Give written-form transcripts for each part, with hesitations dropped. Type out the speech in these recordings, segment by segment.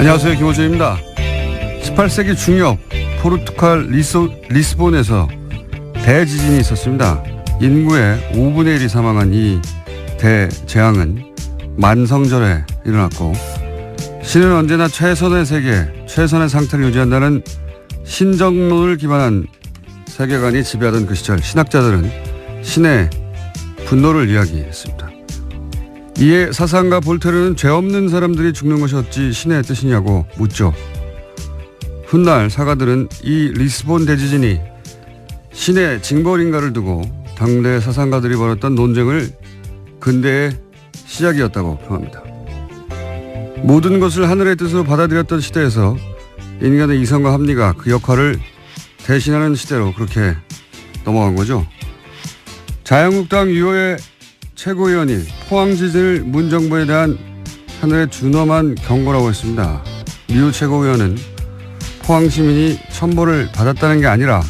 안녕하세요. 김호준입니다. 18세기 중엽 포르투갈 리스본에서 대지진이 있었습니다. 인구의 5분의 1이 사망한 이 대재앙은 만성절에 일어났고 신은 언제나 최선의 세계, 최선의 상태를 유지한다는 신정론을 기반한 세계관이 지배하던 그 시절 신학자들은 신의 분노를 이야기했습니다. 이에 사상가 볼테르는 죄 없는 사람들이 죽는 것이 어찌 신의 뜻이냐고 묻죠. 훗날 사가들은 이 리스본 대지진이 신의 징벌인가를 두고 당대 사상가들이 벌였던 논쟁을 근대의 시작이었다고 평합니다. 모든 것을 하늘의 뜻으로 받아들였던 시대에서 인간의 이성과 합리가 그 역할을 대신하는 시대로 그렇게 넘어간 거죠. 자유한국당 유호의 최고위원이 포항지진을 문정부에 대한 하늘의 준엄한 경고라고 했습니다. 류 최고위원은 포항 시민이 첨보를 받았다는 게 아니라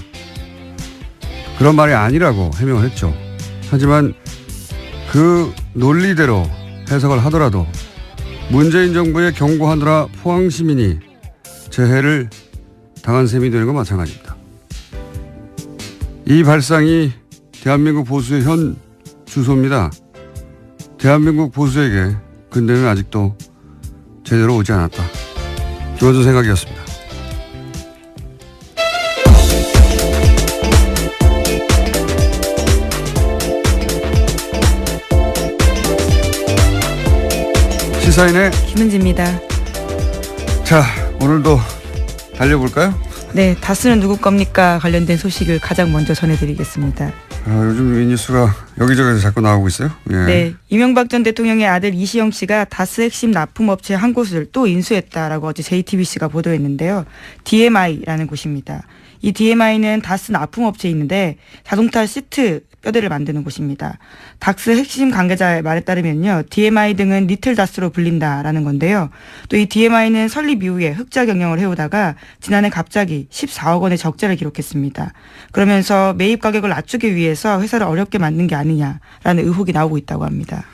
그런 말이 아니라고 해명을 했죠. 하지만 그 논리대로 해석을 하더라도 문재인 정부에 경고하느라 포항 시민이 재해를 당한 셈이 되는 건 마찬가지입니다. 이 발상이 대한민국 보수의 현 주소입니다. 대한민국 보수에게 근대는 아직도 제대로 오지 않았다. 김원준 생각이었습니다. 시사인의 김은지입니다. 자, 오늘도 달려볼까요? 네, 다스는 누구 겁니까? 관련된 소식을 가장 먼저 전해드리겠습니다. 요즘 이 뉴스가 여기저기서 자꾸 나오고 있어요. 예. 네, 이명박 전 대통령의 아들 이시영 씨가 다스 핵심 납품업체 한 곳을 또 인수했다라고 어제 JTBC가 보도했는데요. DMI라는 곳입니다. 이 DMI는 다스 납품업체에 있는데 자동차 시트 뼈대를 만드는 곳입니다. 다스 핵심 관계자의 말에 따르면요. DMI 등은 리틀 다스로 불린다라는 건데요. 또 이 DMI는 설립 이후에 흑자 경영을 해오다가 지난해 갑자기 14억 원의 적자를 기록했습니다. 그러면서 매입 가격을 낮추기 위해서 회사를 어렵게 만든 게 아니냐라는 의혹이 나오고 있다고 합니다.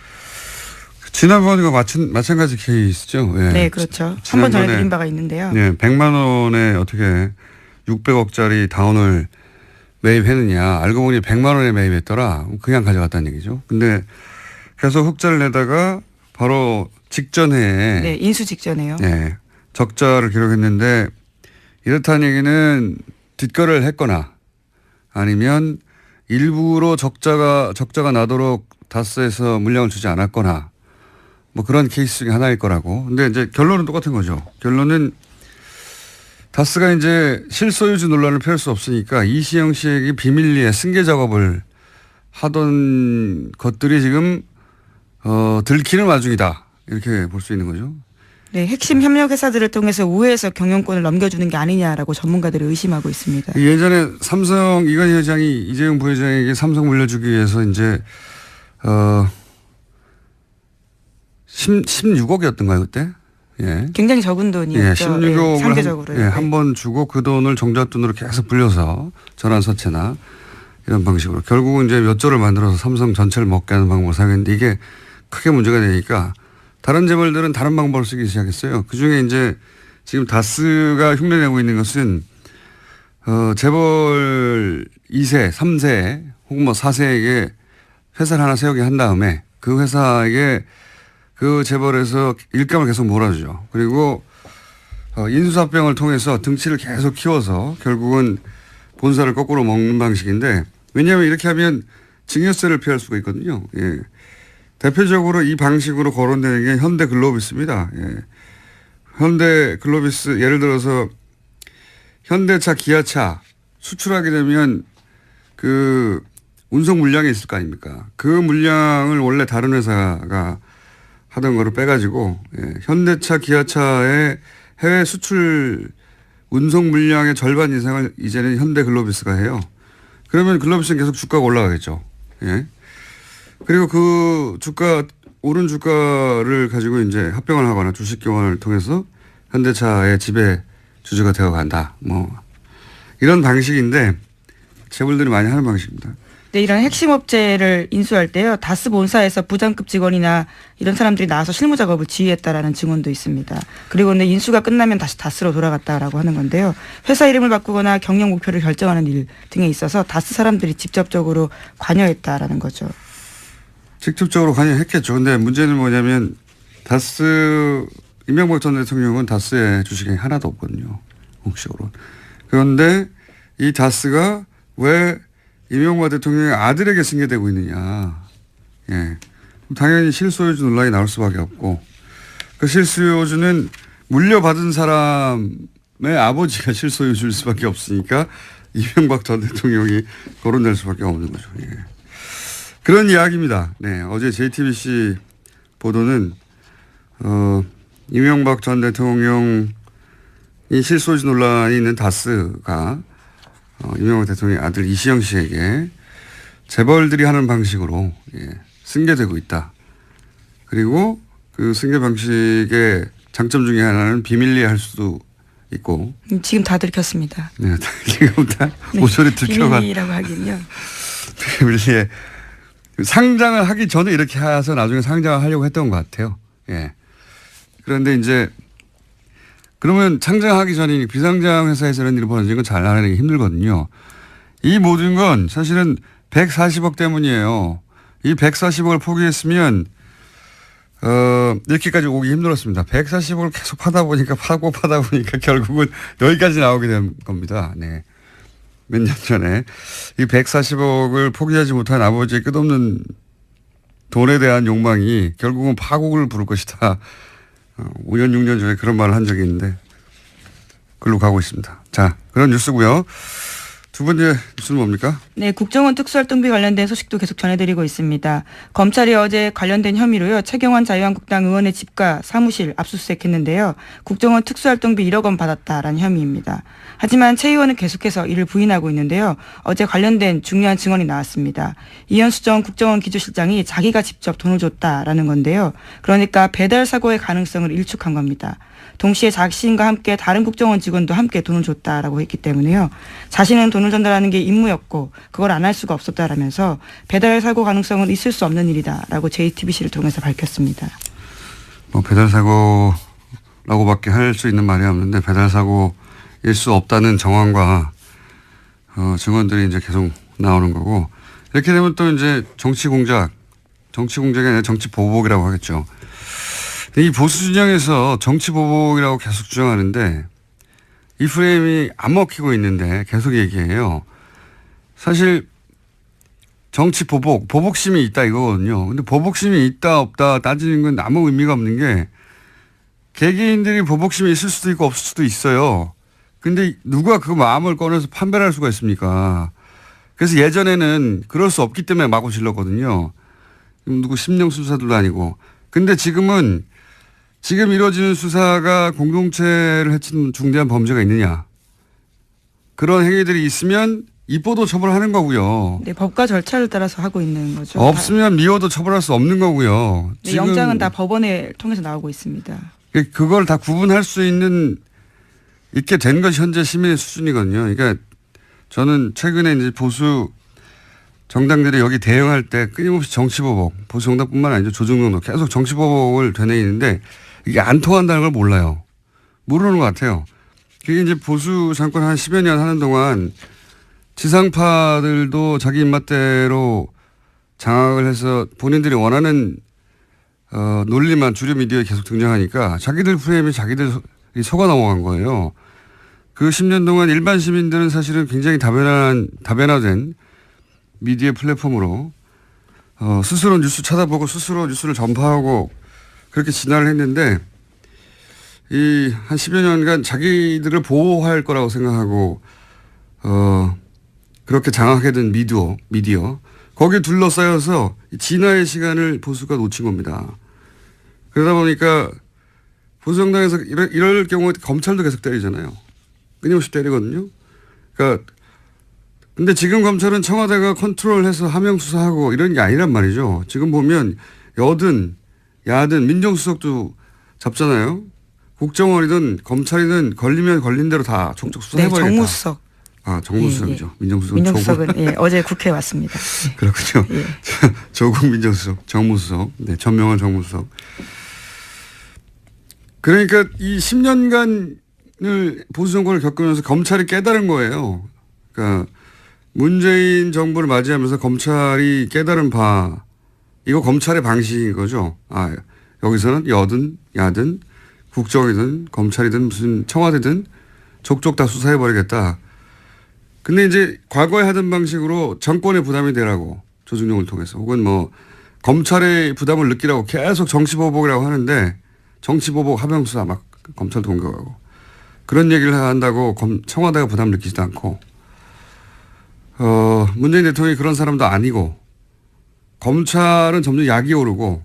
지난번과 마찬가지 케이스죠. 예. 네, 그렇죠. 한번 전해드린 바가 있는데요. 네, 100만 원에 어떻게 600억짜리 다운을 매입했느냐. 알고 보니 100만 원에 매입했더라. 그냥 가져갔다는 얘기죠. 근데 계속 흑자를 내다가 바로 직전에. 네, 인수 직전에요. 네, 적자를 기록했는데 이렇다는 얘기는 뒷거래를 했거나 아니면 일부러 적자가 나도록 다스에서 물량을 주지 않았거나 뭐 그런 케이스 중에 하나일 거라고. 근데 이제 결론은 똑같은 거죠. 결론은 다스가 이제 실소유주 논란을 펼 수 없으니까 이시영 씨에게 비밀리에 승계 작업을 하던 것들이 지금 들키는 와중이다. 이렇게 볼 수 있는 거죠. 네, 핵심 협력 회사들을 통해서 우회해서 경영권을 넘겨주는 게 아니냐라고 전문가들이 의심하고 있습니다. 예전에 삼성 이건희 회장이 이재용 부회장에게 삼성 물려주기 위해서 이제 16억이었던가요 그때? 예. 굉장히 적은 돈이었죠. 예, 16억을 상대적으로. 예, 한 번 주고 그 돈을 종잣돈으로 계속 불려서 전환사채나 이런 방식으로 결국은 이제 몇 조를 만들어서 삼성 전체를 먹게 하는 방법을 사용했는데 이게 크게 문제가 되니까 다른 재벌들은 다른 방법을 쓰기 시작했어요. 그중에 이제 지금 다스가 흉내내고 있는 것은 재벌 2세, 3세 혹은 뭐 4세에게 회사를 하나 세우게 한 다음에 그 회사에게 그 재벌에서 일감을 계속 몰아주죠. 그리고 인수합병을 통해서 등치를 계속 키워서 결국은 본사를 거꾸로 먹는 방식인데 왜냐하면 이렇게 하면 증여세를 피할 수가 있거든요. 예. 대표적으로 이 방식으로 거론되는 게 현대글로비스입니다. 예. 현대글로비스 예를 들어서 현대차, 기아차 수출하게 되면 그 운송 물량이 있을 거 아닙니까? 그 물량을 원래 다른 회사가 하던 거를 빼가지고 현대차, 기아차의 해외 수출 운송 물량의 절반 이상을 이제는 현대글로비스가 해요. 그러면 글로비스는 계속 주가가 올라가겠죠. 예. 그리고 그 오른 주가를 가지고 이제 합병을 하거나 주식 교환을 통해서 현대차의 지배 주주가 되어 간다. 뭐 이런 방식인데 재벌들이 많이 하는 방식입니다. 네, 이런 핵심 업체를 인수할 때요. 다스 본사에서 부장급 직원이나 이런 사람들이 나와서 실무 작업을 지휘했다라는 증언도 있습니다. 그리고 근데 인수가 끝나면 다시 다스로 돌아갔다라고 하는 건데요. 회사 이름을 바꾸거나 경영 목표를 결정하는 일 등에 있어서 다스 사람들이 직접적으로 관여했다라는 거죠. 직접적으로 관여했겠죠. 근데 문제는 뭐냐면 다스 이명박 전 대통령은 다스의 주식이 하나도 없거든요. 공식적으로. 그런데 이 다스가 왜 이명박 대통령의 아들에게 승계되고 있느냐. 예. 당연히 실소유주 논란이 나올 수밖에 없고 그 실소유주는 물려받은 사람의 아버지가 실소유주일 수밖에 없으니까 이명박 전 대통령이 거론될 수밖에 없는 거죠. 예. 그런 이야기입니다. 네. 어제 JTBC 보도는 이명박 전 대통령이 실소유주 논란이 있는 다스가 이명박 대통령의 아들 이시영 씨에게 재벌들이 하는 방식으로 승계되고 있다. 그리고 그 승계 방식의 장점 중에 하나는 비밀리에 할 수도 있고. 지금 다 들켰습니다. 네, 지금 다 모조리 들켜간. 비밀이라고 하긴요. 비밀리에 상장을 하기 전에 이렇게 해서 나중에 상장을 하려고 했던 것 같아요. 예. 그런데 이제 그러면 상장하기 전에 비상장 회사에서 이런 일이 벌어지는 건 잘 알아내기 힘들거든요. 이 모든 건 사실은 140억 때문이에요. 이 140억을 포기했으면 이렇게까지 오기 힘들었습니다. 140억을 계속 파다 보니까 결국은 여기까지 나오게 된 겁니다. 네. 몇 년 전에 이 140억을 포기하지 못한 아버지의 끝없는 돈에 대한 욕망이 결국은 파국을 부를 것이다. 5년, 6년 전에 그런 말을 한 적이 있는데 글로 가고 있습니다. 자, 그런 뉴스고요. 두 번째 뉴스는 뭡니까? 네, 국정원 특수활동비 관련된 소식도 계속 전해드리고 있습니다. 검찰이 어제 관련된 혐의로요. 최경환 자유한국당 의원의 집과 사무실 압수수색했는데요. 국정원 특수활동비 1억 원 받았다라는 혐의입니다. 하지만 최 의원은 계속해서 이를 부인하고 있는데요. 어제 관련된 중요한 증언이 나왔습니다. 이현수 전 국정원 기조실장이 자기가 직접 돈을 줬다라는 건데요. 그러니까 배달 사고의 가능성을 일축한 겁니다. 동시에 자신과 함께 다른 국정원 직원도 함께 돈을 줬다라고 했기 때문에요. 자신은 돈을 전달하는 게 임무였고 그걸 안 할 수가 없었다라면서 배달 사고 가능성은 있을 수 없는 일이다라고 JTBC를 통해서 밝혔습니다. 뭐 배달 사고라고밖에 할 수 있는 말이 없는데 배달 사고일 수 없다는 정황과 증언들이 이제 계속 나오는 거고 이렇게 되면 또 이제 정치 공작이 아니라 정치 보복이라고 하겠죠. 이 보수 진영에서 정치 보복이라고 계속 주장하는데 이 프레임이 안 먹히고 있는데 계속 얘기해요. 사실 정치 보복심이 있다 이거거든요. 근데 보복심이 있다 없다 따지는 건 아무 의미가 없는 게 개개인들이 보복심이 있을 수도 있고 없을 수도 있어요. 근데 누가 그 마음을 꺼내서 판별할 수가 있습니까? 그래서 예전에는 그럴 수 없기 때문에 마구 질렀거든요. 누구 심령 수사들도 아니고. 근데 지금 이루어지는 수사가 공동체를 해치는 중대한 범죄가 있느냐. 그런 행위들이 있으면 입보도 처벌하는 거고요. 네, 법과 절차를 따라서 하고 있는 거죠. 없으면 미워도 처벌할 수 없는 거고요. 네, 영장은 다 법원을 통해서 나오고 있습니다. 그걸 다 구분할 수 있게 된 것이 현재 시민의 수준이거든요. 그러니까 저는 최근에 이제 보수 정당들이 여기 대응할 때 끊임없이 정치보복, 보수 정당뿐만 아니죠. 조중동도 계속 정치보복을 되뇌이는데 이게 안 통한다는 걸 몰라요. 모르는 것 같아요. 그게 이제 보수 정권 한 10여 년 하는 동안 지상파들도 자기 입맛대로 장악을 해서 본인들이 원하는 논리만 주류 미디어에 계속 등장하니까 자기들 프레임이 자기들이 속아 넘어간 거예요. 그 10년 동안 일반 시민들은 사실은 굉장히 다변화된 미디어 플랫폼으로 스스로 뉴스 찾아보고 스스로 뉴스를 전파하고 그렇게 진화를 했는데 이 한 10여 년간 자기들을 보호할 거라고 생각하고 그렇게 장악하게 된 미디어 거기에 둘러싸여서 진화의 시간을 보수가 놓친 겁니다. 그러다 보니까 보수 정당에서 이럴 경우에 검찰도 계속 때리잖아요. 끊임없이 때리거든요. 그러니까 근데 지금 검찰은 청와대가 컨트롤해서 하명 수사하고 이런 게 아니란 말이죠. 지금 보면 여든 야든 민정수석도 잡잖아요. 국정원이든 검찰이든 걸리면 걸린 대로 다 촉촉 수사해버리겠다. 네, 정무수석. 정무수석이죠. 민정수석. 민정수석은 예, 어제 국회에 왔습니다. 그렇군요. 예. 조국 민정수석, 정무수석, 네, 전명환 정무수석. 그러니까 이 10년간을 보수 정권을 겪으면서 검찰이 깨달은 거예요. 그러니까 문재인 정부를 맞이하면서 검찰이 깨달은 바, 이거 검찰의 방식인 거죠. 여기서는 여든 야든 국정이든 검찰이든 무슨 청와대든 족족 다 수사해버리겠다. 근데 이제 과거에 하던 방식으로 정권의 부담이 되라고 조중동을 통해서 혹은 뭐 검찰의 부담을 느끼라고 계속 정치보복이라고 하는데 정치보복 하명수사 막 검찰도 공격하고 그런 얘기를 한다고 청와대가 부담 느끼지도 않고 문재인 대통령이 그런 사람도 아니고 검찰은 점점 약이 오르고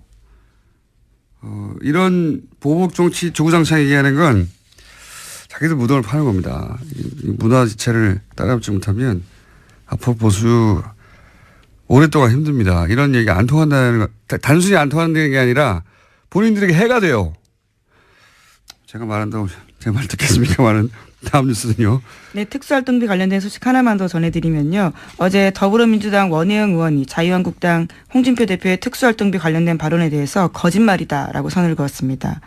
이런 보복 정치 주구장창 얘기하는 건 자기들 무덤을 파는 겁니다. 이 문화 지체를 따라잡지 못하면 앞으로 보수 오랫동안 힘듭니다. 이런 얘기 안 통한다는 거, 단순히 안 통한다는 게 아니라 본인들에게 해가 돼요. 제가 말한다고 제 말 듣겠습니까만은 다음 뉴스는요. 네, 특수활동비 관련된 소식 하나만 더 전해드리면요. 어제 더불어민주당 원혜영 의원이 자유한국당 홍준표 대표의 특수활동비 관련된 발언에 대해서 거짓말이다라고 선을 그었습니다.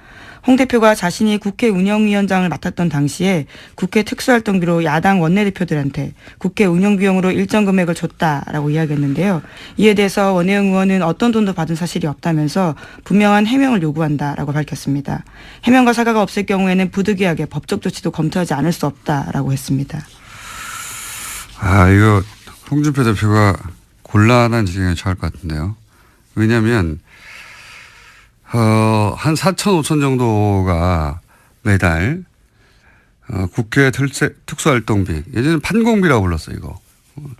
홍 대표가 자신이 국회 운영위원장을 맡았던 당시에 국회 특수활동비로 야당 원내대표들한테 국회 운영비용으로 일정 금액을 줬다라고 이야기했는데요. 이에 대해서 원혜영 의원은 어떤 돈도 받은 사실이 없다면서 분명한 해명을 요구한다라고 밝혔습니다. 해명과 사과가 없을 경우에는 부득이하게 법적 조치도 검토하지 않을 수 없다라고 했습니다. 이거 홍준표 대표가 곤란한 지경에 처할 것 같은데요. 왜냐하면 한 4천 5천 정도가 매달 국회 특수활동비, 예전에 판공비라고 불렀어요. 이거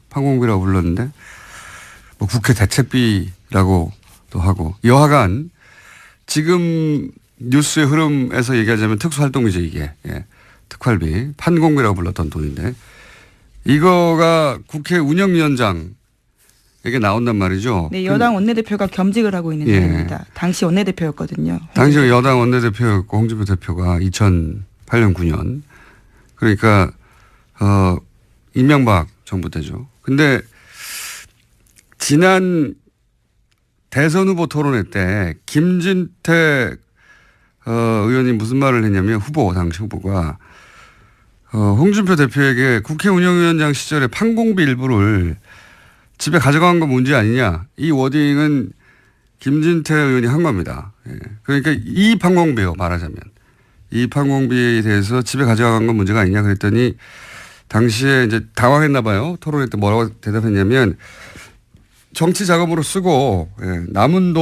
판공비라고 불렀는데 뭐 국회 대책비라고도 하고 여하간 지금 뉴스의 흐름에서 얘기하자면 특수활동비죠. 이게 특활비 판공비라고 불렀던 돈인데 이거가 국회 운영위원장 이게 나온단 말이죠. 네, 여당 원내대표가 겸직을 하고 있는 자리입니다. 당시 원내대표였거든요. 당시 여당 원내대표였고 홍준표 대표가 2008년 9년 그러니까 이명박 정부 때죠. 근데 지난 대선 후보 토론회 때 김진태 의원이 무슨 말을 했냐면 당시 후보가 홍준표 대표에게 국회 운영위원장 시절에 판공비 일부를 집에 가져간 건 문제 아니냐. 이 워딩은 김진태 의원이 한 겁니다. 그러니까 이 판공비요, 말하자면. 이 판공비에 대해서 집에 가져간 건 문제가 아니냐 그랬더니 당시에 이제 당황했나 봐요. 토론회 때 뭐라고 대답했냐면 정치 작업으로 쓰고 남은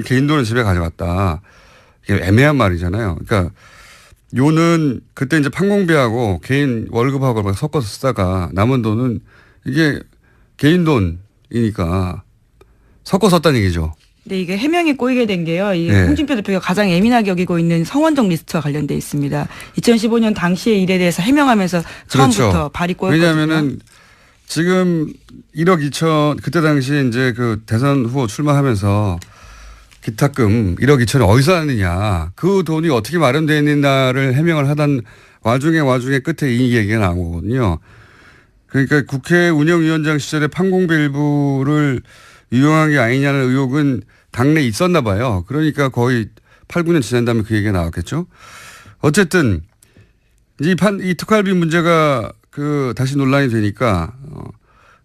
개인 돈은 집에 가져갔다. 이게 애매한 말이잖아요. 그러니까 요는 그때 이제 판공비하고 개인 월급하고 막 섞어서 쓰다가 남은 돈은 이게 개인 돈이니까 섞어 썼다는 얘기죠. 네, 이게 해명이 꼬이게 된 게요. 이 홍준표 대표가 가장 예민하게 여기고 있는 성원정 리스트와 관련돼 있습니다. 2015년 당시의 일에 대해서 해명하면서 처음부터 그렇죠. 발이 꼬였거든요. 왜냐하면은 지금 1억 2천 그때 당시에 이제 그 대선 후보 출마하면서 기탁금 1억 2천이 어디서 났느냐. 그 돈이 어떻게 마련되어 있는가를 해명을 하던 와중에 끝에 이 얘기가 나오거든요. 그러니까 국회 운영위원장 시절에 판공비 일부를 유용한 게 아니냐는 의혹은 당내에 있었나 봐요. 그러니까 거의 8, 9년 지난 다음에 그 얘기가 나왔겠죠. 어쨌든 이 특활비 문제가 다시 논란이 되니까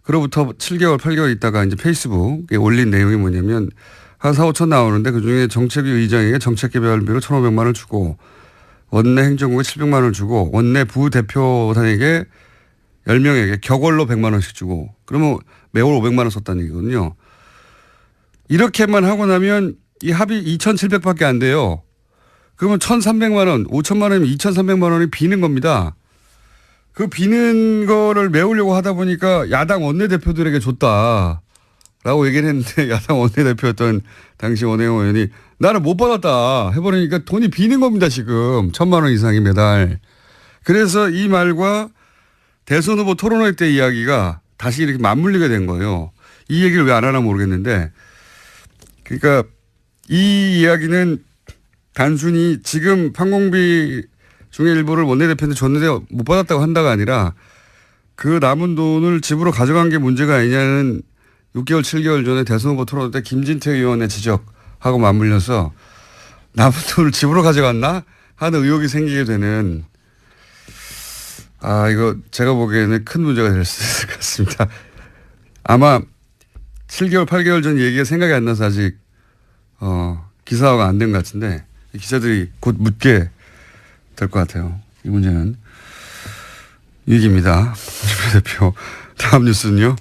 그로부터 7개월, 8개월 있다가 이제 페이스북에 올린 내용이 뭐냐면 한 4, 5천 나오는데 그중에 정책위 의장에게 정책개발비로 1,500만 원을 주고 원내 행정국에 700만 원을 주고 원내 부대표단에게 10명에게 격월로 100만 원씩 주고 그러면 매월 500만 원 썼다는 얘기거든요. 이렇게만 하고 나면 이 합이 2,700밖에 안 돼요. 그러면 1,300만 원, 5천만 원이면 2,300만 원이 비는 겁니다. 그 비는 거를 메우려고 하다 보니까 야당 원내대표들에게 줬다라고 얘기를 했는데 야당 원내대표였던 당시 원혜영 의원이 나는 못 받았다 해버리니까 돈이 비는 겁니다. 지금 1,000만 원 이상이 매달. 그래서 이 말과 대선 후보 토론회 때 이야기가 다시 이렇게 맞물리게 된 거예요. 이 얘기를 왜 안 하나 모르겠는데 그러니까 이 이야기는 단순히 지금 판공비 중에 일부를 원내대표한테 줬는데 못 받았다고 한다가 아니라 그 남은 돈을 집으로 가져간 게 문제가 아니냐는 6개월, 7개월 전에 대선 후보 토론 때 김진태 의원의 지적하고 맞물려서 남은 돈을 집으로 가져갔나 하는 의혹이 생기게 되는 이거 제가 보기에는 큰 문제가 될 수 있을 것 같습니다. 아마 7개월, 8개월 전 얘기가 생각이 안 나서 아직 기사화가 안 된 것 같은데 기자들이 곧 묻게 될 것 같아요. 이 문제는. 위기입니다. 대표. 다음 뉴스는요.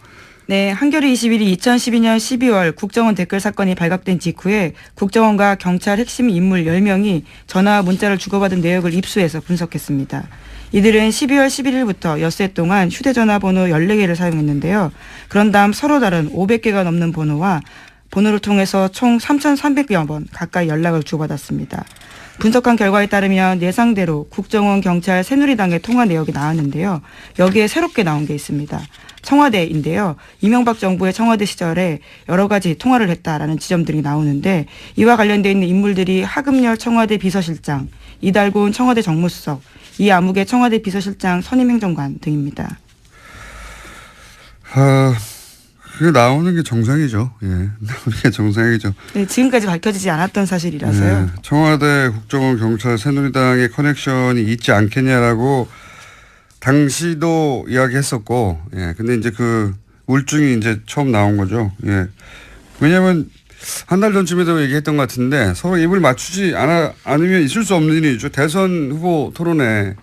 네, 한겨레 21이 2012년 12월 국정원 댓글 사건이 발각된 직후에 국정원과 경찰 핵심 인물 10명이 전화와 문자를 주고받은 내역을 입수해서 분석했습니다. 이들은 12월 11일부터 엿새 동안 휴대전화 번호 14개를 사용했는데요. 그런 다음 서로 다른 500개가 넘는 번호를 통해서 총 3,300여 번 가까이 연락을 주고받았습니다. 분석한 결과에 따르면 예상대로 국정원, 경찰, 새누리당의 통화 내역이 나왔는데요. 여기에 새롭게 나온 게 있습니다. 청와대인데요. 이명박 정부의 청와대 시절에 여러 가지 통화를 했다라는 지점들이 나오는데 이와 관련되어 있는 인물들이 하금열 청와대 비서실장, 이달곤 청와대 정무수석, 이아무개 청와대 비서실장 선임행정관 등입니다. 그게 나오는 게 정상이죠. 예. 나오는 게 정상이죠. 네, 지금까지 밝혀지지 않았던 사실이라서요. 네, 청와대, 국정원, 경찰, 새누리당의 커넥션이 있지 않겠냐라고 당시도 이야기했었고, 예. 근데 이제 그 울증이 이제 처음 나온 거죠. 예. 왜냐하면 한 달 전쯤에도 얘기했던 것 같은데 서로 입을 맞추지 않으면 있을 수 없는 일이죠. 대선 후보 토론회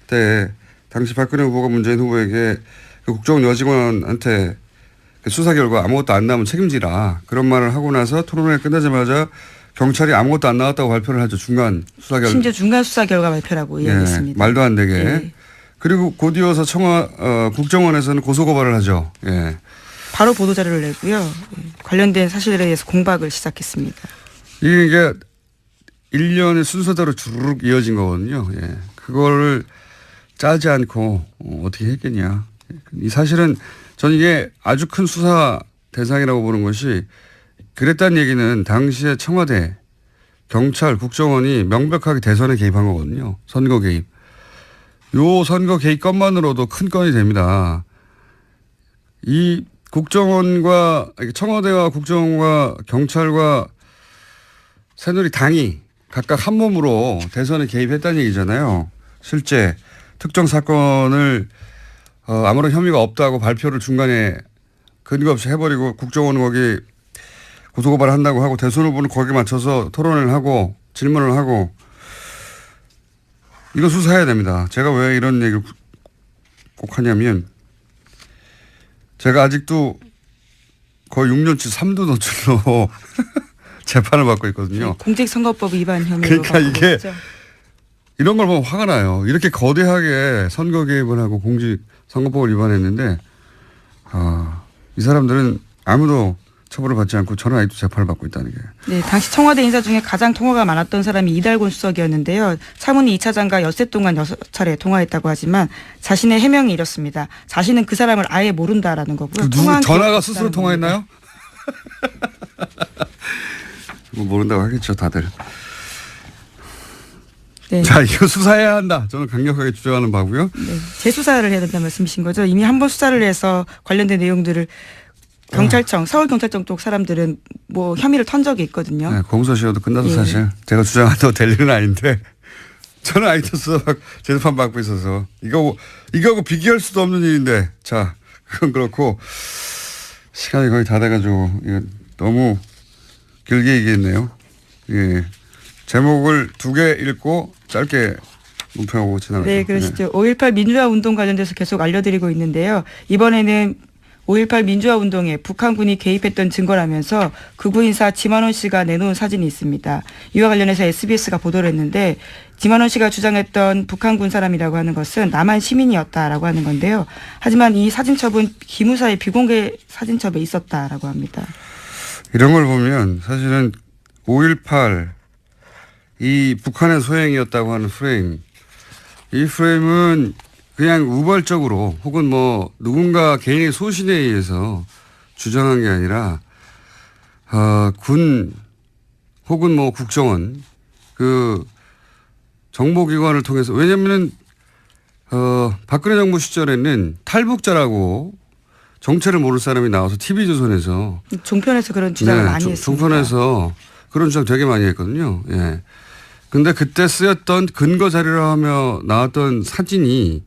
때 당시 박근혜 후보가 문재인 후보에게 그 국정원 여직원한테 수사 결과 아무것도 안 나오면 책임지라 그런 말을 하고 나서 토론회 끝나자마자 경찰이 아무것도 안 나왔다고 발표를 하죠. 중간 수사 결과. 심지어 중간 수사 결과 발표라고 이야기했습니다. 말도 안 되게. 예. 그리고 곧이어서 국정원에서는 고소고발을 하죠. 예. 바로 보도자료를 내고요. 예. 관련된 사실에 대해서 공박을 시작했습니다. 이게 1년의 순서대로 주르륵 이어진 거거든요. 예. 그거를 짜지 않고 어떻게 했겠냐. 이 사실은 저는 이게 아주 큰 수사 대상이라고 보는 것이 그랬다는 얘기는 당시에 청와대, 경찰, 국정원이 명백하게 대선에 개입한 거거든요. 선거 개입. 요 선거 개입 건만으로도 큰 건이 됩니다. 이 국정원과 청와대와 국정원과 경찰과 새누리당이 각각 한 몸으로 대선에 개입했다는 얘기잖아요. 실제 특정 사건을 아무런 혐의가 없다고 발표를 중간에 근거 없이 해버리고 국정원은 거기 고소고발을 한다고 하고 대선 후보는 거기에 맞춰서 토론을 하고 질문을 하고 이거 수사해야 됩니다. 제가 왜 이런 얘기를 꼭 하냐면 제가 아직도 거의 6년치 3도 노출로 재판을 받고 있거든요. 공직선거법 위반 혐의로 그러니까 이게 있죠. 이런 걸 보면 화가 나요. 이렇게 거대하게 선거 개입을 하고 공직선거법을 위반했는데 이 사람들은 아무도 처벌을 받지 않고 저는 아직도 재판을 받고 있다는 게. 네, 당시 청와대 인사 중에 가장 통화가 많았던 사람이 이달곤 수석이었는데요. 차문희 2차장과 엿새 동안 6차례 통화했다고 하지만 자신의 해명이 이렇습니다. 자신은 그 사람을 아예 모른다라는 거고요. 누구 전화가 스스로 통화했나요? 뭐 모른다고 하겠죠, 다들. 네. 자, 이거 수사해야 한다. 저는 강력하게 주장하는 바고요. 네, 재수사를 해야 된다는 말씀이신 거죠. 이미 한 번 수사를 해서 관련된 내용들을 경찰청, 서울경찰청 쪽 사람들은 뭐 혐의를 턴 적이 있거든요. 네, 공소시효도 끝나서 예. 사실 제가 주장한다고 될 일은 아닌데 저는 아직도 수사 재판 받고 있어서 이거하고 비교할 수도 없는 일인데 자, 그건 그렇고 시간이 거의 다 돼가지고 이거 너무 길게 얘기했네요. 예. 제목을 2개 읽고 짧게 논평하고 지나가죠. 네, 그러시죠. 5.18 민주화 운동 관련돼서 계속 알려드리고 있는데요. 이번에는 5.18 민주화 운동에 북한군이 개입했던 증거라면서 극우 인사 지만원 씨가 내놓은 사진이 있습니다. 이와 관련해서 SBS가 보도를 했는데 지만원 씨가 주장했던 북한군 사람이라고 하는 것은 남한 시민이었다라고 하는 건데요. 하지만 이 사진첩은 기무사의 비공개 사진첩에 있었다라고 합니다. 이런 걸 보면 사실은 5.18 이 북한의 소행이었다고 하는 프레임, 이 프레임은 그냥 우발적으로 혹은 뭐 누군가 개인의 소신에 의해서 주장한 게 아니라 군 혹은 뭐 국정원 그 정보기관을 통해서 왜냐하면 박근혜 정부 시절에는 탈북자라고 정체를 모를 사람이 나와서 TV조선에서 종편에서 그런 주장을 많이 했습니다. 종편에서 그런 주장 되게 많이 했거든요. 예. 근데 그때 쓰였던 근거 자료로 하며 나왔던 사진이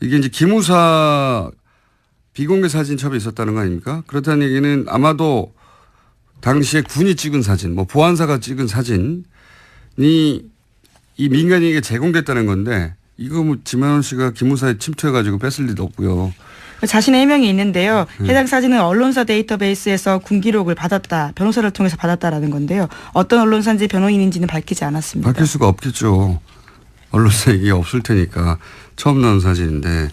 이게 이제 기무사 비공개 사진첩에 있었다는 거 아닙니까? 그렇다는 얘기는 아마도 당시에 군이 찍은 사진, 뭐 보안사가 찍은 사진이 이 민간인에게 제공됐다는 건데 이거 뭐 지만원 씨가 기무사에 침투해가지고 뺐을 리도 없고요. 자신의 해명이 있는데요. 해당 사진은 언론사 데이터베이스에서 군 기록을 받았다. 변호사를 통해서 받았다라는 건데요. 어떤 언론사인지 변호인인지는 밝히지 않았습니다. 밝힐 수가 없겠죠. 언론사 얘기 없을 테니까 처음 나온 사진인데.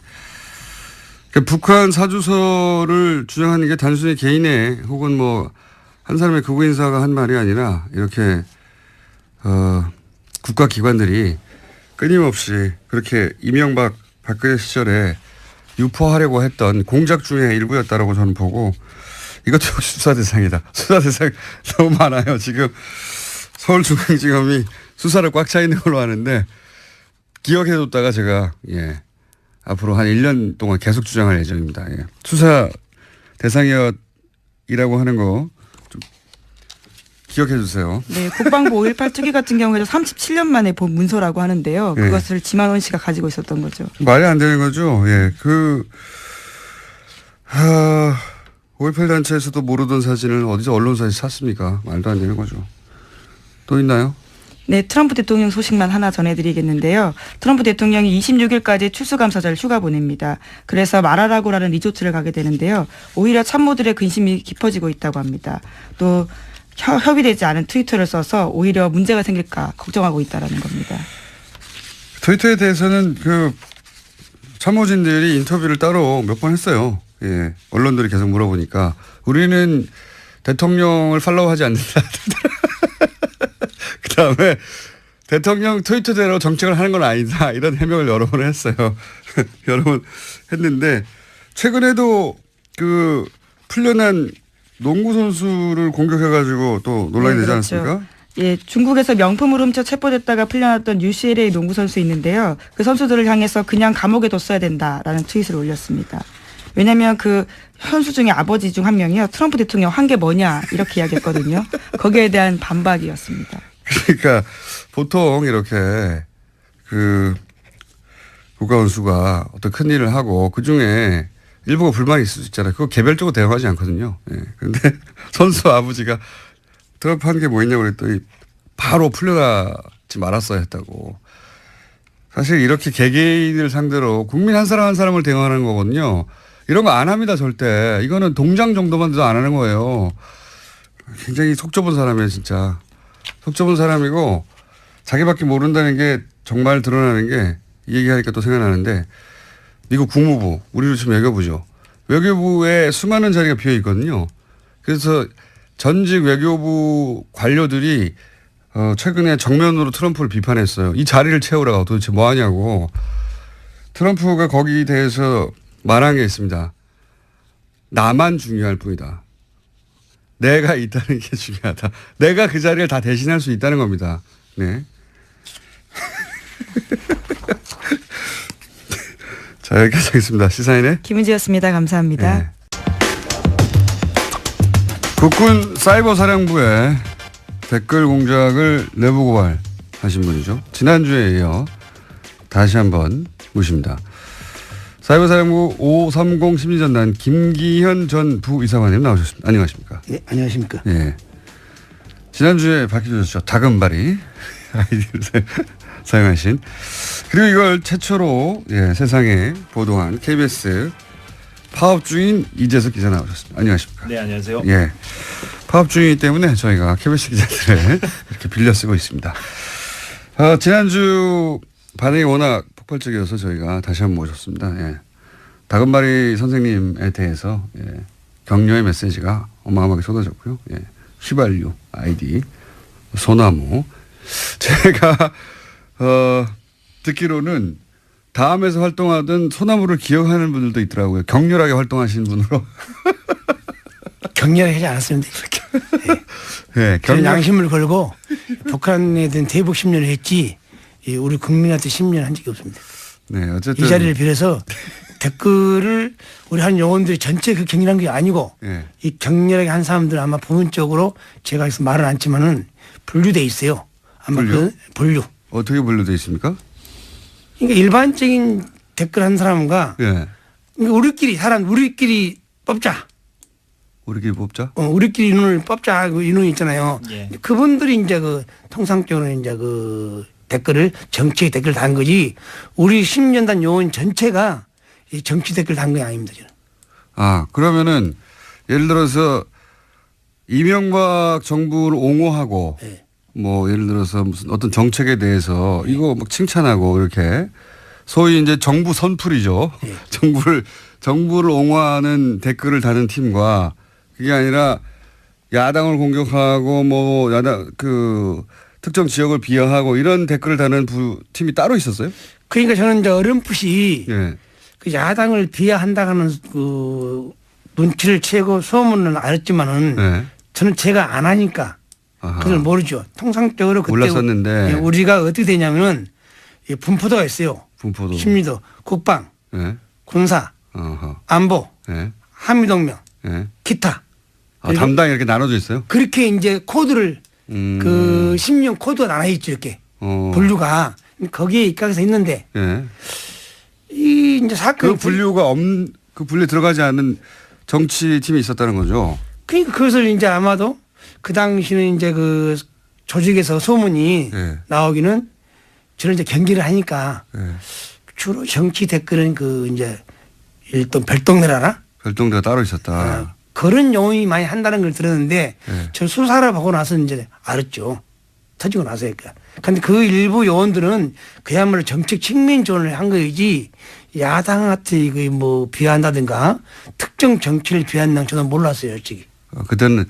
그러니까 북한 사주서를 주장하는 게 단순히 개인의 혹은 뭐 한 사람의 극우 인사가 한 말이 아니라 이렇게 국가기관들이 끊임없이 그렇게 이명박 박근혜 시절에 유포하려고 했던 공작 중의 일부였다라고 저는 보고 이것도 역시 수사 대상이다. 수사 대상 너무 많아요. 지금 서울중앙지검이 수사를 꽉 차 있는 걸로 아는데 기억해뒀다가 제가 앞으로 한 1년 동안 계속 주장할 예정입니다. 예. 수사 대상이라고 하는 거 좀 기억해 주세요. 네, 국방부 5.18 특위 같은 경우에도 37년 만에 본 문서라고 하는데요. 그것을 지만원 씨가 가지고 있었던 거죠. 말이 안 되는 거죠. 예, 5.18 단체에서도 모르던 사진을 어디서 언론사에서 샀습니까? 말도 안 되는 거죠. 또 있나요? 네, 트럼프 대통령 소식만 하나 전해드리겠는데요. 트럼프 대통령이 26일까지 추수감사절 휴가 보냅니다. 그래서 마라라고라는 리조트를 가게 되는데요. 오히려 참모들의 근심이 깊어지고 있다고 합니다. 또 협의되지 않은 트위터를 써서 오히려 문제가 생길까 걱정하고 있다는 겁니다. 트위터에 대해서는 참모진들이 인터뷰를 따로 몇 번 했어요. 예, 언론들이 계속 물어보니까 우리는 대통령을 팔로우하지 않는다. 그다음에 대통령 트위터대로 정책을 하는 건 아니다. 이런 해명을 여러 번 했어요. 여러 번 했는데 최근에도 풀려난 농구 선수를 공격해가지고 또 논란이 되지 그렇죠. 않았습니까? 예, 중국에서 명품을 훔쳐 체포됐다가 풀려났던 UCLA 농구 선수 있는데요. 그 선수들을 향해서 그냥 감옥에 뒀어야 된다라는 트윗을 올렸습니다. 왜냐하면 그 선수 중에 아버지 중 한 명이요. 트럼프 대통령 한 게 뭐냐 이렇게 이야기했거든요. 거기에 대한 반박이었습니다. 그러니까 보통 이렇게 국가원수가 어떤 큰 일을 하고 그중에 일부가 불만이 있을 수 있잖아요. 그거 개별적으로 대응하지 않거든요. 그런데 선수 아버지가 트럼프 한 게 뭐였냐고 그랬더니 바로 풀려나지 말았어야 했다고. 사실 이렇게 개개인을 상대로 국민 한 사람 한 사람을 대응하는 거거든요. 이런 거 안 합니다, 절대. 이거는 동장 정도만 안 하는 거예요. 굉장히 속 좁은 사람이에요, 진짜. 속 좁은 사람이고 자기밖에 모른다는 게 정말 드러나는 게 이 얘기하니까 또 생각나는데 미국 국무부, 우리로 치면 외교부죠. 외교부에 수많은 자리가 비어 있거든요. 그래서 전직 외교부 관료들이 최근에 정면으로 트럼프를 비판했어요. 이 자리를 채우라고 도대체 뭐 하냐고. 트럼프가 거기에 대해서 말한 게 있습니다. 나만 중요할 뿐이다. 내가 있다는 게 중요하다. 내가 그 자리를 다 대신할 수 있다는 겁니다. 네. 자, 여기까지 하겠습니다. 시사인의 김은지였습니다. 감사합니다. 네. 국군 사이버사령부에 댓글 공작을 내부 고발하신 분이죠. 지난주에 이어 다시 한번 모십니다. 사이버사령부 530 심리전단 김기현 전 부이사관님 나오셨습니다. 안녕하십니까? 네, 안녕하십니까? 예. 지난주에 밝혀졌죠. 다금바리 아이디를 사용하신. 그리고 이걸 최초로 세상에 보도한 KBS 파업 중인 이재석 기자 나오셨습니다. 안녕하십니까? 네, 안녕하세요. 예. 파업 중이기 때문에 저희가 KBS 기자들을 이렇게 빌려 쓰고 있습니다. 지난주 반응이 워낙 폭발적이어서 저희가 다시 한번 모셨습니다. 예. 다금바리 선생님에 대해서 격려의 메시지가 어마어마하게 쏟아졌고요. 휘발유 아이디 소나무. 제가 듣기로는 다음에서 활동하던 소나무를 기억하는 분들도 있더라고요. 격렬하게 활동하시는 분으로. 격렬하지 않았습니다. 네, 저는 양심을 걸고 북한에 대한 대북 심리를 했지 우리 국민한테 심리한 적이 없습니다. 네, 어쨌든 이 자리를 빌어서 댓글을 우리 한 요원들이 전체 그 격렬한 게 아니고 예. 이 격렬하게 한 사람들 아마 부분적으로 제가 해서 말은 않지만은 분류돼 있어요. 아마 분류? 분류. 어떻게 분류되어 있습니까? 그러니까 일반적인 댓글 한 사람과 예. 그러니까 우리끼리 뽑자. 우리끼리 뽑자. 우리끼리 인원을 뽑자. 그 인원이 있잖아요. 예. 그분들이 이제 그 통상적으로 이제 그 댓글을 정치 댓글 단 거지 우리 심리전단 요원 전체가 이 정치 댓글 단 게 아닙니다. 저는. 아, 그러면은 예를 들어서 이명박 정부를 옹호하고 네. 뭐 예를 들어서 무슨 어떤 정책에 대해서 이거 막 칭찬하고 이렇게 소위 이제 정부 선풀이죠. 네. 정부를 옹호하는 댓글을 다는 팀과 그게 아니라 야당을 공격하고 뭐 야당 그 특정 지역을 비하하고 이런 댓글을 다는 팀이 따로 있었어요? 그러니까 저는 이제 어렴풋이 예. 그 야당을 비하한다는 그 눈치를 채고 소문은 알았지만은 예. 저는 제가 안 하니까 아하. 그걸 모르죠. 통상적으로 그때 몰랐었는데. 우리가 어떻게 되냐면은 이 분포도가 있어요. 분포도. 심리도, 국방, 예. 군사, 어허. 안보, 예. 한미동맹, 예. 기타. 아, 담당이 이렇게 나눠져 있어요? 그렇게 이제 코드를 그 심리형 코드가 나눠 있죠. 이렇게 분류가 거기에 입각해서 있는데 예. 이 이제 사건 그 분류에 들어가지 않는 정치팀이 있었다는 거죠. 그러니까 그것을 이제 아마도 그 당시는 이제 그 조직에서 소문이 예. 나오기는 저는 이제 경기를 하니까 예. 주로 정치 댓글은 그 이제 일단 별동네라나 별동대가 따로 있었다. 그런 용어이 많이 한다는 걸 들었는데 예. 저 수사를 보고 나서 이제 알았죠. 터지고 나서니까. 근데 그 일부 요원들은 그야말로 정책 측면 지원을 한 거이지 야당한테 그 뭐 비한다든가 특정 정치를 비한다는 저는 몰랐어요, 솔직히. 그때는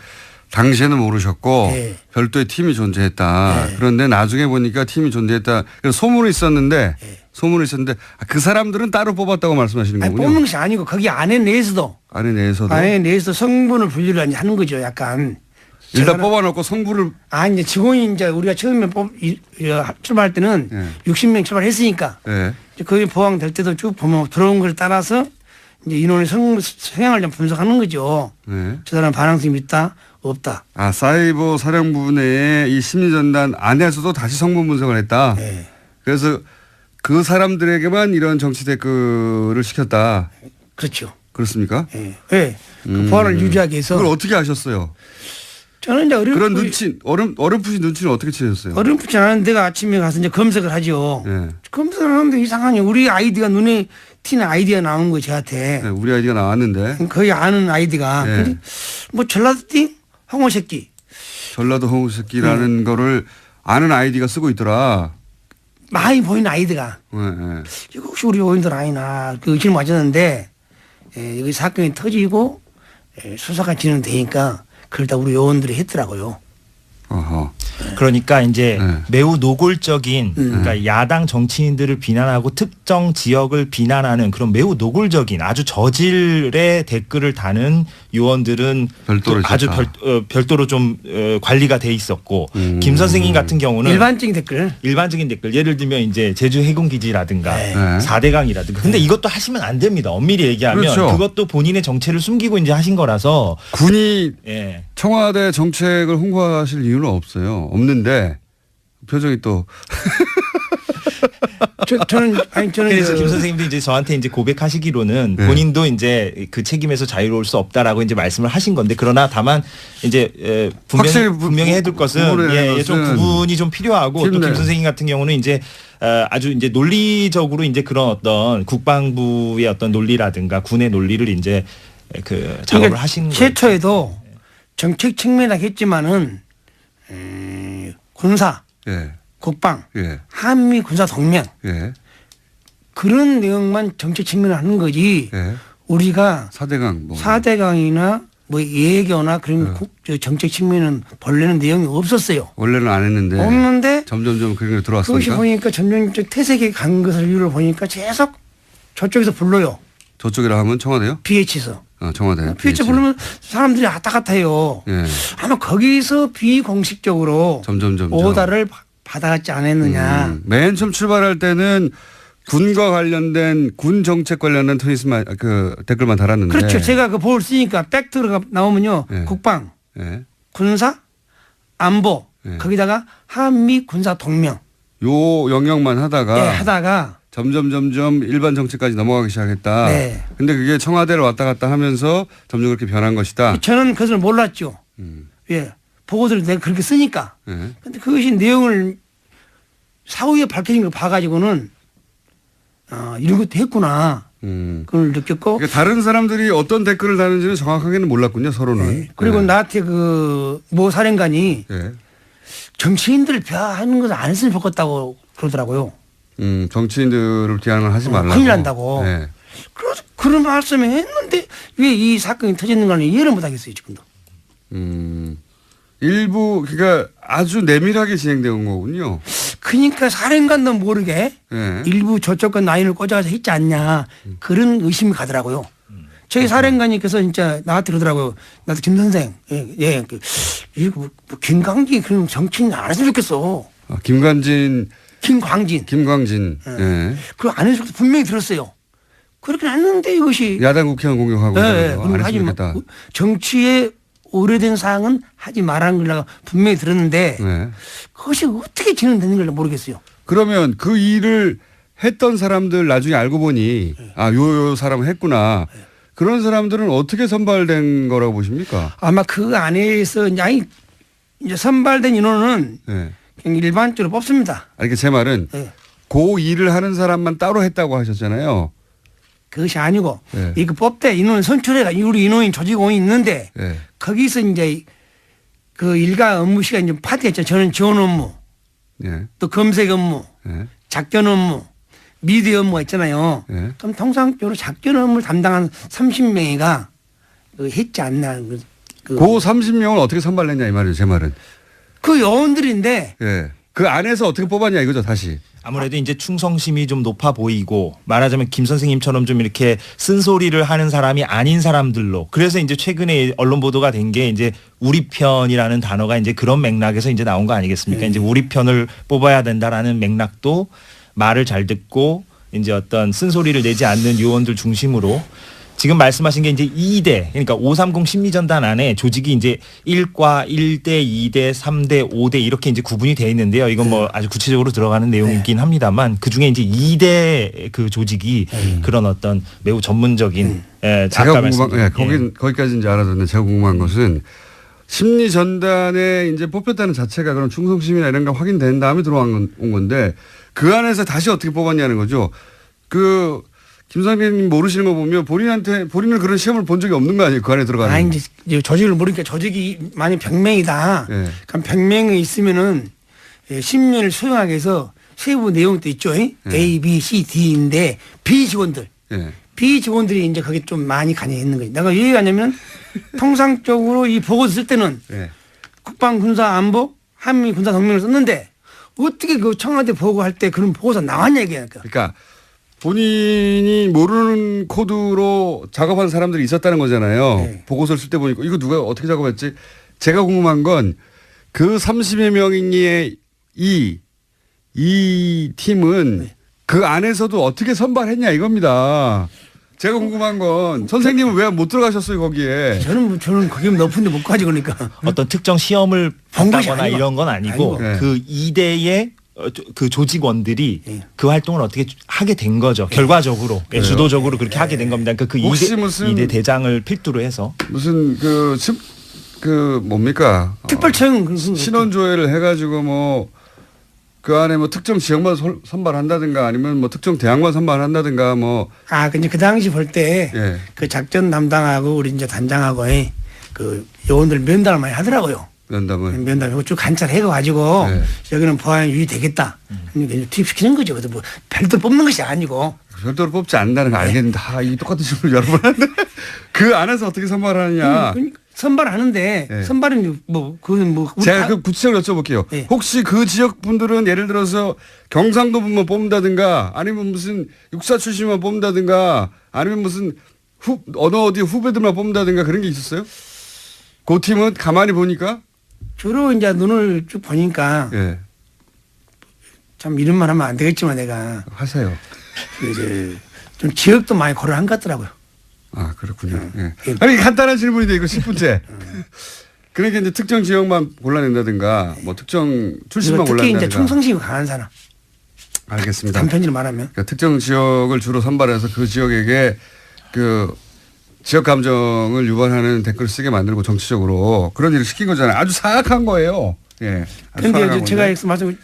당시에는 모르셨고 네. 별도의 팀이 존재했다. 네. 그런데 나중에 보니까 팀이 존재했다. 그래서 소문이 있었는데 그 사람들은 따로 뽑았다고 말씀하시는 아니, 거군요. 뽑는 것이 아니고 거기 안에 내에서도 안에 내에서도 성분을 분류를 하는 거죠, 약간. 일단 뽑아놓고 성부를 이제 직원이 이제 우리가 처음에 출발할 때는 예. 60명 출발했으니까 예. 이제 거기 보강될 때도 쭉 보면 들어온 걸 따라서 이제 인원의 성향을 좀 분석하는 거죠. 예. 저 사람 반항성이 있다, 없다. 아, 사이버 사령부 내의 이 심리전단 안에서도 다시 성분 분석을 했다. 예. 그래서 그 사람들에게만 이런 정치 댓글을 시켰다. 그렇죠. 그렇습니까? 예. 예. 그 보안을 유지하기 위해서. 그걸 어떻게 아셨어요? 저는 이제 그런 어렴풋이 눈치는 어떻게 채셨어요? 어렴풋지 않은 데가 아침에 가서 이제 검색을 하죠. 예. 검색을 하는데 이상하니 우리 아이디가 눈에 튀는 아이디가 나온 거예요, 저한테. 네, 우리 아이디가 나왔는데 거의 아는 아이디가. 예. 근데 뭐 전라도띠 홍어새끼. 전라도 홍새끼라는 거를 아는 아이디가 쓰고 있더라. 많이 보이는 아이디가. 예, 예. 이거 혹시 우리 요원들 아니나 그 의심을 맞았는데 여기 사건이 터지고 수사가 진행되니까 그걸 다 우리 요원들이 했더라고요. 어허. 그러니까 이제 네. 매우 노골적인 그러니까 야당 정치인들을 비난하고 특정 지역을 비난하는 그런 매우 노골적인 아주 저질의 댓글을 다는 요원들은 별도로 또 아주 있었다. 별도로 좀 관리가 돼 있었고 김 선생님 같은 경우는 일반적인 댓글. 일반적인 댓글 예를 들면 이제 제주 해군기지라든가 네. 4대강이라든가 근데 이것도 하시면 안 됩니다. 엄밀히 얘기하면 그렇죠. 그것도 본인의 정체를 숨기고 이제 하신 거라서 군이 예. 청와대 정책을 홍보하실 이유는 없어요. 없는데 표정이 또 저는 그래서 김 선생님도 이제 저한테 이제 고백하시기로는 네. 본인도 이제 그 책임에서 자유로울 수 없다라고 이제 말씀을 하신 건데 그러나 다만 이제 확실히 분명히 해둘 것은 구분해야 좀 것은 구분이 좀 필요하고 또 팀내. 김 선생님 같은 경우는 이제 아주 이제 논리적으로 이제 그런 어떤 국방부의 어떤 논리라든가 군의 논리를 이제 그 작업을 하신 거예요. 최초에도 정책 측면이라 했지만은 군사, 예. 국방, 예. 한미 군사 동맹 예. 그런 내용만 정책 측면을 하는 거지. 예. 우리가 4대강 뭐 4대강이나 뭐 예교나 그런 정책 측면은 본래는 내용이 없었어요. 원래는 안 했는데 없는데 점점점 그런 게 그것이 들어왔으니까 보니까 점점 퇴색에 간 것을 이유를 보니까 계속 저쪽에서 불러요. 저쪽이라 하면 청와대요? BH에서. 청와대. BH 부르면 사람들이 왔다 갔다 해요. 예. 아마 거기서 비공식적으로 점점점 오다를 받아갔지 않았느냐. 맨 처음 출발할 때는 군과 관련된 군 정책 관련된 트윗만 그 댓글만 달았는데. 그렇죠. 제가 그 보를 쓰니까 팩트가 나오면요. 네. 국방, 예. 군사, 안보 네. 거기다가 한미 군사 동맹 요 영역만 하다가 네, 하다가 점점 일반 정책까지 넘어가기 시작했다. 네. 근데 그게 청와대를 왔다 갔다 하면서 점점 그렇게 변한 것이다. 저는 그것을 몰랐죠. 예. 보고서를 내가 그렇게 쓰니까. 예. 근데 그것이 내용을 사후에 밝혀진 걸 봐가지고는 이런 것도 했구나. 그걸 느꼈고. 그러니까 다른 사람들이 어떤 댓글을 다는지는 정확하게는 몰랐군요, 서로는. 네. 그리고 네. 나한테 그 모 사령관이 예. 정치인들을 비하하는 것을 안 했으면 좋겠다고 그러더라고요. 정치인들을 비하는 하지 말라고. 큰일 난다고. 네. 그런 말씀을 했는데 왜 이 사건이 터졌는가는 이해를 못 하겠어요, 지금도. 일부 그러니까 아주 내밀하게 진행된 거군요. 그러니까 사령관도 모르게 예. 일부 저쪽과 라인을 꽂아서 했지 않냐 그런 의심이 가더라고요. 저희 사령관님께서 진짜 나한테 그러더라고요. 나도 김 선생, 예, 뭐 김광진 그런 정치인 안 했으면 좋겠어. 김광진. 예. 그거 안 했으면 분명히 들었어요. 그렇게 안 했는데 이것이 야당 국회의원 공격하고 예, 안 하지 했으면 좋겠다. 정치에 오래된 사항은 하지 말라는 걸 내가 분명히 들었는데 네. 그것이 어떻게 진행되는 걸 모르겠어요. 그러면 그 일을 했던 사람들 나중에 알고 보니 요 사람을 했구나. 그런 사람들은 어떻게 선발된 거라고 보십니까? 아마 그 안에서 이제 선발된 인원은 네. 그냥 일반적으로 뽑습니다. 그러니까 제 말은 네. 그 일을 하는 사람만 따로 했다고 하셨잖아요. 그것이 아니고 네. 이거 뽑대 인원 선출해가 우리 인원인 조직원이 있는데 네. 거기서 이제 그 일과 업무 시간 좀 파트했죠. 저는 지원 업무, 네. 또 검색 업무, 네. 작전 업무, 미디어 업무가 있잖아요. 네. 그럼 통상적으로 작전 업무를 담당한 30명이가 했지 않나. 그 30명을 어떻게 선발했냐 이 말이에요. 제 말은. 그 요원들인데 예. 그 안에서 어떻게 뽑았냐 이거죠 다시. 아무래도 이제 충성심이 좀 높아 보이고 말하자면 김 선생님처럼 좀 이렇게 쓴소리를 하는 사람이 아닌 사람들로 그래서 이제 최근에 언론 보도가 된 게 이제 우리 편이라는 단어가 이제 그런 맥락에서 이제 나온 거 아니겠습니까? 이제 우리 편을 뽑아야 된다라는 맥락도 말을 잘 듣고 이제 어떤 쓴소리를 내지 않는 요원들 중심으로 지금 말씀하신 게 이제 2대 그러니까 530 심리전단 안에 조직이 이제 1과 1대, 2대, 3대, 5대 이렇게 이제 구분이 되어 있는데요. 이건 뭐 아주 구체적으로 들어가는 내용이긴 합니다만 그 중에 이제 2대 그 조직이 그런 어떤 매우 전문적인 제가 궁금한 거기까지 이제 알아듣는데 제가 궁금한 것은 심리 전단에 이제 뽑혔다는 자체가 그런 충성심이나 이런 거 확인된 다음에 온 건데 그 안에서 다시 어떻게 뽑았냐는 거죠. 김 선생님 모르시는 거 보면 본인은 그런 시험을 본 적이 없는 거 아니에요? 그 안에 들어가는. 이제 조직을 모르니까 조직이 만약 100명이다. 네. 그럼 100명이 있으면은 심리를 수용하기 위해서 세부 내용도 있죠. A, B, C, D인데 B 직원들. 네. B 직원들이 이제 거기 좀 많이 관여했는 거예요. 내가 왜 얘기하냐면 통상적으로 이 보고서 쓸 때는 네. 국방, 군사, 안보, 한미 군사 동맹을 썼는데 어떻게 그 청와대 보고할 때 그런 보고서 나왔냐 이게니까. 그러니까 본인이 모르는 코드로 작업한 사람들이 있었다는 거잖아요. 네. 보고서를 쓸 때 보니까 이거 누가 어떻게 작업했지? 제가 궁금한 건 그 30여 명의 이 팀은 그 안에서도 어떻게 선발했냐 이겁니다. 제가 궁금한 건 선생님은 왜 못 들어가셨어요 거기에? 저는 거기 높은데 못 가지 그러니까. 어떤 특정 시험을 본 것이 봤다거나 아니고. 이런 건 아니고 네. 그 2대의 그 조직원들이 네. 그 활동을 어떻게 하게 된 거죠. 결과적으로 주도적으로 그렇게 하게 된 겁니다. 그 혹시 2대 대장을 필두로 해서 무슨 뭡니까? 특별청 신원조회를 해가지고 뭐 그 안에 뭐 특정 지역만 선발한다든가 아니면 뭐 특정 대학만 선발한다든가 뭐. 근데 그 당시 볼 때 예. 그 작전 담당하고 우리 이제 단장하고의 그 요원들 면담을 많이 하더라고요. 면담을 쭉 관찰해가지고 네. 여기는 보안이 유의되겠다. 그러니까 투입시키는 거죠. 그래서 뭐 별도로 뽑는 것이 아니고. 별도로 뽑지 않는다는 거 알겠는데 이 똑같은 질문을 여러 번 하는데 그 안에서 어떻게 선발하느냐. 그러니까 선발하는데 네. 선발은 그건 뭐 제가 그 구체적으로 여쭤볼게요. 네. 혹시 그 지역 분들은 예를 들어서 경상도 분만 뽑는다든가 아니면 무슨 육사 출신만 뽑는다든가 아니면 무슨 어느 어디 후배들만 뽑는다든가 그런 게 있었어요? 그 팀은 가만히 보니까 주로 이제 눈을 쭉 보니까 예. 참 이런 말 하면 안 되겠지만 내가 하세요. 이제 좀 지역도 많이 고려한 것 같더라고요. 아, 그렇군요. 예. 아니, 간단한 질문인데 이거 10분째. 그러니까 이제 특정 지역만 골라낸다든가 뭐 특정 출신만 특히 골라낸다든가. 이제 충성심이 강한 사람. 알겠습니다. 단편지로 말하면. 그러니까 특정 지역을 주로 선발해서 그 지역에게 그 지역 감정을 유발하는 댓글을 쓰게 만들고 정치적으로 그런 일을 시킨 거잖아요. 아주 사악한 거예요. 예. 아주 그런데 사악한 이제 제가 건데.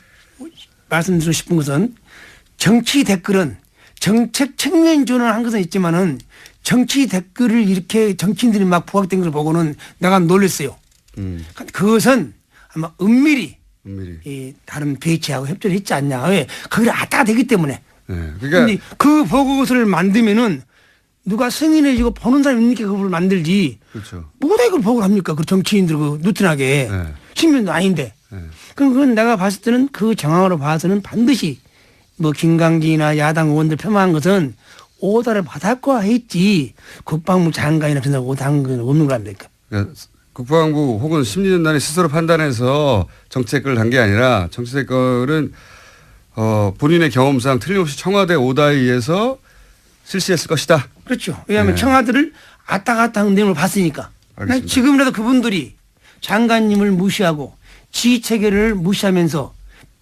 말씀드리고 싶은 것은 정치 댓글은 정책 측면 전환한 것은 있지만은 정치 댓글을 이렇게 정치인들이 막 부각된 걸 보고는 내가 놀랐어요. 그것은 아마 은밀히 이 다른 배치하고 협조를 했지 않냐. 왜? 거기를 아따가 되기 때문에. 네. 그러니까 그 보고서를 만들면은 누가 승인해주고 보는 사람이 있으니까 그걸 만들지. 그렇죠. 뭐다 이걸 보고를 합니까? 그 정치인들 그 누트나게. 네. 신문도 아닌데. 네. 그럼 그건 내가 봤을 때는 그 정황으로 봐서는 반드시 뭐 김강진이나 야당 의원들 폄하한 것은 오다를 받았고 했지 국방부 장관이나 그런 오다한 건 없는 거 아닙니까? 그러니까 국방부 혹은 심리전단이 스스로 판단해서 정책을 한 게 아니라 정책을 본인의 경험상 틀림없이 청와대 오다에 의해서 실시했을 것이다. 그렇죠. 왜냐하면 네. 청와대를 아따 갔다 하는 내용을 봤으니까. 알겠습니다. 지금이라도 그분들이 장관님을 무시하고 지휘체계를 무시하면서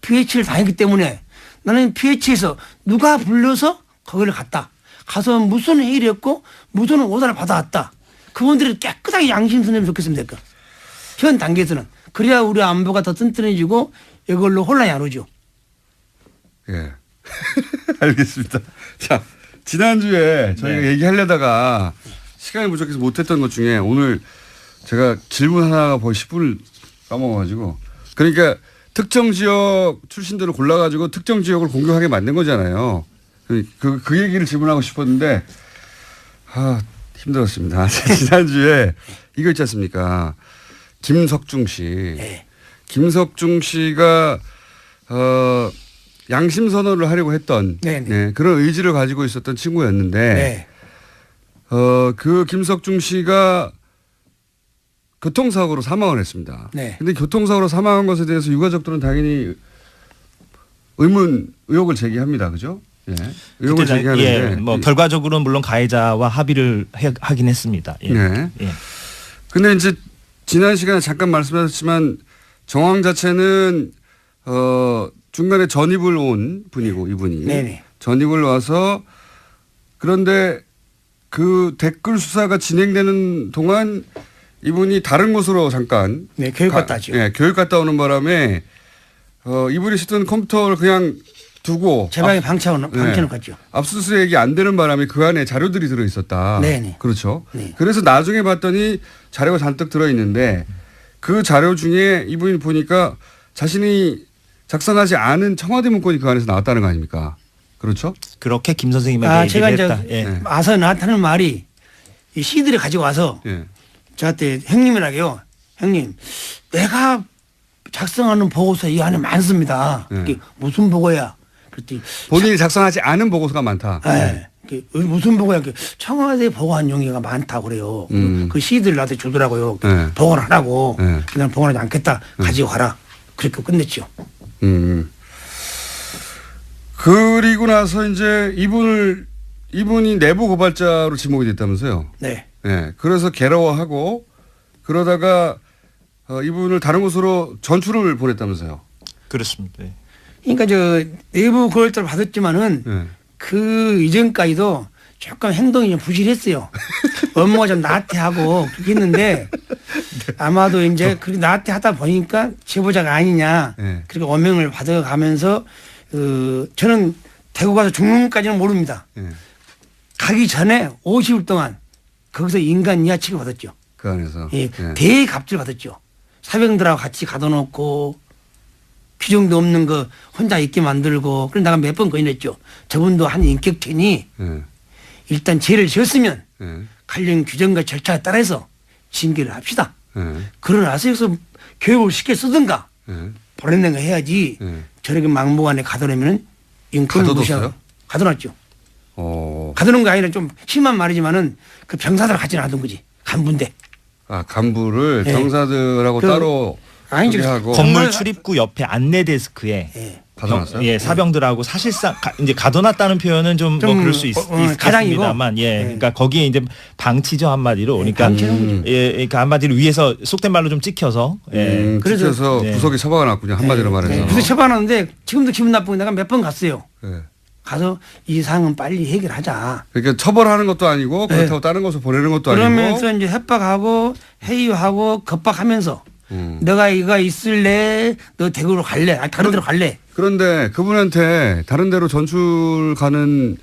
PH를 당했기 때문에 나는 PH에서 누가 불러서 거기를 갔다. 가서 무슨 회의를 했고 무슨 오다를 받아왔다. 그분들이 깨끗하게 양심선언을 좋겠으면 될까. 현 단계에서는. 그래야 우리 안보가 더 튼튼해지고 이걸로 혼란이 안 오죠. 예. 알겠습니다. 자, 지난주에 저희가 얘기하려다가 시간이 부족해서 못했던 것 중에 오늘 제가 질문 하나가 거의 10분을 까먹어가지고 그러니까 특정 지역 출신들을 골라가지고 특정 지역을 공격하게 만든 거잖아요. 그 얘기를 질문하고 싶었는데 힘들었습니다. 지난주에 이거 있지 않습니까? 김석중 씨. 네. 김석중 씨가 양심 선언을 하려고 했던 네, 그런 의지를 가지고 있었던 친구였는데 그 김석중 씨가 교통사고로 사망을 했습니다. 그런데 교통사고로 사망한 것에 대해서 유가족들은 당연히 의혹을 제기합니다. 그죠? 예. 의혹을 제기하는데. 예, 뭐 결과적으로는 물론 가해자와 합의를 하긴 했습니다. 예. 네. 예. 근데 이제 지난 시간에 잠깐 말씀하셨지만 정황 자체는 중간에 전입을 온 분이고 이분이 네네. 전입을 와서 그런데 그 댓글 수사가 진행되는 동안 이분이 다른 곳으로 잠깐 교육 갔다 하죠. 예, 교육 갔다 오는 바람에 이분이 쓰던 컴퓨터를 그냥 두고 제 방에 방치해놓고 갔죠. 압수수색이 안 되는 바람에 그 안에 자료들이 들어 있었다. 네네. 그렇죠. 네. 그래서 나중에 봤더니 자료가 잔뜩 들어 있는데 그 자료 중에 이분이 보니까 자신이 작성하지 않은 청와대 문건이 그 안에서 나왔다는 거 아닙니까? 그렇죠? 그렇게 김 선생님에게 제가 얘기를 이제 했다. 예. 와서 나한테는 말이 이 CD를 가지고 와서 예. 저한테 형님이라고요. 형님, 내가 작성하는 보고서 이 안에 많습니다. 네. 무슨 보고야? 그랬더니 본인이 작성하지 않은 보고서가 많다. 네. 무슨 보고야? 청와대 보고한 용의가 많다고 그래요. 그 CD를 나한테 주더라고요. 네. 보고를 하라고. 네. 그냥 보고하지 않겠다. 가지고 가라. 그렇게 끝냈죠. 그리고 나서 이제 이분이 내부 고발자로 지목이 됐다면서요. 네. 네. 그래서 괴로워하고 그러다가 이분을 다른 곳으로 전출을 보냈다면서요. 그렇습니다. 예. 그러니까 저 내부 고발자를 받았지만은 네. 그 이전까지도 조금 행동이 좀 부실했어요. 업무가 좀 나태하고 그렇게 했는데 아마도 이제 그렇게 나태하다 보니까 제보자가 아니냐. 네. 그렇게 어명을 받아가면서 저는 대구 가서 죽는까지는 모릅니다. 네. 가기 전에 50일 동안 거기서 인간 이하치를 받았죠. 그 안에서. 예, 네. 대갑질 받았죠. 사병들하고 같이 가둬놓고 규정도 없는 거 혼자 있게 만들고 그래서 내가 몇 번 건의했죠. 저분도 한 인격체니 네. 일단 죄를 지었으면 네. 관련 규정과 절차에 따라서 징계를 합시다. 네. 그러나서 여기서 교육을 쉽게 쓰든가 네. 보내는 거 해야지 네. 저렇게 막무가내 가둬놓으면 인권을 무시하고 가둬놨죠. 가두는 거 아니라 좀 심한 말이지만은 그 병사들 같이 놔둔 거지. 간부인데. 간부를 네. 병사들하고 따로 아니 이제 소개하고 건물 출입구 옆에 안내 데스크에 예. 가둬놨어요? 예, 사병들하고 사실상 이제 가둬놨다는 표현은 좀 뭐 그럴 수 가장이고. 있겠습니다만, 예, 예. 그러니까 거기에 이제 방치죠 한마디로, 그러니까 방치는 거죠. 예, 그러니까 한마디로 위에서 속된 말로 좀 찍혀서, 예, 그래서- 그래서 네. 구석에 처박아 놨군요. 한마디로 말해서. 그래서 처방하는데 지금도 기분 나쁘고 내가 몇 번 갔어요. 네. 가서 이 상황은 빨리 해결하자. 그러니까 처벌하는 것도 아니고 그렇다고 네. 다른 곳으로 보내는 것도 그러면서 아니고. 이제 협박하고 회유하고 겁박하면서 너가 이거 있을래? 너 대구로 갈래? 아니 다른 데로 갈래? 그런데 그분한테 다른 데로 전출 가는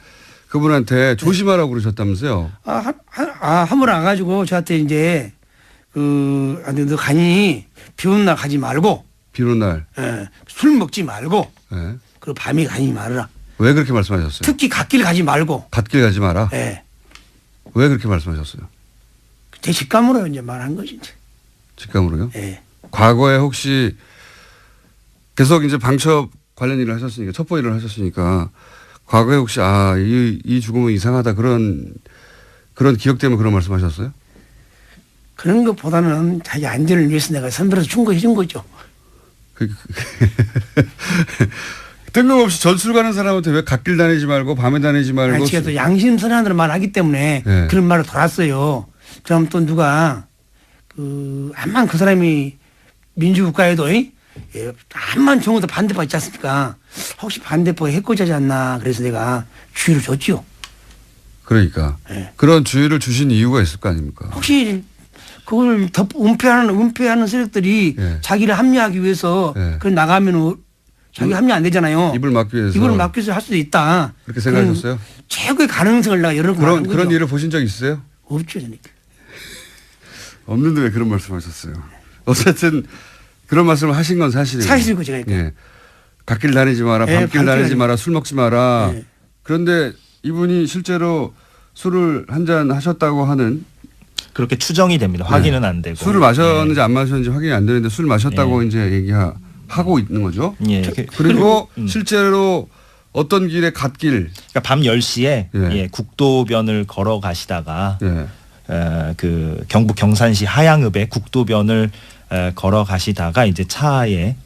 그분한테 조심하라고 그러셨다면서요. 함부로 안 가지고 저한테 이제 너 가니 비 오는 날 가지 말고 비 오는 날. 술 먹지 말고 네. 그리고 밤에 가지 말아라. 왜 그렇게 말씀하셨어요? 특히 갓길 가지 말고. 갓길 가지 마라. 예. 왜 그렇게 말씀하셨어요? 제 직감으로 이제 말한 거지. 이제. 직감으로요? 예. 과거에 혹시 계속 이제 방첩 관련 일을 하셨으니까 첩보 일을 하셨으니까 과거에 혹시 이 죽음은 이상하다 그런 기억 때문에 그런 말씀하셨어요? 그런 것보다는 자기 안전을 위해서 내가 선별해서 충고해 준 거죠. 뜬금없이 전술 가는 사람한테 왜 갓길 다니지 말고 밤에 다니지 말고. 아니, 제가 또 양심 선언으로 말하기 때문에 네. 그런 말을 돌았어요. 그럼 또 누가 암만 그 사람이 민주국가에도 암만 정부도 반대파 있지 않습니까? 혹시 반대파가 해코지하지 않나 그래서 내가 주의를 줬죠. 그러니까 네. 그런 주의를 주신 이유가 있을 거 아닙니까? 혹시 그걸 은폐하는 세력들이 네. 자기를 합리화하기 위해서 네. 그걸 나가면 자기 합리 안 되잖아요. 입을 막기 위해서. 입을 막기 위해서 할 수도 있다. 그렇게 생각하셨어요? 최고의 가능성을 내가 열어놓고 말한 거죠. 그런 일을 보신 적 있으세요? 없죠. 저는. 없는데 왜 그런 말씀하셨어요? 어쨌든 그런 말씀을 하신 건 사실이에요. 사실이고 제가 예. 갓길 다니지 마라, 예, 밤길 다니지 마라, 술 먹지 마라. 예. 그런데 이분이 실제로 술을 한 잔 하셨다고 하는 그렇게 추정이 됩니다. 확인은 안 되고. 술을 마셨는지 안 마셨는지 확인이 안 되는데 술 마셨다고 이제 얘기하고 있는 거죠. 예. 그리고 실제로 어떤 길에 갓길. 그러니까 밤 10시에 예. 예, 국도변을 걸어 가시다가 예. 그 경북 경산시 하양읍에 국도변을 걸어 가시다가 이제 차에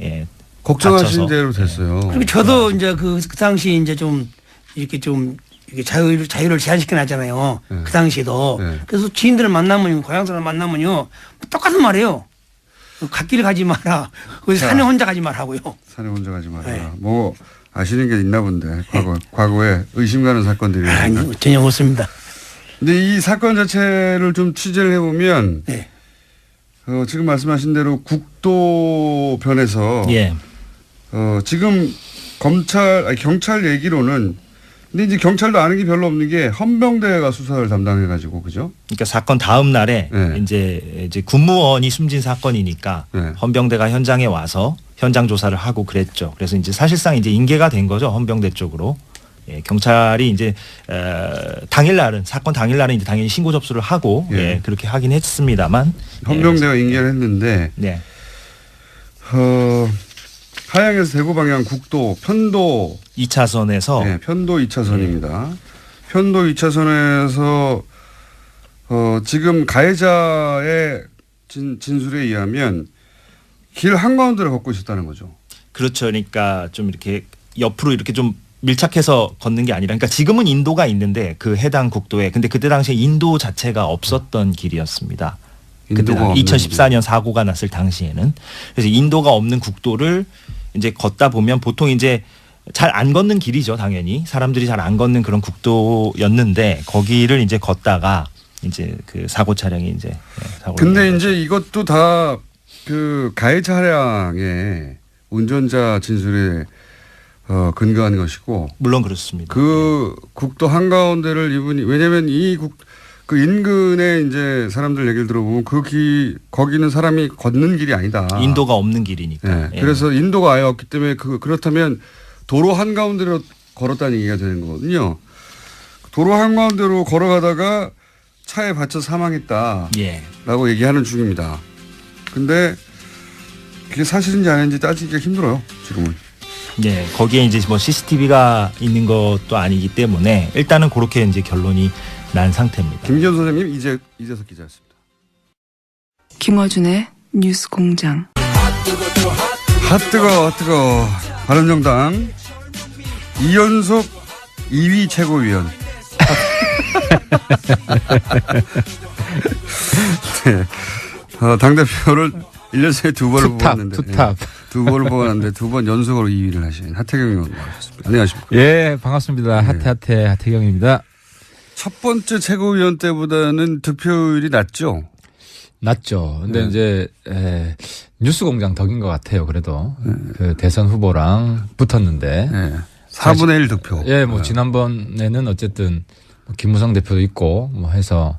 걱정하신 다쳐서. 대로 됐어요. 그리고 저도 이제 그 당시 이제 좀 이렇게 자유를 제한시켜 놨잖아요. 네. 그 당시에도. 네. 그래서 지인들을 만나면 고향 사람 만나면요 똑같은 말이에요. 갓길 가지 마라. 거기 산에 혼자 가지 말라고요. 산에 혼자 가지 마라. 네. 뭐 아시는 게 있나 본데 과거에 의심 가는 사건들이. 아니 전혀 없습니다. 근데 이 사건 자체를 좀 취재를 해보면 네. 지금 말씀하신 대로 국도변에서 예. 지금 경찰 얘기로는 근데 이제 경찰도 아는 게 별로 없는 게 헌병대가 수사를 담당해가지고 그죠? 그러니까 사건 다음 날에 네. 이제 군무원이 숨진 사건이니까 네. 헌병대가 현장에 와서 현장 조사를 하고 그랬죠. 그래서 이제 사실상 이제 인계가 된 거죠. 헌병대 쪽으로. 예, 경찰이 이제 당일날은 사건 당일날은 이제 당연히 신고 접수를 하고 예. 예, 그렇게 하긴 했습니다만 헌병대가 인계를 했는데 네. 하양에서 대구 방향 국도 편도 2차선에서 네, 편도 2차선입니다. 편도 2차선에서 지금 가해자의 진술에 의하면 길 한가운데를 걷고 있었다는 거죠. 그렇죠. 그러니까 좀 이렇게 옆으로 이렇게 좀 밀착해서 걷는 게 아니라 그러니까 지금은 인도가 있는데 그 해당 국도에 근데 그때 당시에 인도 자체가 없었던 길이었습니다. 그때 인도가 없는 2014년 사고가 났을 당시에는 그래서 인도가 없는 국도를 이제 걷다 보면 보통 이제 잘 안 걷는 길이죠. 당연히 사람들이 잘 안 걷는 그런 국도였는데 거기를 이제 걷다가 이제 그 사고 차량이 이제 사고를 근데 낸 이제 이것도 다 그 가해 차량의 운전자 진술에 근거한 것이고 물론 그렇습니다. 그 국도 한가운데를 이분이 왜냐하면 그 인근에 이제 사람들 얘기를 들어보면 거기는 사람이 걷는 길이 아니다. 인도가 없는 길이니까. 네. 예. 그래서 인도가 아예 없기 때문에 그렇다면 도로 한가운데로 걸었다는 얘기가 되는 거거든요. 도로 한가운데로 걸어가다가 차에 받쳐 사망했다라고 예. 얘기하는 중입니다. 근데 그게 사실인지 아닌지 따지기가 힘들어요. 지금은. 예, 거기에 이제 뭐 CCTV가 있는 것도 아니기 때문에 일단은 그렇게 이제 결론이 난 상태입니다. 김기현 선생님 이재석 기자였습니다. 김어준의 뉴스 공장. 핫뜨거. 바른정당 이연속 2위 최고위원. 네. 당대표를 1년 새에 두 번을 뽑았는데. 투탑. 두 번을 뽑았는데 두 번 연속으로 2위를 하신 하태경 의원 나오셨습니다. 안녕하십니까. 예, 반갑습니다. 핫해 하태경입니다. 첫 번째 최고위원 때보다는 득표율이 낮죠? 낮죠. 근데 이제 뉴스공장 덕인 것 같아요. 그래도 그 대선 후보랑 붙었는데. 네. 4분의 1 득표. 예, 뭐 지난번에는 어쨌든 김무성 대표도 있고 뭐 해서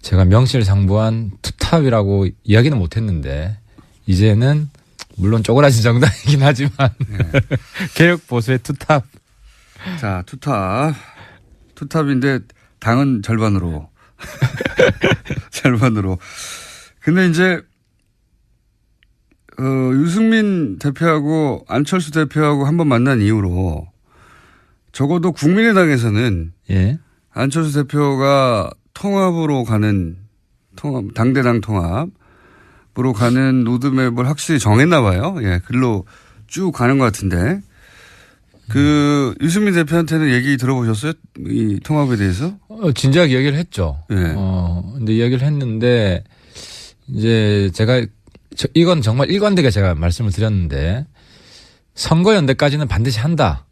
제가 명실상부한 투탑이라고 이야기는 못했는데 이제는 물론 쪼그라진 정당이긴 하지만 개혁 보수의 투탑. 자, 투탑인데 당은 절반으로. 절반으로. 근데 이제 유승민 대표하고 안철수 대표하고 한번 만난 이후로 적어도 국민의당에서는 예. 안철수 대표가 통합으로 가는 당대당 통합으로 가는 로드맵을 확실히 정했나 봐요. 예, 글로 쭉 가는 것 같은데 그 유승민 대표한테는 얘기 들어보셨어요? 이 통합에 대해서? 진지하게 얘기를 했죠. 예. 근데 이야기를 했는데 이제 제가 이건 정말 일관되게 제가 말씀을 드렸는데 선거연대까지는 반드시 한다.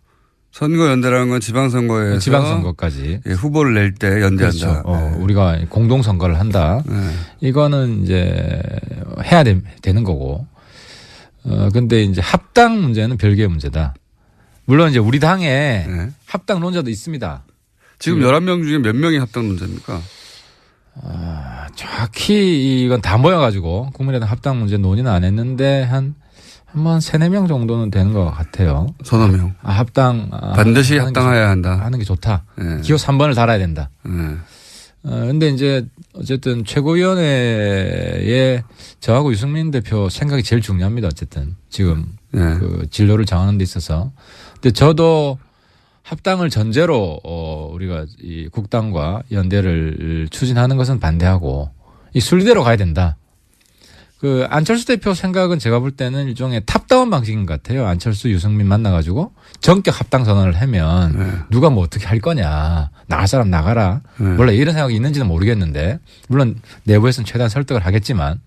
선거연대라는 건 지방선거에서 지방선거까지 예, 후보를 낼 때 연대한다. 그렇죠. 우리가 공동선거를 한다. 네. 이거는 이제 해야 되는 거고. 근데 이제 합당 문제는 별개의 문제다. 물론 이제 우리 당에 네. 합당론자도 있습니다. 지금 11명 중에 몇 명이 합당론자입니까? 정확히 이건 다 모여가지고 국민의당 합당 문제 논의는 안 했는데 한 3-4명 정도는 되는 것 같아요. 서너 명. 합당. 반드시 합당해야 한다. 하는 게 좋다. 네. 기호 3번을 달아야 된다. 네. 근데 이제 어쨌든 최고위원회에 저하고 유승민 대표 생각이 제일 중요합니다. 어쨌든 지금 네. 그 진로를 정하는 데 있어서. 근데 저도 합당을 전제로 우리가 이 국당과 연대를 추진하는 것은 반대하고 이 순리대로 가야 된다. 그 안철수 대표 생각은 제가 볼 때는 일종의 탑다운 방식인 것 같아요. 안철수, 유승민 만나가지고 전격 합당 선언을 하면 네. 누가 뭐 어떻게 할 거냐. 나갈 사람 나가라. 네. 원래 이런 생각이 있는지는 모르겠는데 물론 내부에서는 최대한 설득을 하겠지만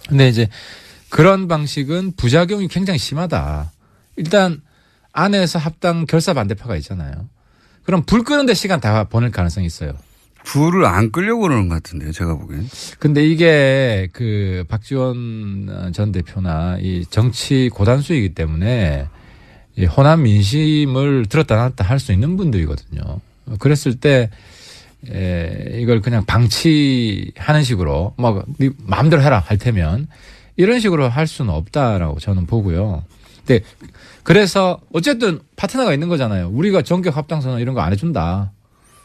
근데 이제 그런 방식은 부작용이 굉장히 심하다. 일단 안에서 합당 결사 반대파가 있잖아요. 그럼 불 끄는데 시간 다 보낼 가능성이 있어요. 불을 안 끌려고 그러는 것 같은데요. 제가 보기엔. 근데 이게 그 박지원 전 대표나 이 정치 고단수이기 때문에 이 호남 민심을 들었다 놨다 할 수 있는 분들이거든요. 그랬을 때 이걸 그냥 방치하는 식으로 막 네 마음대로 해라 할 테면 이런 식으로 할 수는 없다라고 저는 보고요. 근데 그래서 어쨌든 파트너가 있는 거잖아요. 우리가 전격 합당 선언 이런 거 안 해준다.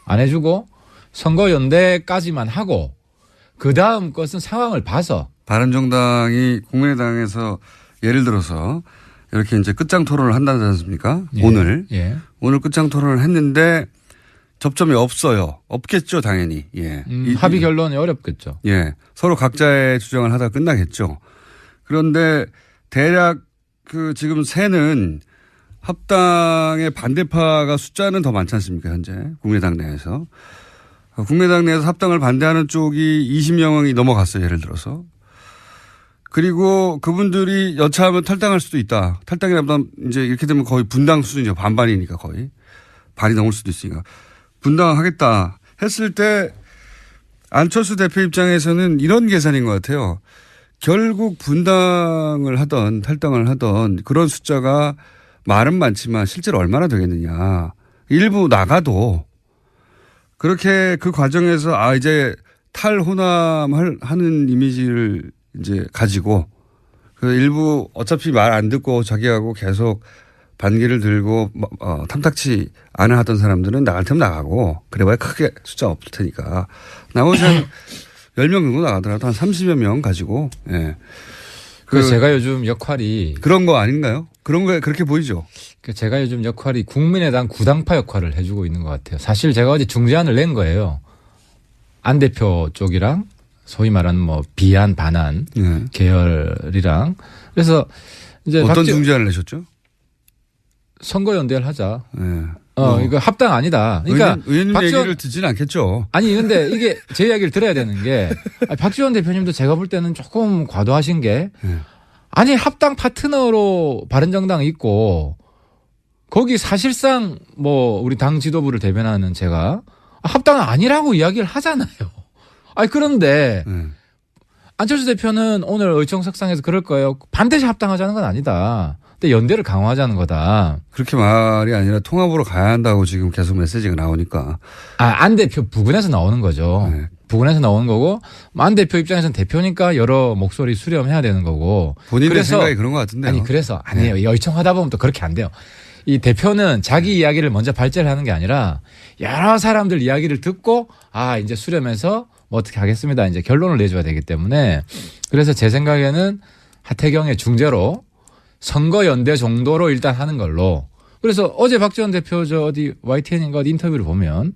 안 해주고 선거연대까지만 하고 그다음 것은 상황을 봐서 바른정당이 국민의당에서 예를 들어서 이렇게 이제 끝장 토론을 한다지 않습니까? 예. 오늘. 예. 오늘 끝장 토론을 했는데 접점이 없어요. 없겠죠, 당연히. 예. 합의 결론이 어렵겠죠. 예. 서로 각자의 주장을 하다 끝나겠죠. 그런데 대략 그 지금 새는 합당의 반대파가 숫자는 더 많지 않습니까, 현재. 국민의당 내에서. 국민의당 내에서 합당을 반대하는 쪽이 20명이 넘어갔어요. 예를 들어서. 그리고 그분들이 여차하면 탈당할 수도 있다. 탈당이라면 이제 이렇게 되면 거의 분당 수준이죠. 반반이니까 거의. 반이 넘을 수도 있으니까. 분당하겠다 했을 때 안철수 대표 입장에서는 이런 계산인 것 같아요. 결국 분당을 하던 탈당을 하던 그런 숫자가 말은 많지만 실제로 얼마나 되겠느냐. 일부 나가도 그렇게 그 과정에서 이제 탈호남하는 이미지를 이제 가지고 그 일부 어차피 말 안 듣고 자기하고 계속 반기를 들고 탐탁치 않아 하던 사람들은 나갈 테면 나가고 그래봐야 크게 숫자 없을 테니까 나머지 한 10명 정도 나가더라도 한 30여 명 가지고 예. 그래서 제가 요즘 역할이 그런 거 아닌가요? 그런 거 그렇게 보이죠. 제가 요즘 역할이 국민의당 구당파 역할을 해주고 있는 것 같아요. 사실 제가 어제 중재안을 낸 거예요. 안 대표 쪽이랑 소위 말하는 뭐 비한 반한 예. 계열이랑 그래서 이제 어떤 중재안을 내셨죠? 선거연대를 하자. 예. 이거 합당 아니다. 그러니까 의원님 얘기를 듣지는 않겠죠. 아니 근데 이게 제 이야기를 들어야 되는 게 박지원 대표님도 제가 볼 때는 조금 과도하신 게 예. 아니 합당 파트너로 바른정당 있고 거기 사실상 뭐 우리 당 지도부를 대변하는 제가 합당은 아니라고 이야기를 하잖아요. 아니 그런데 예. 안철수 대표는 오늘 의총석상에서 그럴 거예요. 반드시 합당하자는 건 아니다. 근데 연대를 강화하자는 거다. 그렇게 말이 아니라 통합으로 가야 한다고 지금 계속 메시지가 나오니까. 안 대표 부근에서 나오는 거죠. 네. 부근에서 나오는 거고 안 대표 입장에서는 대표니까 여러 목소리 수렴해야 되는 거고. 본인의 생각이 그런 것 같은데요. 아니 그래서 아니에요. 의총하다 보면 또 그렇게 안 돼요. 이 대표는 자기 이야기를 먼저 발제를 하는 게 아니라 여러 사람들 이야기를 듣고 이제 수렴해서 뭐 어떻게 하겠습니다. 이제 결론을 내줘야 되기 때문에 그래서 제 생각에는 하태경의 중재로 선거연대 정도로 일단 하는 걸로. 그래서 어제 박지원 대표 어디 YTN인가 어디 인터뷰를 보면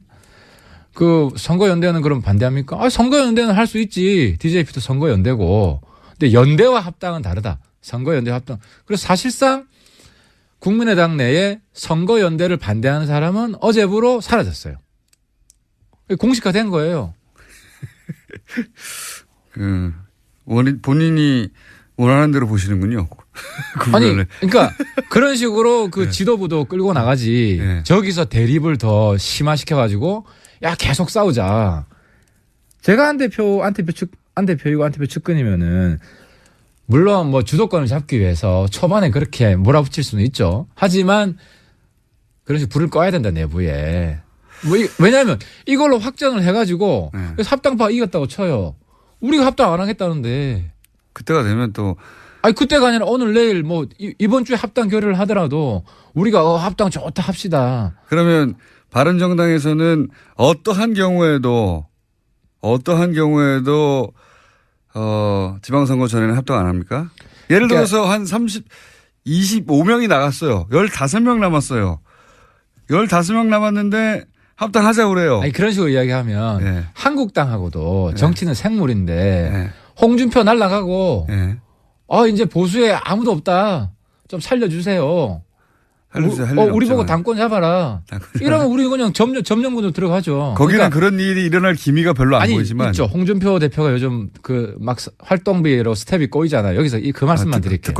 그 선거연대는 그럼 반대합니까? 선거연대는 할 수 있지. DJP도 선거연대고. 근데 연대와 합당은 다르다. 선거연대와 합당. 그래서 사실상 국민의당 내에 선거연대를 반대하는 사람은 어제부로 사라졌어요. 공식화된 거예요. 본인이 원하는 대로 보시는군요. 아니, 그러니까 그런 식으로 그 지도부도 끌고 나가지. 네. 저기서 대립을 더 심화시켜가지고 야 계속 싸우자. 제가 안 대표이고 측근이면은 물론 뭐 주도권을 잡기 위해서 초반에 그렇게 몰아붙일 수는 있죠. 하지만 그런 식으로 불을 꺼야 된다 내부에. 왜냐하면 이걸로 확정을 해가지고 그래서 합당파 이겼다고 쳐요. 우리가 합당 안 하겠다는데. 그때가 되면 또. 그때가 아니라 오늘 내일 뭐 이번 주에 합당 결의를 하더라도 우리가 합당 좋다 합시다. 그러면 바른정당에서는 어떠한 경우에도 지방선거 전에는 합당 안 합니까? 예를 들어서 한 25명이 나갔어요. 15명 남았어요. 15명 남았는데 합당하자고 그래요. 아니 그런 식으로 이야기하면 네. 한국당하고도 정치는 생물인데 네. 홍준표 날라가고 네. 이제 보수에 아무도 없다. 좀 살려주세요. 우리 보고 당권 잡아라. 이러면 우리 그냥 점령군으로 들어가죠. 거기는 그런 일이 일어날 기미가 별로 안 보이지만. 있죠. 홍준표 대표가 요즘 막 활동비로 스텝이 꼬이잖아요. 여기서 그 말씀만 드릴게요.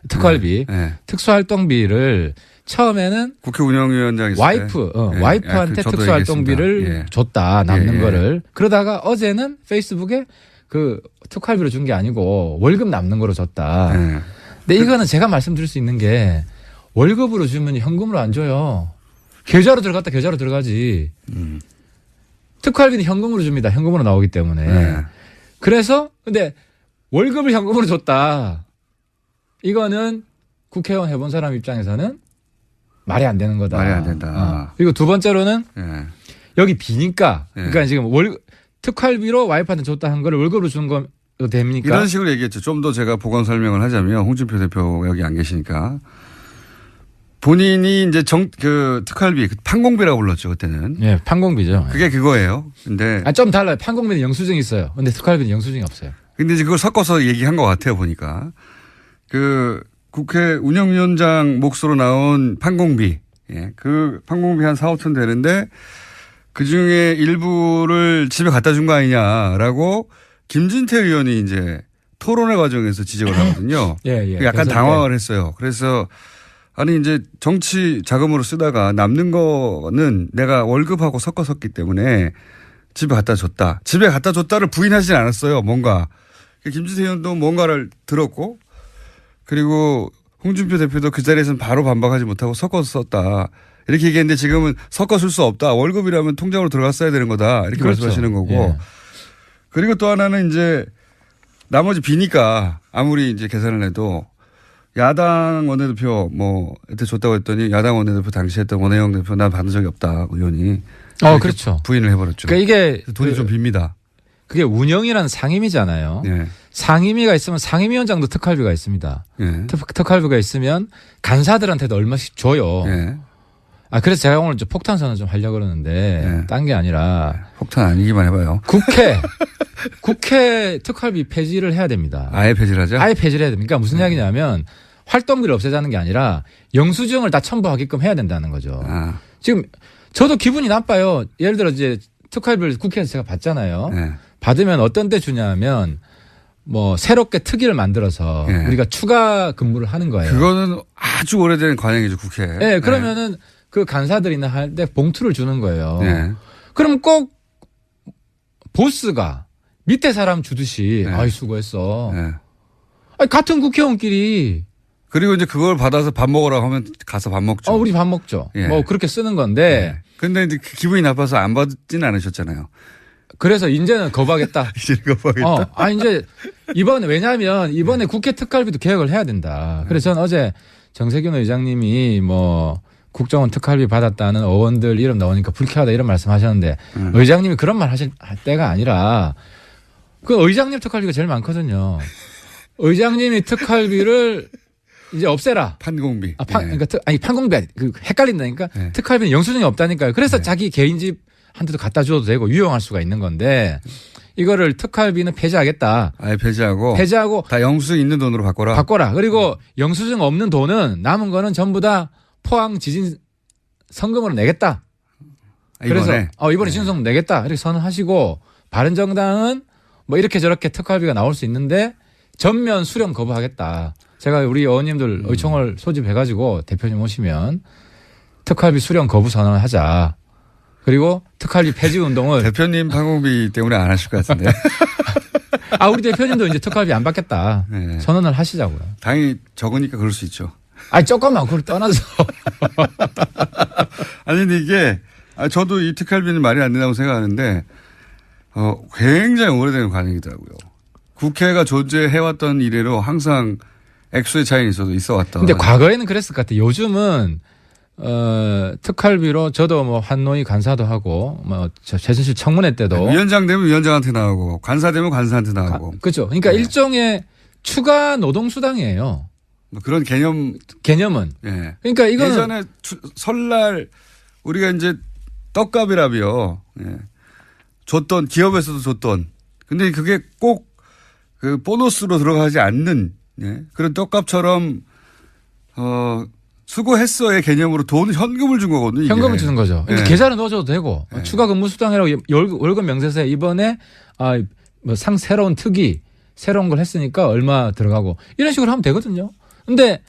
특활비. 네. 특수활동비를 처음에는 국회 운영위원장 있을 와이프한테 특수활동비를 줬다. 남는 거를. 그러다가 어제는 페이스북에 그 특활비로 준 게 아니고 월급 남는 거로 줬다. 근데 이거는 제가 말씀드릴 수 있는 게 월급으로 주면 현금으로 안 줘요. 계좌로 들어갔다 계좌로 들어가지. 특활비는 현금으로 줍니다. 현금으로 나오기 때문에. 그래서 근데 월급을 현금으로 줬다. 이거는 국회의원 해본 사람 입장에서는 말이 안 되는 거다. 말이 안 된다. 그리고 두 번째로는 여기 비니까. 그러니까 지금 특활비로 와이프한테 줬다 한 거를 월급으로 준 거 됩니까? 이런 식으로 얘기했죠. 좀 더 제가 보강 설명을 하자면 홍준표 대표 여기 안 계시니까 본인이 이제 특활비 판공비라고 불렀죠 그때는. 예, 판공비죠. 그게 그거예요. 근데 좀 달라요. 판공비는 영수증이 있어요. 근데 특활비는 영수증이 없어요. 근데 이제 그걸 섞어서 얘기한 것 같아요 보니까 국회 운영위원장 몫으로 나온 판공비, 그 판공비 한 4, 5천 되는데 그 중에 일부를 집에 갖다 준 거 아니냐라고 김진태 의원이 이제 토론회 과정에서 지적을 하거든요. 약간 당황을 했어요. 그래서 아니 이제 정치 자금으로 쓰다가 남는 거는 내가 월급하고 섞어 썼기 때문에 집에 갖다 줬다. 집에 갖다 줬다를 부인하진 않았어요. 뭔가. 김진태 의원도 뭔가를 들었고 그리고 홍준표 대표도 그 자리에서는 바로 반박하지 못하고 섞어서 썼다. 이렇게 얘기했는데 지금은 섞어 쓸 수 없다. 월급이라면 통장으로 들어갔어야 되는 거다. 이렇게 말씀하시는 거고. 그리고 또 하나는 이제 나머지 비니까 아무리 이제 계산을 해도 야당 원내대표 이때 줬다고 했더니 야당 원내대표 당시 했던 원혜영 대표 난 받은 적이 없다. 의원이. 그렇죠. 부인을 해버렸죠. 그러니까 이게 돈이 좀 빕니다. 그게 운영이라는 상임위잖아요. 상임위가 있으면 상임위원장도 특활비가 있습니다. 특활비가 있으면 간사들한테도 얼마씩 줘요. 그래서 제가 오늘 폭탄 선언 좀 하려고 그러는데 네. 딴 게 아니라 폭탄 아니기만 해봐요. 국회 특활비 폐지를 해야 됩니다. 아예 폐지를 하자? 아예 폐지를 해야 됩니다. 그러니까 무슨 이야기냐면 활동비를 없애자는 게 아니라 영수증을 다 첨부하게끔 해야 된다는 거죠. 아, 지금 저도 기분이 나빠요. 예를 들어 이제 특활비를 국회에서 제가 받잖아요. 네. 받으면 어떤 때 주냐면 뭐 새롭게 특위를 만들어서 네. 우리가 추가 근무를 하는 거예요. 그거는 아주 오래된 관행이죠, 국회. 네, 그러면은 그 간사들이나 할 때 봉투를 주는 거예요. 네. 그럼 꼭 보스가 밑에 사람 주듯이 네. 아이 수고했어. 네. 아니, 같은 국회의원끼리 그리고 이제 그걸 받아서 밥 먹으라고 하면 가서 밥 먹죠. 우리 밥 먹죠. 예. 뭐 그렇게 쓰는 건데 네. 근데 이제 기분이 나빠서 안 받지는 않으셨잖아요. 그래서 이제는 거부하겠다. 이제 이거 봐야겠다. 이제 왜냐하면 이번에 국회 특활비도 개혁을 해야 된다. 그래서 저는 어제 정세균 의장님이 뭐 국정원 특활비 받았다는 의원들 이름 나오니까 불쾌하다 이런 말씀 하셨는데 의장님이 그런 말 하실 때가 아니라 그 의장님 특활비가 제일 많거든요. 의장님이 특활비를 이제 없애라. 판공비. 그러니까 판공비 헷갈린다니까. 네. 특활비는 영수증이 없다니까요. 그래서 자기 개인 집한테도 갖다 줘도 되고 유용할 수가 있는 건데 이거를 특활비는 폐지하겠다. 아예 폐지하고 다 영수증 있는 돈으로 바꿔라. 그리고 영수증 없는 돈은 남은 거는 전부 다 포항 지진 성금으로 내겠다. 그래서 이번에 지진성금 내겠다. 이렇게 선언하시고 바른정당은 뭐 이렇게 저렇게 특활비가 나올 수 있는데 전면 수령 거부하겠다. 제가 우리 의원님들 의총을 소집해가지고 대표님 오시면 특활비 수령 거부 선언을 하자. 그리고 특활비 폐지 운동을 대표님 판공비 때문에 안 하실 것 같은데. 우리 대표님도 이제 특활비 안 받겠다. 네. 선언을 하시자고요. 당연히 적으니까 그럴 수 있죠. 조금만 그걸 떠나서. 아니 근데 이게 저도 이 특활비는 말이 안 된다고 생각하는데 굉장히 오래된 관행이더라고요. 국회가 존재해왔던 이래로 항상 액수의 차이는 있어왔던. 근데 과거에는 그랬을 것 같아요. 요즘은 특활비로 저도 뭐 한노위 간사도 하고 뭐 최순실 청문회 때도 위원장 되면 위원장한테 나오고 간사 되면 간사한테 나오고. 그렇죠. 그러니까 일종의 추가 노동수당이에요. 뭐 그런 개념은. 예. 그러니까 이거는 예전에 설날 우리가 이제 떡값이라며 줬던 기업에서도 줬던. 근데 그게 꼭 그 보너스로 들어가지 않는 그런 떡값처럼 수고했어의 개념으로 현금을 준 거거든요. 이게. 현금을 주는 거죠. 그러니까 계좌를 넣어줘도 되고 추가 근무수당이라고 월급 명세서에 이번에 뭐 새로운 특위 새로운 걸 했으니까 얼마 들어가고 이런 식으로 하면 되거든요. 근데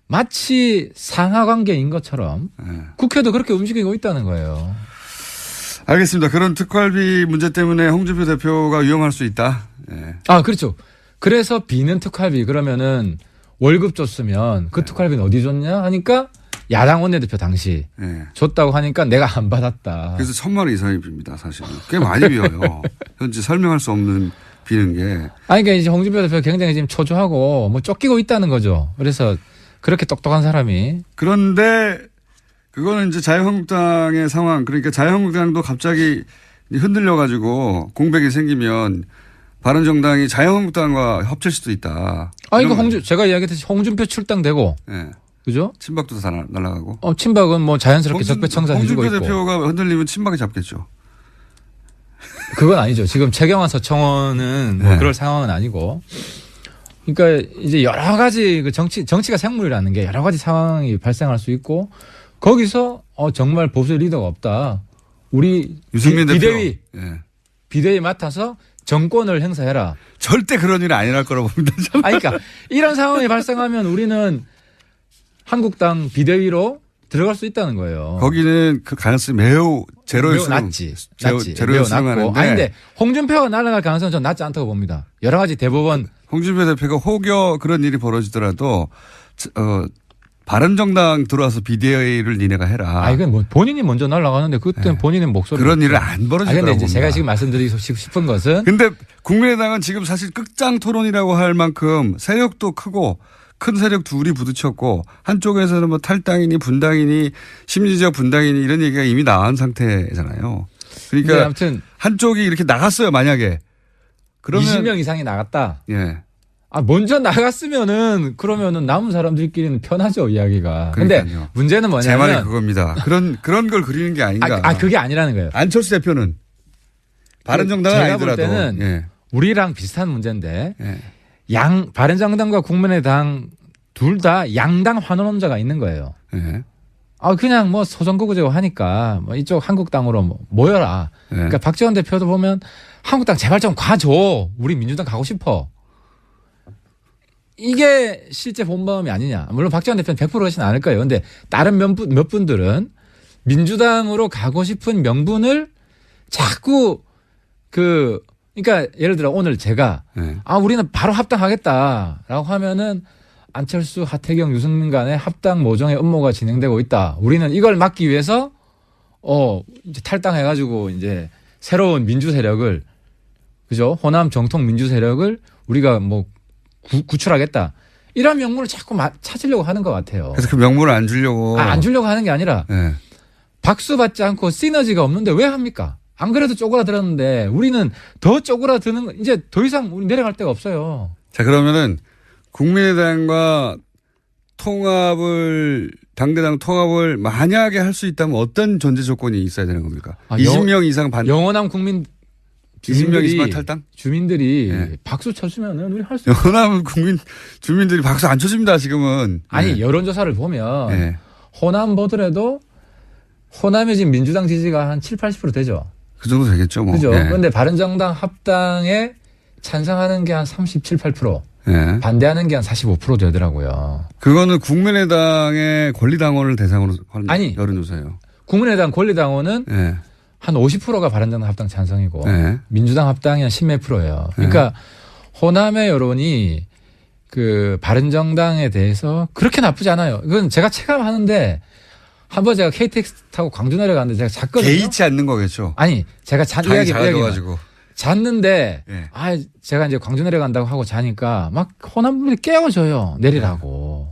마치 상하관계인 것처럼 국회도 그렇게 움직이고 있다는 거예요. 알겠습니다. 그런 특활비 문제 때문에 홍준표 대표가 위험할 수 있다. 네. 그렇죠. 그래서 비는 특활비 그러면은 월급 줬으면 그 특활비는 어디 줬냐 하니까 야당 원내대표 당시 줬다고 하니까 내가 안 받았다. 그래서 1,000만 원 이상이 빕니다. 사실은. 꽤 많이 비어요. 현재 설명할 수 없는 비는 게. 그러니까 이제 홍준표 대표 굉장히 지금 초조하고 뭐 쫓기고 있다는 거죠. 그래서 그렇게 똑똑한 사람이. 그런데 그거는 이제 자유한국당의 상황. 그러니까 자유한국당도 갑자기 흔들려 가지고 공백이 생기면 바른정당이 자유한국당과 합칠 수도 있다. 이거 제가 이야기했듯이 홍준표 출당되고. 그죠? 친박도 다 날아가고. 친박은 뭐 자연스럽게 적폐청산 해주고 있고. 홍준표 대표가 흔들리면 친박이 잡겠죠. 그건 아니죠. 지금 최경환 서청원은 뭐 그럴 상황은 아니고. 그러니까 이제 여러 가지 정치가 생물이라는 게 여러 가지 상황이 발생할 수 있고 거기서 정말 보수 리더가 없다. 우리 유승민 비대위 비대위 맡아서 정권을 행사해라. 절대 그런 일은 아니랄 거라고 봅니다. 그러니까 이런 상황이 발생하면 우리는 한국당 비대위로 들어갈 수 있다는 거예요. 거기는 그 가능성이 매우 제로일 매우 낮지. 제로일 수능하는데. 근데 홍준표가 날아갈 가능성은 전 낮지 않다고 봅니다. 여러 가지 대법원. 홍준표 대표가 혹여 그런 일이 벌어지더라도 바른정당 들어와서 비대위를 니네가 해라. 이건 뭐 본인이 먼저 날아가는데 그때는 본인의 목소리. 그런 일은 안 벌어질 거라고 근데 제가 지금 말씀드리고 싶은 것은. 근데 국민의당은 지금 사실 끝장 토론이라고 할 만큼 세력도 크고 큰 세력 둘이 부딪혔고 한쪽에서는 뭐 탈당이니 분당이니 심리적 분당이니 이런 얘기가 이미 나온 상태잖아요. 그러니까 아무튼 한쪽이 이렇게 나갔어요 만약에. 그러면 20명 이상이 나갔다. 예. 먼저 나갔으면은 그러면은 남은 사람들끼리는 편하죠, 이야기가. 근데 그러니까요. 문제는 제 말이 뭐냐면 그겁니다. 그런 걸 그리는 게 아닌가. 그게 아니라는 거예요. 안철수 대표는 바른정당은 제가 볼 아니더라도 때는 예. 우리랑 비슷한 문제인데 예. 바른정당과 국민의당 둘 다 양당 환원론자가 있는 거예요. 예. 그냥 뭐 소선거구제고 하니까 뭐 이쪽 한국당으로 모여라. 예. 그러니까 박지원 대표도 보면 한국당 제발 좀 가줘. 우리 민주당 가고 싶어. 이게 실제 본마음이 아니냐. 물론 박지원 대표는 100% 그러진 않을 거예요. 근데 다른 몇 분들은 민주당으로 가고 싶은 명분을 자꾸 그러니까 예를 들어 오늘 제가 예. 우리는 바로 합당하겠다라고 하면은 안철수, 하태경, 유승민 간의 합당 모종의 음모가 진행되고 있다. 우리는 이걸 막기 위해서 이제 탈당해가지고 이제 새로운 민주 세력을 그죠? 호남 정통 민주 세력을 우리가 뭐 구출하겠다. 이런 명분을 자꾸 찾으려고 하는 것 같아요. 그래서 그 명분을 안 주려고. 안 주려고 하는 게 아니라 예. 박수 받지 않고 시너지가 없는데 왜 합니까? 안 그래도 쪼그라들었는데 우리는 더 쪼그라드는 이제 더 이상 우리 내려갈 데가 없어요. 자, 그러면은 국민의당과 당대당 통합을 만약에 할 수 있다면 어떤 전제 조건이 있어야 되는 겁니까? 20명 이상 영원한 국민 20명 이상 탈당? 주민들이 네. 박수 쳐주면은 우리 할 수 있어요. 영원한 주민들이 박수 안 쳐줍니다, 지금은. 아니, 네. 여론조사를 보면 네. 호남 보더라도 호남의 지금 민주당 지지가 한 7, 80% 되죠. 그 정도 되겠죠, 뭐. 그죠. 네. 그런데 바른정당 합당에 찬성하는 게 한 37, 8%. 네. 반대하는 게 한 45% 되더라고요. 그거는 국민의당의 권리당원을 대상으로 하는 아니. 여론조사예요. 국민의당 권리당원은 네. 한 50%가 바른정당 합당 찬성이고 네. 민주당 합당이 한 10몇 프로예요. 그러니까 호남의 여론이 그 바른정당에 대해서 그렇게 나쁘지 않아요. 이건 제가 체감하는데 한번 제가 KTX 타고 광주 내려갔는데 제가 잤거든요. 개의치 않는 거겠죠. 아니 제가 당이 작아져가지고. 잤는데 네. 제가 이제 광주 내려간다고 하고 자니까 막 호남 분들이 깨워줘요. 내리라고.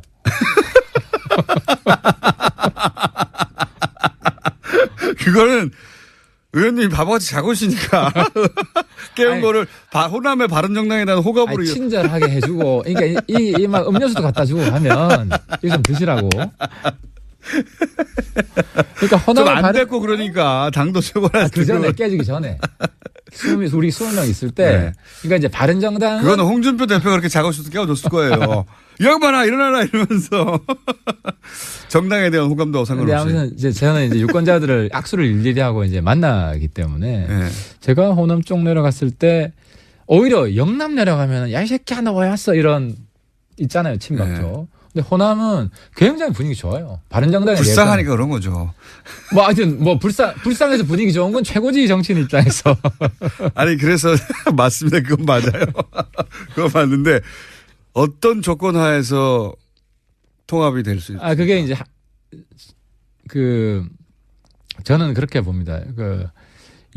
그거는 의원님이 바보같이 자고 있으니까 깨운 아니, 거를 호남의 바른정당에 대한 호감으로. 친절하게 해주고 그러니까 이 막 음료수도 갖다 주고 하면 이거 좀 드시라고. 그러니까 호남의 좀안 됐고 그러니까 당도 최고라. 그 전에 깨지기 전에 우리 20명 있을 때 네. 그러니까 이제 바른정당 그거는 홍준표 대표가 그렇게 자고 있어서 깨워줬을 거예요. 이 양반아 일어나라 이러면서 정당에 대한 호감도 근데 상관없이. 아무튼 이제 저는 이제 유권자들을 악수를 일일이 하고 이제 만나기 때문에 네. 제가 호남 쪽 내려갔을 때 오히려 영남 내려가면 야 이 새끼야 너 왜 왔어 이런 있잖아요 친박죠. 근데 호남은 굉장히 분위기 좋아요. 바른정당에 불쌍하니까 그런 거죠. 뭐 하여튼 뭐 불쌍해서 분위기 좋은 건 최고지 정치인 입장에서. 아니 그래서 맞습니다. 그건 맞아요. 그건 맞는데 어떤 조건 하에서 통합이 될 수 있어요? 그게 이제 저는 그렇게 봅니다.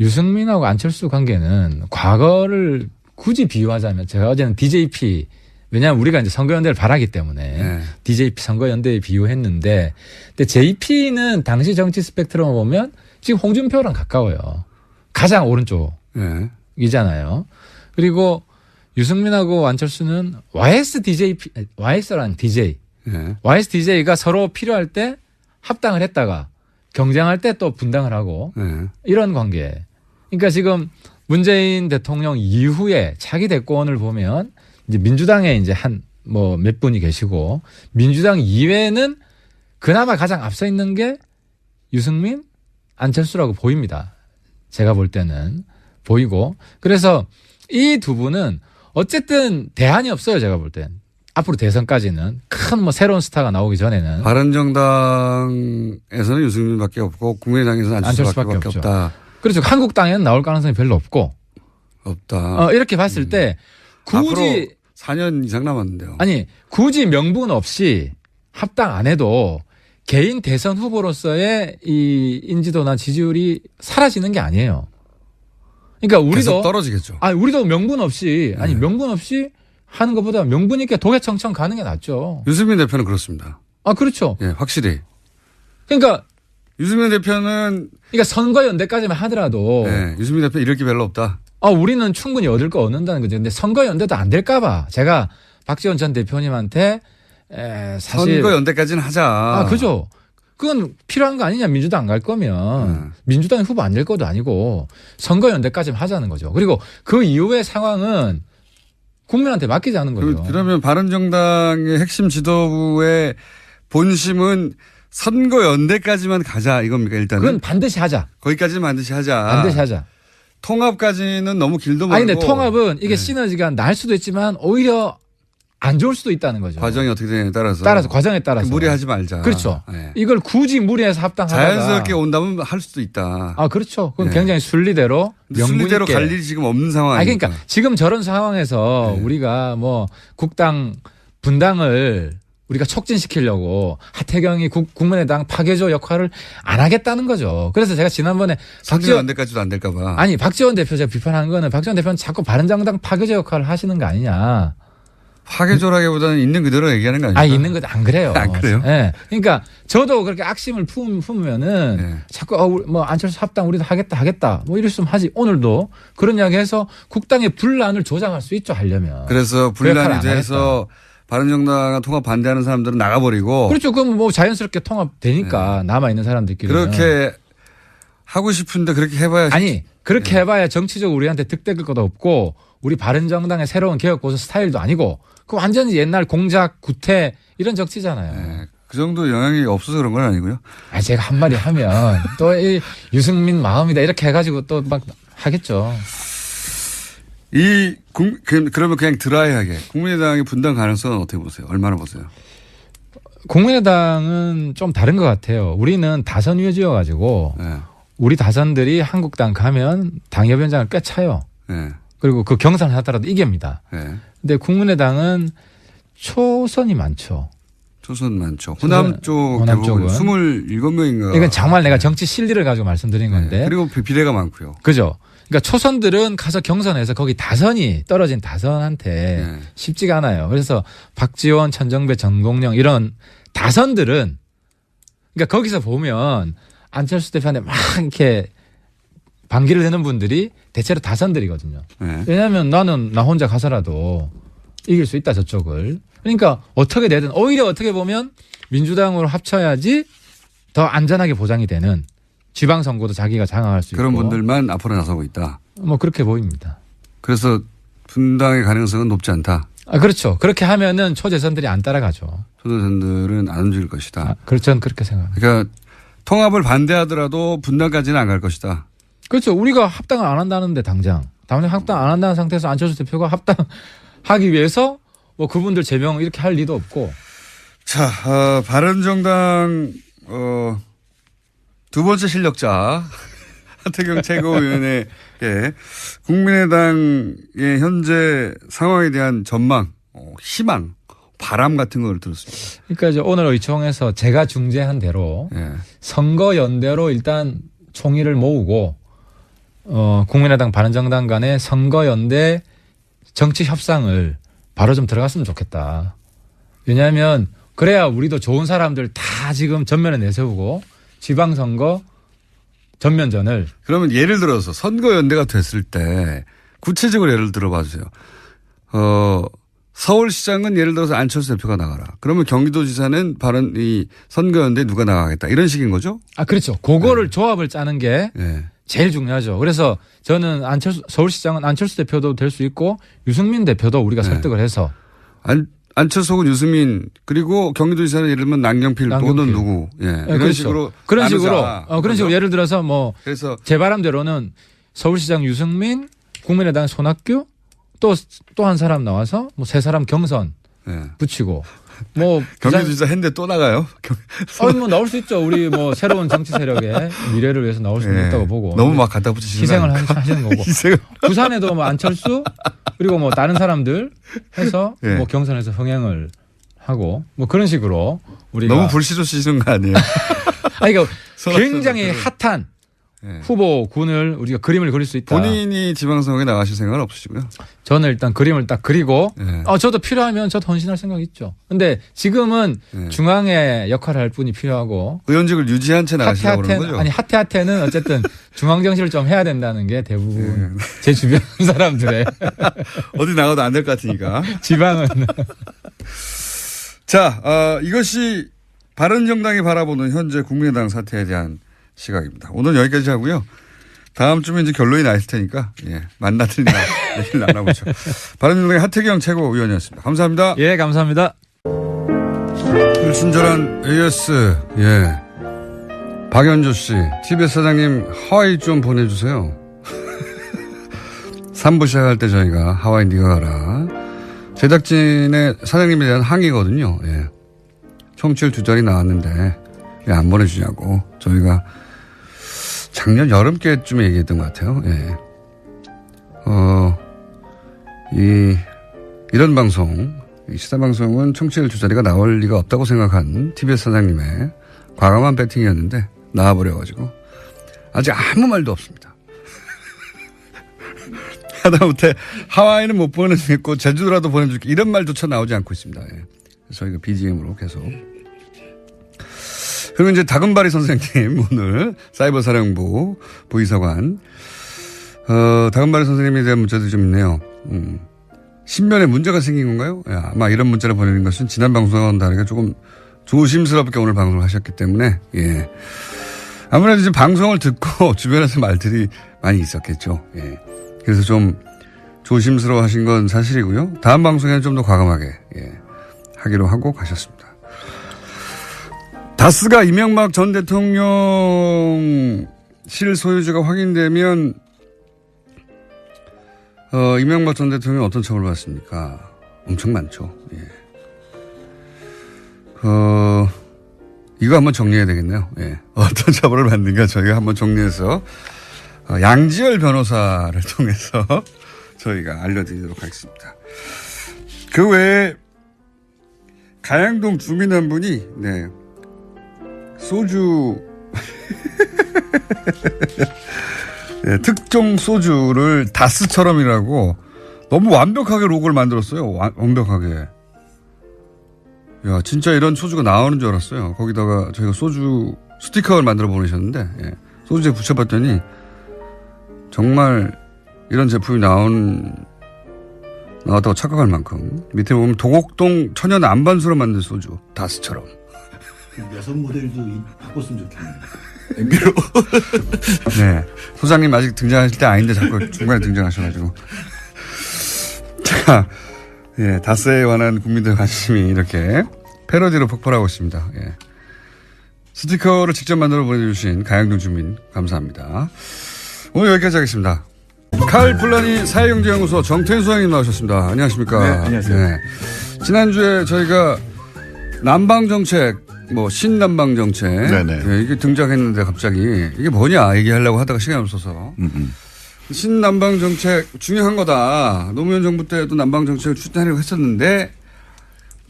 유승민하고 안철수 관계는 과거를 굳이 비유하자면 제가 어제는 DJP 왜냐하면 우리가 이제 선거연대를 바라기 때문에 네. DJP 선거연대에 비유했는데 근데 JP는 당시 정치 스펙트럼을 보면 지금 홍준표랑 가까워요. 가장 오른쪽이잖아요. 그리고 유승민하고 안철수는 YS라는 DJ. 네. YSDJ가 서로 필요할 때 합당을 했다가 경쟁할 때 또 분당을 하고 네. 이런 관계. 그러니까 지금 문재인 대통령 이후에 차기 대권을 보면 이제 민주당에 이제 몇 분이 계시고 민주당 이외에는 그나마 가장 앞서 있는 게 유승민, 안철수라고 보입니다. 제가 볼 때는 보이고 그래서 이 두 분은 어쨌든 대안이 없어요. 제가 볼 땐. 앞으로 대선까지는 큰 새로운 스타가 나오기 전에는 바른정당에서는 유승민밖에 없고 국민의당에서는 안철수밖에 없다. 그렇죠. 한국당에는 나올 가능성이 별로 없다. 이렇게 봤을 때 굳이 4년 이상 남았는데요. 아니 굳이 명분 없이 합당 안 해도 개인 대선 후보로서의 이 인지도나 지지율이 사라지는 게 아니에요. 그러니까 우리도 계속 떨어지겠죠. 우리도 명분 없이 명분 없이 하는 것보다 명분 있게 도개청청 가는 게 낫죠. 유승민 대표는 그렇습니다. 그렇죠. 예, 확실히. 그러니까 유승민 대표는 선거연대까지만 하더라도 유승민 대표 잃을 게 별로 없다. 우리는 충분히 얻을 거 얻는다는 거죠. 근데 선거연대도 안 될까 봐 제가 박지원 전 대표님한테 사실 선거 연대까지는 하자. 그죠. 그건 필요한 거 아니냐. 민주당 안 갈 거면 민주당이 후보 안 될 것도 아니고 선거 연대까지는 하자는 거죠. 그리고 그 이후의 상황은 국민한테 맡기자는 거죠. 그러면 바른정당의 핵심 지도부의 본심은 선거 연대까지만 가자 이겁니까 일단은? 그건 반드시 하자. 거기까지는 반드시 하자. 반드시 하자. 통합까지는 너무 길도 멀고. 아니 근데 통합은 이게 시너지가 날 수도 있지만 오히려 안 좋을 수도 있다는 거죠. 과정이 어떻게 되냐에 따라서. 과정에 따라서. 무리하지 말자. 그렇죠. 네. 이걸 굳이 무리해서 합당하다가 자연스럽게 온다면 할 수도 있다. 그렇죠. 그건 네. 굉장히 순리대로 명분 순리대로 있게. 갈 일이 지금 없는 상황 아닙니까? 그러니까 지금 저런 상황에서 우리가 뭐 국당 분당을 우리가 촉진시키려고 하태경이 국민의당 파괴조 역할을 안 하겠다는 거죠. 그래서 제가 지난번에 선거 연대까지도 안 될까 봐. 아니 박지원 대표 제가 비판한 거는 박지원 대표는 자꾸 바른정당 파괴조 역할을 하시는 거 아니냐. 파괴조라기보다는 있는 그대로 얘기하는 거 아닙니까? 있는 것도 안 그래요. 안 그래요? 네. 그러니까 저도 그렇게 악심을 품으면은 네. 자꾸 뭐 안철수 합당 우리도 하겠다 뭐 이랬으면 하지. 오늘도 그런 이야기해서 국당의 분란을 조장할 수 있죠 하려면. 그래서 그 역할을 분란이 안 돼서 바른정당 통합 반대하는 사람들은 나가버리고. 그렇죠. 그럼 뭐 자연스럽게 통합되니까 남아 있는 사람들끼리 그렇게 하고 싶은데 그렇게 해봐야. 그렇게 해봐야 정치적으로 우리한테 득될 것도 없고 우리 바른정당의 새로운 개혁보수 스타일도 아니고 그 완전히 옛날 공작 구태 이런 정치잖아요. 네. 그 정도 영향이 없어서 그런 건 아니고요. 제가 한마디 하면 또 이 유승민 마음이다 이렇게 해가지고 또 막 하겠죠. 그러면 그냥 드라이하게 국민의당의 분당 가능성은 어떻게 보세요? 얼마나 보세요? 국민의당은 좀 다른 것 같아요. 우리는 다선 위주여가지고 네. 우리 다선들이 한국당 가면 당협위원장을 꿰차요. 네. 그리고 그 경선을 하더라도 이깁니다. 네. 근데 국민의당은 초선이 많죠. 초선 많죠. 호남 쪽은 27명인가. 이건 정말 내가 정치 실리를 가지고 말씀드린 건데. 네. 그리고 비례가 많고요. 그죠. 그러니까 초선들은 가서 경선에서 거기 다선이 떨어진 다선한테 네. 쉽지가 않아요. 그래서 박지원, 천정배, 정동영 이런 다선들은 그러니까 거기서 보면 안철수 대표한테 막 이렇게 반기를 내는 분들이 대체로 다선들이거든요. 네. 왜냐하면 나는 나 혼자 가서라도 이길 수 있다 저쪽을. 그러니까 어떻게 되든 오히려 어떻게 보면 민주당으로 합쳐야지 더 안전하게 보장이 되는 지방선거도 자기가 장악할 수 있고. 그런 분들만 앞으로 나서고 있다. 뭐 그렇게 보입니다. 그래서 분당의 가능성은 높지 않다. 그렇죠. 그렇게 하면은 초재선들이 안 따라가죠. 초대선들은 안 움직일 것이다. 그렇죠. 저는 그렇게 생각합니다. 그러니까 통합을 반대하더라도 분당까지는 안 갈 것이다. 그렇죠. 우리가 합당을 안 한다는데 당장 합당 안 한다는 상태에서 안철수 대표가 합당하기 위해서 뭐 그분들 제명 이렇게 할 리도 없고. 자, 바른정당 두 번째 실력자 하태경 최고위원의 국민의당의 현재 상황에 대한 전망, 희망, 바람 같은 걸 들었습니다. 그러니까 이제 오늘 의총에서 제가 중재한 대로 선거 연대로 일단 총의를 모으고 국민의당 바른정당 간의 선거 연대 정치 협상을 바로 좀 들어갔으면 좋겠다. 왜냐하면 그래야 우리도 좋은 사람들 다 지금 전면에 내세우고 지방선거 전면전을. 그러면 예를 들어서 선거연대가 됐을 때 구체적으로 예를 들어봐 주세요. 서울시장은 예를 들어서 안철수 대표가 나가라. 그러면 경기도지사는 바른 이 선거연대 누가 나가겠다. 이런 식인 거죠? 그렇죠. 그거를 조합을 짜는 게 네. 제일 중요하죠. 그래서 저는 서울시장은 안철수 대표도 될 수 있고 유승민 대표도 우리가 설득을 해서. 안철수 혹은 유승민 그리고 경기도지사는 예를 들면 남경필 또는 누구. 이런 그렇죠. 식으로. 그런 식으로. 나누자. 그런 식으로 예를 들어서 뭐. 그래서 제 바람대로는 서울시장 유승민, 국민의당 손학규 또 한 사람 나와서 뭐 세 사람 경선 붙이고. 뭐 경기도지사 했는데 또 나가요? 뭐 나올 수 있죠. 우리 뭐 새로운 정치 세력의 미래를 위해서 나올 수 있다고 보고. 너무 막 갖다 붙이시는 희생을 하시는 거고. 부산에도 뭐 안철수 그리고 뭐 다른 사람들 해서 뭐 경선에서 흥행을 하고 뭐 그런 식으로 우리가. 너무 불시조 쓰시는 거 아니에요? 그러니까 굉장히 핫한 예. 후보군을 우리가 그림을 그릴 수 있다. 본인이 지방선거에 나가실 생각은 없으시고요. 저는 일단 그림을 딱 그리고 예. 저도 필요하면 저도 헌신할 생각이 있죠. 근데 지금은 예. 중앙의 역할을 할 분이 필요하고 의원직을 유지한 채 나가시려고 그러는 거죠? 아니 하태하태는 어쨌든 중앙 정치를 좀 해야 된다는 게 대부분 제 주변 사람들의 어디 나가도 안 될 것 같으니까. 지방은 자, 이것이 바른정당이 바라보는 현재 국민의당 사태에 대한 시각입니다. 오늘 여기까지 하고요. 다음 주면 이제 결론이 나 있을 테니까 만나든지 얘기를 나눠보죠. 바른정당의 하태경 최고위원이었습니다. 감사합니다. 예, 감사합니다. 친절한 AS 박연조 씨, TBS 사장님 하와이 좀 보내주세요. 3부 시작할 때 저희가 하와이 네가 가라. 제작진의 사장님에 대한 항의거든요. 청취율 2자리 나왔는데 왜 안 보내주냐고 저희가 작년 여름께쯤에 얘기했던 것 같아요. 이런 방송, 이 시사방송은 청취율 2자리가 나올 리가 없다고 생각한 TBS 사장님의 과감한 배팅이었는데 나와버려가지고 아직 아무 말도 없습니다. 하다못해 하와이는 못 보내주겠고 제주도라도 보내줄게 이런 말조차 나오지 않고 있습니다. 저희가 BGM으로 계속. 그리고 이제 다금바리 선생님 오늘 사이버사령부 부의사관 다금바리 선생님에 대한 문자도 좀 있네요. 신변에 문제가 생긴 건가요? 아마 이런 문자를 보내는 것은 지난 방송과는 다르게 조금 조심스럽게 오늘 방송을 하셨기 때문에 아무래도 이제 방송을 듣고 주변에서 말들이 많이 있었겠죠. 그래서 좀 조심스러워 하신 건 사실이고요. 다음 방송에는 좀 더 과감하게 하기로 하고 가셨습니다. 다스가 이명박 전 대통령 실소유주가 확인되면 이명박 전 대통령이 어떤 처벌을 받습니까? 엄청 많죠. 이거 한번 정리해야 되겠네요. 어떤 처벌을 받는가 저희가 한번 정리해서 양지열 변호사를 통해서 저희가 알려드리도록 하겠습니다. 그 외에 가양동 주민 한 분이 소주 특종 소주를 다스처럼이라고 너무 완벽하게 로고를 만들었어요. 완벽하게. 야, 진짜 이런 소주가 나오는 줄 알았어요. 거기다가 저희가 소주 스티커를 만들어 보내셨는데 소주에 붙여봤더니 정말 이런 제품이 나왔다고 착각할 만큼 밑에 보면 도곡동 천연 안반수로 만든 소주 다스처럼. 여성 모델도 바꿨으면 좋겠네요. MB로. 소장님 아직 등장하실 때 아닌데 자꾸 중간에 등장하셔가지고. 자, 다스에 관한 국민들의 관심이 이렇게 패러디로 폭발하고 있습니다. 스티커를 직접 만들어 보내주신 가양동 주민 감사합니다. 오늘 여기까지 하겠습니다. 칼 플라니 사회경제연구소 정태인 소장님 나오셨습니다. 안녕하십니까? 네, 안녕하세요. 지난주에 저희가 남방정책, 신남방정책. 네네. 이게 등장했는데 갑자기 이게 뭐냐 얘기하려고 하다가 시간이 없어서. 신남방정책 중요한 거다. 노무현 정부 때도 남방정책을 추진하려고 했었는데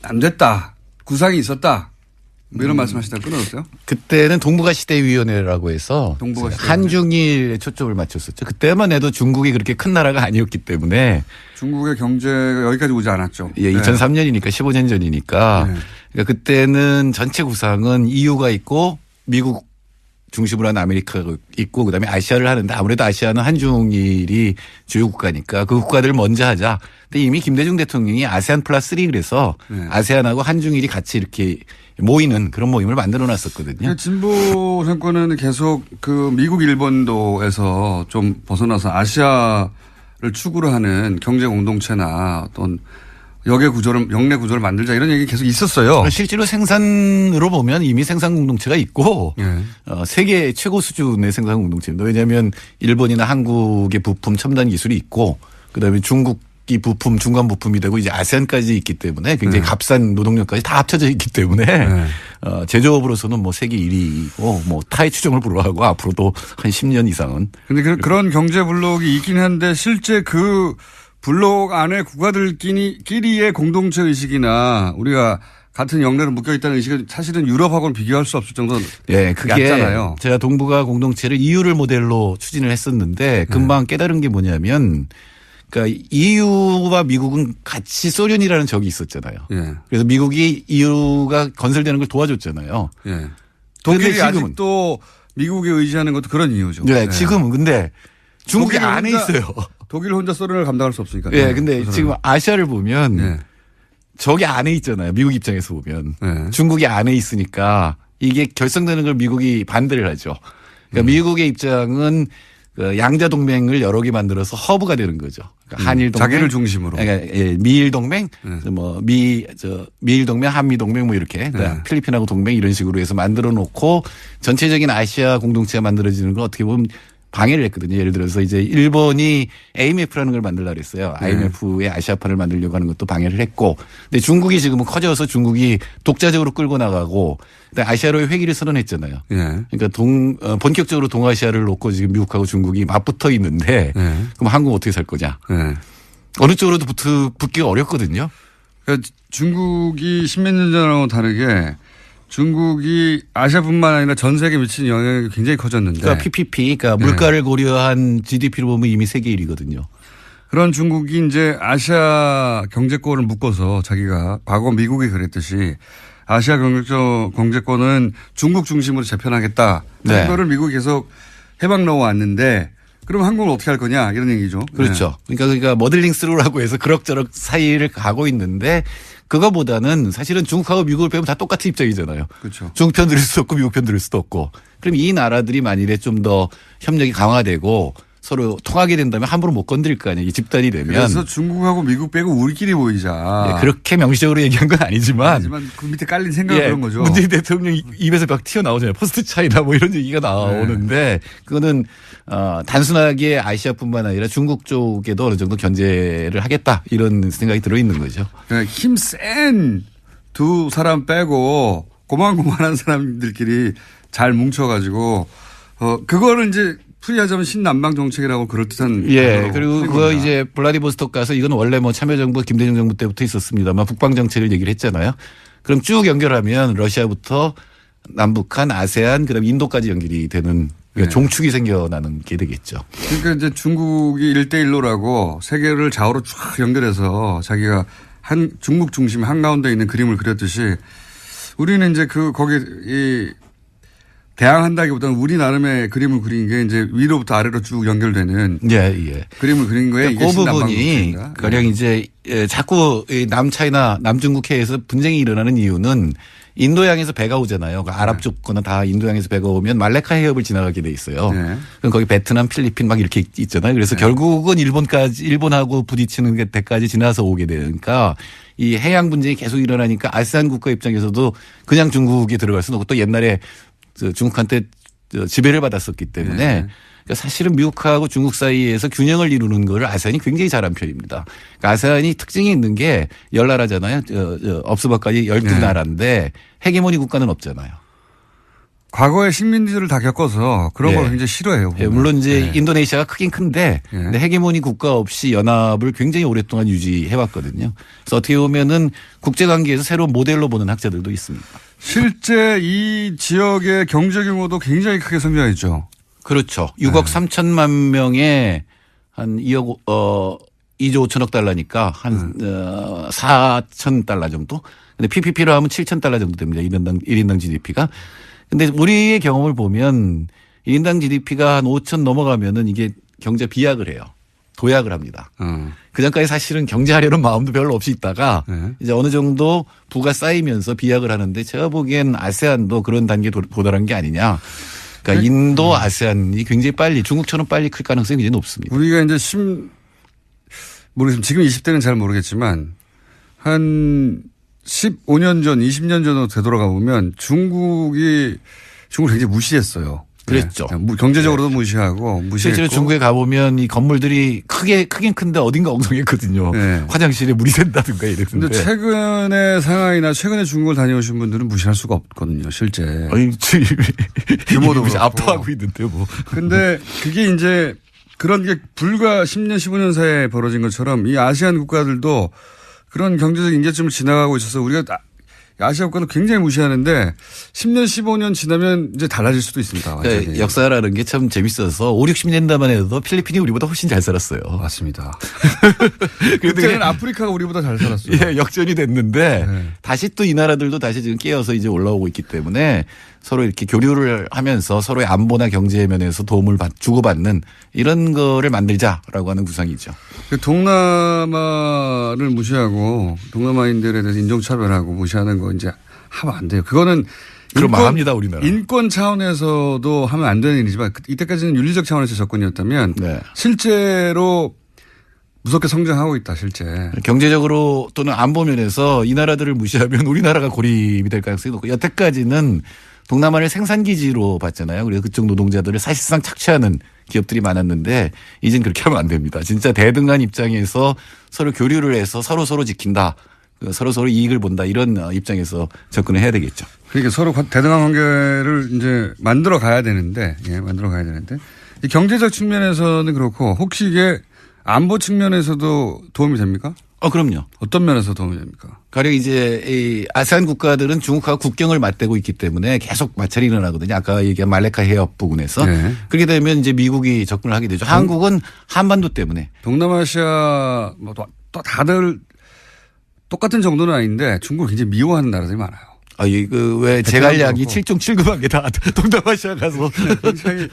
안 됐다. 구상이 있었다. 이런 말씀하시다가 끊어졌어요? 그때는 동북아시대위원회라고 해서 동북아시대위원회. 한중일에 초점을 맞췄었죠. 그때만 해도 중국이 그렇게 큰 나라가 아니었기 때문에 중국의 경제가 여기까지 오지 않았죠. 2003년이니까 15년 전이니까 그러니까 그때는 전체 구상은 EU가 있고 미국 중심으로 한 아메리카가 있고 그다음에 아시아를 하는데 아무래도 아시아는 한중일이 주요 국가니까 그 국가들을 먼저 하자. 근데 이미 김대중 대통령이 아세안 플러스 3 그래서 아세안하고 한중일이 같이 이렇게 모이는 그런 모임을 만들어 놨었거든요. 진보 정권은 계속 그 미국 일본도에서 좀 벗어나서 아시아를 축으로 하는 경제 공동체나 어떤 역내 구조를 만들자 이런 얘기 계속 있었어요. 실제로 생산으로 보면 이미 생산 공동체가 있고 세계 최고 수준의 생산 공동체입니다. 왜냐하면 일본이나 한국의 부품 첨단 기술이 있고 그다음에 중국이 부품 중간 부품이 되고 이제 아세안까지 있기 때문에 굉장히 값싼 노동력까지 다 합쳐져 있기 때문에 제조업으로서는 세계 1위이고 타의 추종을 불허하고 앞으로도 한 10년 이상은. 그런데 그런 경제 블록이 있긴 한데 실제 그 블록 안에 국가들끼리의 공동체 의식이나 우리가 같은 영내로 묶여 있다는 의식은 사실은 유럽하고는 비교할 수 없을 정도로 예, 그게 얕잖아요. 제가 동북아 공동체를 EU를 모델로 추진을 했었는데 금방 깨달은 게 뭐냐면 그러니까 EU와 미국은 같이 소련이라는 적이 있었잖아요. 예. 그래서 미국이 EU가 건설되는 걸 도와줬잖아요. 예. 독일이 아직도 미국에 의지하는 것도 그런 이유죠. 네, 지금은 근데 중국이 독일은 안에 혼자- 있어요. 독일 혼자 소련을 감당할 수 없으니까. 예, 근데 지금 아시아를 보면 예. 저기 안에 있잖아요. 미국 입장에서 보면. 네. 중국이 안에 있으니까 이게 결성되는 걸 미국이 반대를 하죠. 그러니까 미국의 입장은 그 양자 동맹을 여러 개 만들어서 허브가 되는 거죠. 그러니까 한일 동맹. 자기를 중심으로. 그러니까 예, 미일 동맹, 미일 동맹, 한미 동맹 뭐 이렇게 네. 필리핀하고 동맹 이런 식으로 해서 만들어 놓고 전체적인 아시아 공동체가 만들어지는 걸 어떻게 보면 방해를 했거든요. 예를 들어서 이제 일본이 AMF라는 걸 만들려고 그랬어요. IMF의 아시아판을 만들려고 하는 것도 방해를 했고. 근데 중국이 지금은 커져서 중국이 독자적으로 끌고 나가고 아시아로의 회기를 선언했잖아요. 예. 그러니까 본격적으로 동아시아를 놓고 지금 미국하고 중국이 맞붙어 있는데 그럼 한국은 어떻게 살 거냐. 예. 어느 쪽으로도 붙기가 어렵거든요. 그러니까 중국이 십몇 년 전하고 다르게 중국이 아시아뿐만 아니라 전 세계에 미치는 영향이 굉장히 커졌는데. 그러니까 PPP, 그러니까 물가를 고려한 GDP로 보면 이미 세계 1위거든요. 그런 중국이 이제 아시아 경제권을 묶어서 자기가 과거 미국이 그랬듯이 아시아 경제권은 중국 중심으로 재편하겠다. 네. 그거를 미국이 계속 해방 넣어왔는데 그럼 한국은 어떻게 할 거냐 이런 얘기죠. 그렇죠. 그러니까 모델링 스루라고 해서 그럭저럭 사이를 가고 있는데 그거보다는 사실은 중국하고 미국을 빼면 다 똑같은 입장이잖아요. 그렇죠. 중국 편 들을 수도 없고 미국 편 들을 수도 없고. 그럼 이 나라들이 만일에 좀 더 협력이 강화되고 서로 통하게 된다면 함부로 못 건드릴 거 아니에요. 이 집단이 되면. 그래서 중국하고 미국 빼고 우리끼리 보이자. 예, 그렇게 명시적으로 얘기한 건 아니지만. 하지만 그 밑에 깔린 생각은 그런 거죠. 문재인 대통령 입에서 막 튀어나오잖아요. 포스트 차이나 뭐 이런 얘기가 나오는데 그거는 단순하게 아시아뿐만 아니라 중국 쪽에도 어느 정도 견제를 하겠다 이런 생각이 들어있는 거죠. 그러니까 힘센 두 사람 빼고 고만고만한 사람들끼리 잘 뭉쳐가지고 그거를 이제 풀이하자면 신남방 정책이라고 그럴듯한. 예. 그리고 그거 이제 블라디보스톡 가서 이건 원래 뭐 참여정부 김대중 정부 때부터 있었습니다만 북방 정책을 얘기를 했잖아요. 그럼 쭉 연결하면 러시아부터 남북한 아세안 그다음 인도까지 연결이 되는 그러니까 종축이 생겨나는 게 되겠죠. 그러니까 이제 중국이 1대1로라고 세계를 좌우로 쫙 연결해서 자기가 중국 중심 한가운데 있는 그림을 그렸듯이 우리는 이제 거기 대항한다기보다는 우리 나름의 그림을 그린 게 이제 위로부터 아래로 쭉 연결되는 그림을 그린 거에 그러니까 그 부분이 가령 이제 자꾸 남차이나 남중국해에서 분쟁이 일어나는 이유는 인도양에서 배가 오잖아요. 그러니까 아랍 쪽거나 다 인도양에서 배가 오면 말레카 해협을 지나가게 돼 있어요. 그럼 거기 베트남, 필리핀 막 이렇게 있잖아요. 그래서 결국은 일본하고 부딪히는 데까지 지나서 오게 되니까 이 해양 분쟁이 계속 일어나니까 아세안 국가 입장에서도 그냥 중국이 들어갈 수는 없고 또 옛날에 중국한테 지배를 받았었기 때문에 그러니까 사실은 미국하고 중국 사이에서 균형을 이루는 거를 아세안이 굉장히 잘한 편입니다. 그러니까 아세안이 특징이 있는 게 10나라잖아요. 업스바까지 12나라인데 헤게모니 국가는 없잖아요. 과거의 식민지를 다 겪어서 그런 걸 굉장히 싫어해요. 물론 이제 인도네시아가 크긴 큰데 근데 헤게모니 국가 없이 연합을 굉장히 오랫동안 유지해왔거든요. 그래서 어떻게 보면은 국제관계에서 새로운 모델로 보는 학자들도 있습니다. 실제 이 지역의 경제 규모도 굉장히 크게 성장했죠. 그렇죠. 6억 3천만 명에 한 2조 5천억 달러니까 한 4천 달러 정도. 근데 PPP로 하면 7천 달러 정도 됩니다. 1인당 GDP가. 근데 우리의 경험을 보면 1인당 GDP가 한 5천 넘어가면은 이게 경제 비약을 해요. 도약을 합니다. 그전까지 사실은 경제하려는 마음도 별로 없이 있다가 이제 어느 정도 부가 쌓이면서 비약을 하는데 제가 보기엔 아세안도 그런 단계에 도달한 게 아니냐. 그러니까 인도 아세안이 굉장히 빨리 중국처럼 빨리 클 가능성이 굉장히 높습니다. 우리가 이제 모르겠습니다. 지금 20대는 잘 모르겠지만 한 15년 전, 20년 전으로 되돌아가 보면 중국을 굉장히 무시했어요. 그랬죠. 경제적으로도 무시하고 무시했고. 실제로 중국에 가보면 이 건물들이 크긴 큰데 어딘가 엉성했거든요. 화장실에 물이 샌다든가 이랬는데. 근데 최근에 상하이나 최근에 중국을 다녀오신 분들은 무시할 수가 없거든요. 실제. 아니, 규모도 압도하고 있는데 뭐. 근데 그게 이제 그런 게 불과 10년, 15년 사이에 벌어진 것처럼 이 아시안 국가들도 그런 경제적 인재점을 지나가고 있어서 우리가 아시아 국가도 굉장히 무시하는데 10년, 15년 지나면 이제 달라질 수도 있습니다. 그러니까 역사라는 게 참 재밌어서 5, 60년대만 해도 필리핀이 우리보다 훨씬 잘 살았어요. 맞습니다. 그때는 아프리카가 우리보다 잘 살았어요. 예, 역전이 됐는데 네. 다시 또 이 나라들도 다시 지금 깨어서 이제 올라오고 있기 때문에 서로 이렇게 교류를 하면서 서로의 안보나 경제 면에서 도움을 주고받는 이런 거를 만들자라고 하는 구상이죠. 동남아를 무시하고 동남아인들에 대해서 인종차별하고 무시하는 거 이제 하면 안 돼요. 그거는 그럼 망합니다, 우리나라. 인권 차원에서도 하면 안 되는 일이지만 이때까지는 윤리적 차원에서 접근이었다면 네. 실제로 무섭게 성장하고 있다, 실제. 경제적으로 또는 안보 면에서 이 나라들을 무시하면 우리나라가 고립이 될 가능성이 높고 여태까지는 동남아를 생산기지로 봤잖아요. 그래서 그쪽 노동자들을 사실상 착취하는 기업들이 많았는데 이젠 그렇게 하면 안 됩니다. 진짜 대등한 입장에서 서로 교류를 해서 서로 지킨다. 서로 이익을 본다. 이런 입장에서 접근을 해야 되겠죠. 그러니까 서로 대등한 관계를 이제 만들어 가야 되는데, 이 경제적 측면에서는 그렇고 혹시 이게 안보 측면에서도 도움이 됩니까? 그럼요. 어떤 면에서 도움이 됩니까? 가령 이제 이 아세안 국가들은 중국하고 국경을 맞대고 있기 때문에 계속 마찰이 일어나거든요. 아까 얘기한 말레카 해협 부근에서. 네. 그렇게 되면 이제 미국이 접근을 하게 되죠. 한국은 한반도 때문에. 동남아시아 뭐 또 다들 똑같은 정도는 아닌데 중국을 굉장히 미워하는 나라들이 많아요. 왜 제갈량이 7종 7금한 게 다 동남아시아 가서. 굉장히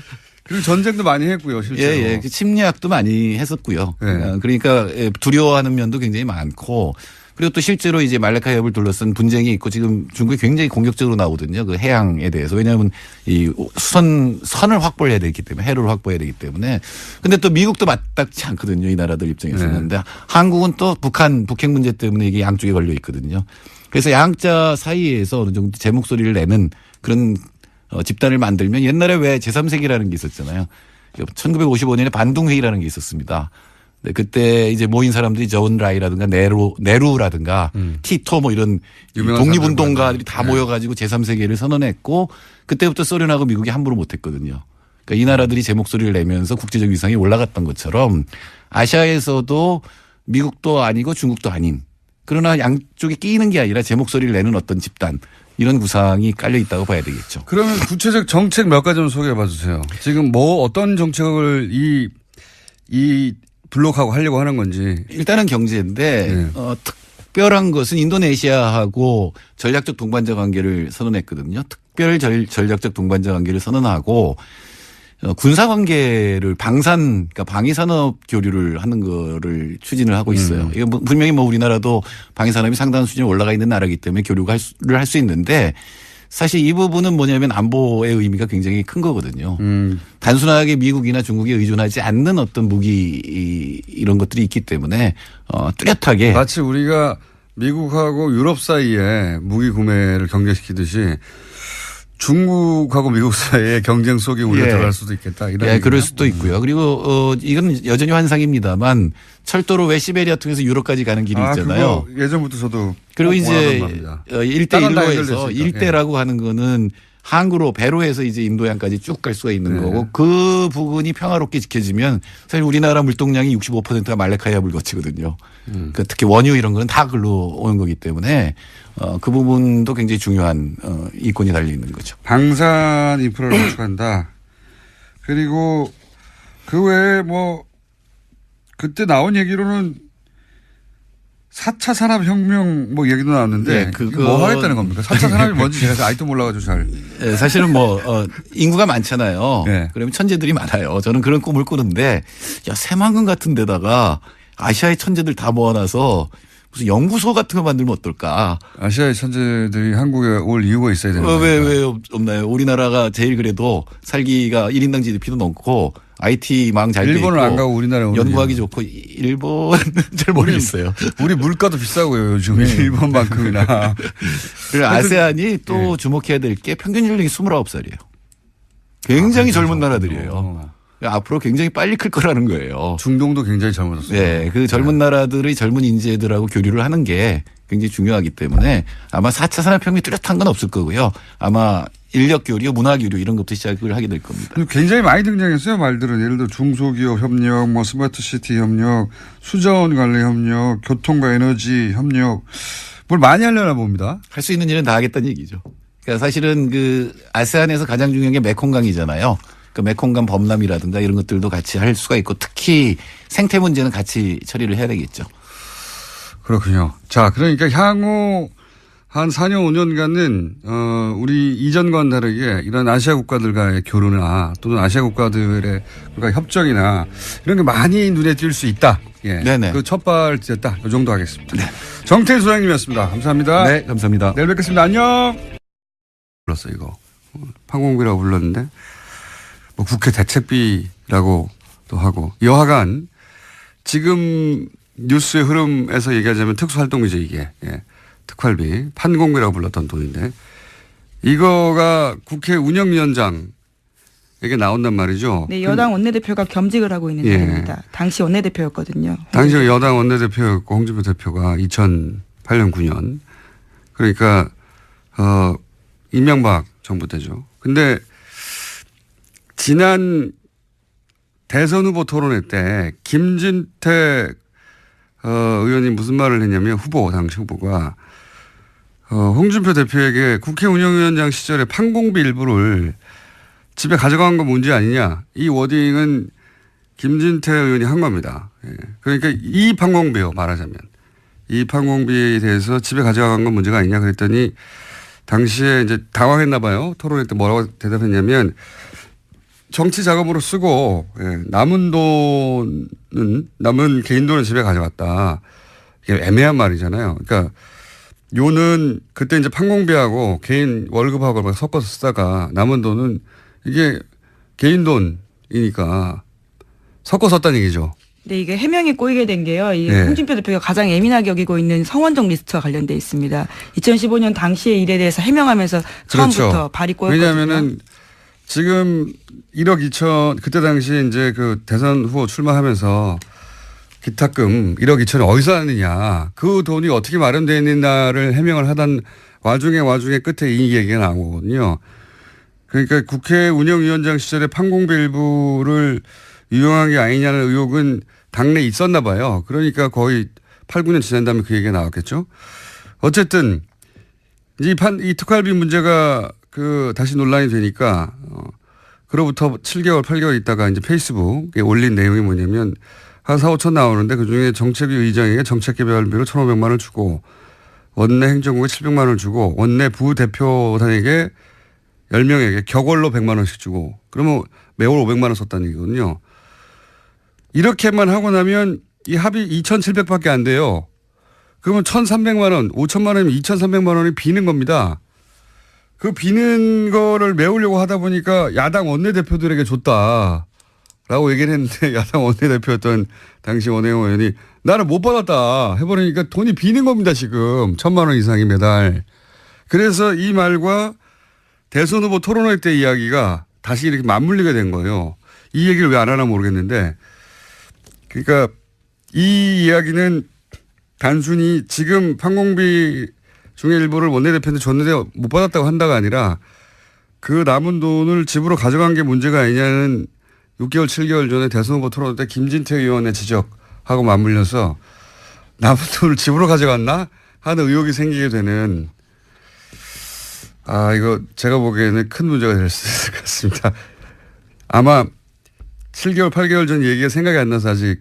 그리고 전쟁도 많이 했고요, 실제로. 예. 침략도 많이 했었고요. 네. 그러니까 두려워하는 면도 굉장히 많고 그리고 또 실제로 이제 말레카 해협을 둘러싼 분쟁이 있고 지금 중국이 굉장히 공격적으로 나오거든요. 그 해양에 대해서. 왜냐하면 이 선을 확보해야 되기 때문에 해로를 확보해야 되기 때문에. 근데 또 미국도 맞닥지 않거든요. 이 나라들 입장에서는. 근데 한국은 또 북핵 문제 때문에 이게 양쪽에 걸려 있거든요. 그래서 양자 사이에서 어느 정도 제 목소리를 내는 그런 집단을 만들면 옛날에 왜 제3세기라는 게 있었잖아요. 1955년에 반둥회의라는 게 있었습니다. 네, 그때 이제 모인 사람들이 저온 라이라든가 네루라든가 티토 뭐 이런 독립운동가들이 다 모여가지고 제3세계를 선언했고 그때부터 소련하고 미국이 함부로 못했거든요. 그러니까 이 나라들이 제 목소리를 내면서 국제적 위상이 올라갔던 것처럼 아시아에서도 미국도 아니고 중국도 아닌 그러나 양쪽에 끼이는 게 아니라 제 목소리를 내는 어떤 집단 이런 구상이 깔려 있다고 봐야 되겠죠. 그러면 구체적 정책 몇 가지 좀 소개해 봐 주세요. 지금 뭐 어떤 정책을 이 블록하고 하려고 하는 건지. 일단은 경제인데 특별한 것은 인도네시아하고 전략적 동반자 관계를 선언했거든요. 특별 전략적 동반자 관계를 선언하고 군사 관계를 그러니까 방위산업 교류를 하는 거를 추진을 하고 있어요. 이거 분명히 우리나라도 방위산업이 상당한 수준에 올라가 있는 나라이기 때문에 교류를 할 수 있는데 사실 이 부분은 뭐냐면 안보의 의미가 굉장히 큰 거거든요. 단순하게 미국이나 중국에 의존하지 않는 어떤 무기 이런 것들이 있기 때문에 뚜렷하게 마치 우리가 미국하고 유럽 사이에 무기 구매를 경계시키듯이 중국하고 미국 사이의 경쟁 속에 우리가 들어갈 수도 있겠다. 이런 그럴 수도 있고요. 그리고 이건 여전히 환상입니다만 철도로 왜 시베리아 통해서 유럽까지 가는 길이 있잖아요. 그거 예전부터 저도 그리고 이제 1대1로에서 일대라고 하는 거는 항구로 배로 해서 이제 인도양까지 쭉 갈 수가 있는 거고 그 부분이 평화롭게 지켜지면 사실 우리나라 물동량이 65%가 말레카 해협을 거치거든요. 그러니까 특히 원유 이런 거는 다 글로 오는 거기 때문에 그 부분도 굉장히 중요한 이권이 달려 있는 거죠. 방산 인프라를 구축한다. 그리고 그 외에 그때 나온 얘기로는 4차 산업혁명 얘기도 나왔는데 그거 뭐 하겠다는 겁니까? 4차 산업이 뭔지 제가 아직도 몰라가지고 잘. 사실은 인구가 많잖아요. 그러면 천재들이 많아요. 저는 그런 꿈을 꾸는데 새만금 같은 데다가 아시아의 천재들 다 모아놔서 무슨 연구소 같은 거 만들면 어떨까? 아시아의 천재들이 한국에 올 이유가 있어야 되는 거예요. 왜 없나요? 우리나라가 제일 그래도 살기가 1인당 GDP도 넘고 IT망 잘 돼 있고 일본을 안 가고 우리나라에 오는 연구하기 좋고 일본은 잘 모르겠어요. 우리 물가도 비싸고요. 요즘 일본만큼이나. 그리고 아세안이 또 주목해야 될 게 평균 연령이 29살이에요. 굉장히 젊은 나라들이에요. 앞으로 굉장히 빨리 클 거라는 거예요. 중동도 굉장히 젊어졌어요. 네. 그 젊은 나라들의 젊은 인재들하고 교류를 하는 게 굉장히 중요하기 때문에 아마 4차 산업혁명이 뚜렷한 건 없을 거고요. 아마 인력 교류, 문화 교류 이런 것부터 시작을 하게 될 겁니다. 굉장히 많이 등장했어요. 말들은. 예를 들어 중소기업 협력, 스마트시티 협력, 수자원 관리 협력, 교통과 에너지 협력 뭘 많이 하려나 봅니다. 할 수 있는 일은 다 하겠다는 얘기죠. 그러니까 사실은 그 아세안에서 가장 중요한 게 메콩강이잖아요. 그 메콩강 범람이라든가 이런 것들도 같이 할 수가 있고 특히 생태 문제는 같이 처리를 해야 되겠죠. 그렇군요. 자, 그러니까 향후 한 4년, 5년간은, 우리 이전과는 다르게 이런 아시아 국가들과의 교류나 또는 아시아 국가들의 협정이나 이런 게 많이 눈에 띌 수 있다. 예. 네네. 그 첫 발찌였다. 이 정도 하겠습니다. 네. 정태일 소장님이었습니다. 감사합니다. 네, 감사합니다. 내일 뵙겠습니다. 안녕. 불렀어, 이거. 판공비라고 불렀는데, 뭐 국회 대책비라고도 하고, 여하간 지금 뉴스의 흐름에서 얘기하자면 특수활동비죠, 이게. 예. 특활비, 판공비라고 불렀던 돈인데 이거가 국회 운영위원장에게 나온단 말이죠. 네, 여당 원내대표가 겸직을 하고 있는 자리입니다. 당시 원내대표였거든요. 당시 여당 원내대표였고 홍준표 대표가 2008년 9년 그러니까 이명박 정부 때죠. 근데 지난 대선 후보 토론회 때 김진태 의원이 무슨 말을 했냐면 당시 후보가 홍준표 대표에게 국회 운영위원장 시절에 판공비 일부를 집에 가져간 건 문제 아니냐. 이 워딩은 김진태 의원이 한 겁니다. 예. 그러니까 이 판공비요, 말하자면. 이 판공비에 대해서 집에 가져간 건 문제가 아니냐 그랬더니 당시에 이제 당황했나 봐요. 토론회 때 뭐라고 대답했냐면 정치 작업으로 쓰고 남은 개인 돈은 집에 가져갔다. 이게 애매한 말이잖아요. 그러니까 요는 그때 이제 판공비하고 개인 월급하고 섞어서 쓰다가 남은 돈은 이게 개인 돈이니까 섞어 썼다는 얘기죠. 네, 이게 해명이 꼬이게 된 게요. 이 네. 홍준표 대표가 가장 예민하게 여기고 있는 성원정 리스트와 관련돼 있습니다. 2015년 당시의 일에 대해서 해명하면서 처음부터 그렇죠. 발이 꼬였거든요. 왜냐하면은 지금 1억 2천 그때 당시 이제 그 대선 후보 출마하면서 기탁금 1억 2천이 어디서 났느냐. 그 돈이 어떻게 마련되어 있느냐를 해명을 하던 와중에 끝에 이 얘기가 나오거든요. 그러니까 국회 운영위원장 시절에 판공비 일부를 유용한 게 아니냐는 의혹은 당내에 있었나 봐요. 그러니까 거의 8, 9년 지난 다음에 그 얘기가 나왔겠죠. 어쨌든 이 특활비 문제가 다시 논란이 되니까 그로부터 7개월, 8개월 있다가 이제 페이스북에 올린 내용이 뭐냐면 한 4, 5천 나오는데 그중에 정책위 의장에게 정책개발비로 1,500만 원을 주고 원내 행정국에 700만 원을 주고 원내 부대표단에게 10명에게 격월로 100만 원씩 주고 그러면 매월 500만 원 썼다는 얘기거든요. 이렇게만 하고 나면 이 합이 2,700밖에 안 돼요. 그러면 1,300만 원, 5천만 원이면 2,300만 원이 비는 겁니다. 그 비는 거를 메우려고 하다 보니까 야당 원내대표들에게 줬다. 라고 얘기를 했는데 야당 원내대표였던 당시 원혜영 의원이 나는 못 받았다 해버리니까 돈이 비는 겁니다. 지금 1,000만 원 이상이 매달. 그래서 이 말과 대선 후보 토론회 때 이야기가 다시 이렇게 맞물리게 된 거예요. 이 얘기를 왜 안 하나 모르겠는데 그러니까 이 이야기는 단순히 지금 판공비 중에 일부를 원내대표한테 줬는데 못 받았다고 한다가 아니라 그 남은 돈을 집으로 가져간 게 문제가 아니냐는 6개월, 7개월 전에 대선 후보 토론 때 김진태 의원의 지적하고 맞물려서 남은 돈을 집으로 가져갔나 하는 의혹이 생기게 되는 이거 제가 보기에는 큰 문제가 될 수 있을 것 같습니다. 아마 7개월, 8개월 전 얘기가 생각이 안 나서 아직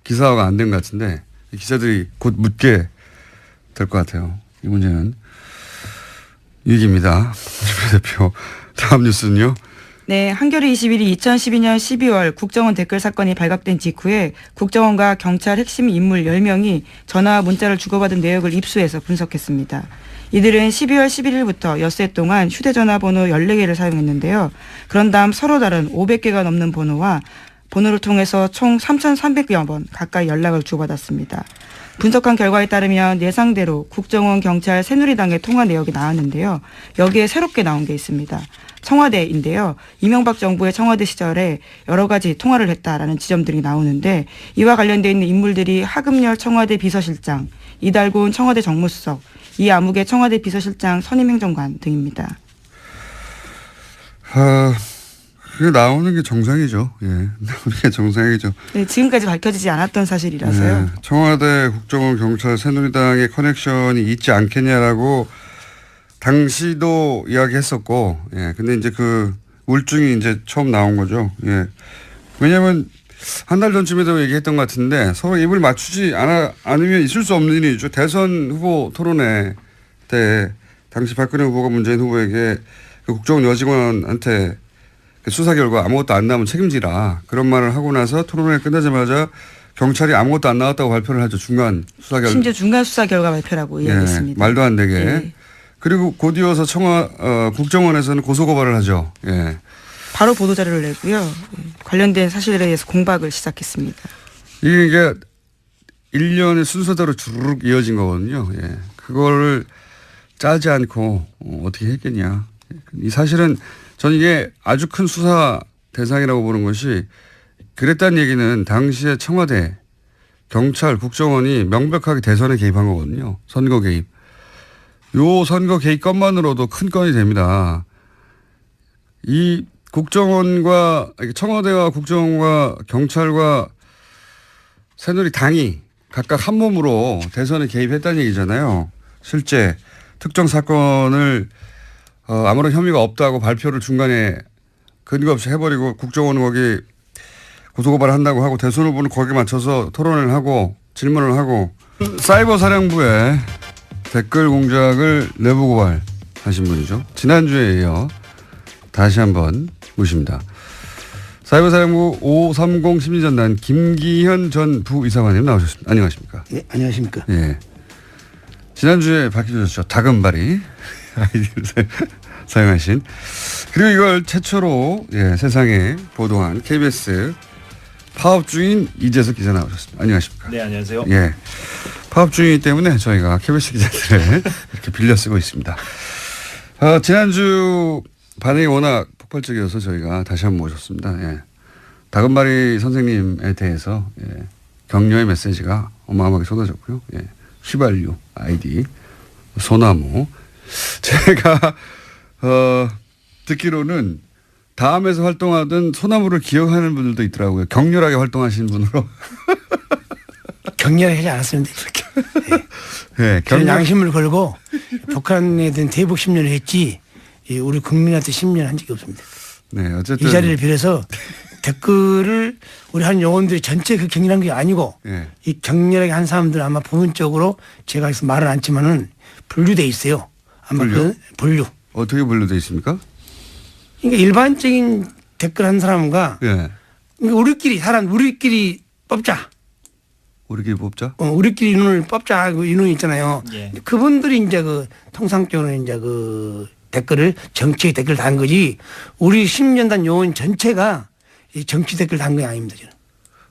기사화가 안 된 것 같은데 기자들이 곧 묻게 될 것 같아요. 이 문제는 위기입니다. 홍준표 대표. 다음 뉴스는요. 네, 한겨레 21이 2012년 12월 국정원 댓글 사건이 발각된 직후에 국정원과 경찰 핵심 인물 10명이 전화와 문자를 주고받은 내역을 입수해서 분석했습니다. 이들은 12월 11일부터 엿새 동안 휴대전화 번호 14개를 사용했는데요. 그런 다음 서로 다른 500개가 넘는 번호를 통해서 총 3,300여 번 가까이 연락을 주고받았습니다. 분석한 결과에 따르면 예상대로 국정원, 경찰, 새누리당의 통화 내역이 나왔는데요. 여기에 새롭게 나온 게 있습니다. 청와대인데요. 이명박 정부의 청와대 시절에 여러 가지 통화를 했다라는 지점들이 나오는데 이와 관련되어 있는 인물들이 하금열 청와대 비서실장, 이달곤 청와대 정무수석, 이아무개 청와대 비서실장 선임행정관 등입니다. 그게 나오는 게 정상이죠. 예. 나오는 게 정상이죠. 네, 지금까지 밝혀지지 않았던 사실이라서요. 네. 청와대, 국정원, 경찰, 새누리당의 커넥션이 있지 않겠냐라고 당시도 이야기했었고, 예. 근데 이제 그 우울증이 이제 처음 나온 거죠. 예. 왜냐하면 한 달 전쯤에도 얘기했던 것 같은데 서로 입을 맞추지 않으면 있을 수 없는 일이죠. 대선 후보 토론회 때 당시 박근혜 후보가 문재인 후보에게 그 국정원 여직원한테 그 수사 결과 아무것도 안 나오면 책임지라 그런 말을 하고 나서 토론회 끝나자마자 경찰이 아무것도 안 나왔다고 발표를 하죠. 중간 수사 결과. 심지어 중간 수사 결과 발표라고 이야기했습니다. 말도 안 되게. 예. 그리고 곧이어서 국정원에서는 고소고발을 하죠. 예. 바로 보도자료를 내고요. 예. 관련된 사실에 대해서 공박을 시작했습니다. 이게 1년의 순서대로 주르륵 이어진 거거든요. 예. 그거를 짜지 않고 어떻게 했겠냐. 이 사실은 저는 이게 아주 큰 수사 대상이라고 보는 것이 그랬다는 얘기는 당시에 청와대, 경찰, 국정원이 명백하게 대선에 개입한 거거든요. 선거 개입. 요 선거 개입 건만으로도 큰 건이 됩니다. 이 국정원과 청와대와 국정원과 경찰과 새누리당이 각각 한 몸으로 대선에 개입했다는 얘기잖아요. 실제 특정 사건을 아무런 혐의가 없다고 발표를 중간에 근거 없이 해버리고 국정원은 거기 고소고발을 한다고 하고 대선 후보는 거기에 맞춰서 토론을 하고 질문을 하고 사이버 사령부에 댓글 공작을 내부 고발하신 분이죠. 지난주에 이어 다시 한번 모십니다. 사이버 사령부 530 심리전단 김기현 전 부이사관님 나오셨습니다. 안녕하십니까? 네, 안녕하십니까? 예. 지난주에 밝혀졌죠. 다금바리 아이디를 사용하신. 그리고 이걸 최초로 세상에 보도한 KBS 파업 중인 이재석 기자 나오셨습니다. 안녕하십니까? 네, 안녕하세요. 예. 파업 중이기 때문에 저희가 KBS 기자들을 이렇게 빌려 쓰고 있습니다. 지난주 반응이 워낙 폭발적이어서 저희가 다시 한번 모셨습니다. 예. 다금바리 선생님에 대해서 격려의 메시지가 어마어마하게 쏟아졌고요. 예. 휘발유 아이디 소나무. 제가 듣기로는 다음에서 활동하던 소나무를 기억하는 분들도 있더라고요. 격렬하게 활동하시는 분으로. 격렬하게 하지 않았습니다. 네, 저는 양심을 걸고 북한에 대한 대북 10년을 했지 우리 국민한테 10년 한 적이 없습니다. 네, 어쨌든 이 자리를 빌어서 댓글을 우리 한 요원들이 전체 그 격렬한 게 아니고 네. 이 격렬하게 한 사람들은 아마 부분적으로 제가 해서 말은 않지만은 분류돼 있어요. 아마 분류? 분류. 어떻게 분류되어 있습니까? 그러니까 일반적인 댓글 한 사람과 예. 그러니까 우리끼리 뽑자. 우리끼리 뽑자? 우리끼리 인원을 뽑자. 그 인원이 있잖아요. 예. 그분들이 이제 그 통상적으로 이제 그 댓글을 정치 댓글 단 거지 우리 10년단 요원 전체가 이 정치 댓글 단 게 아닙니다. 저는.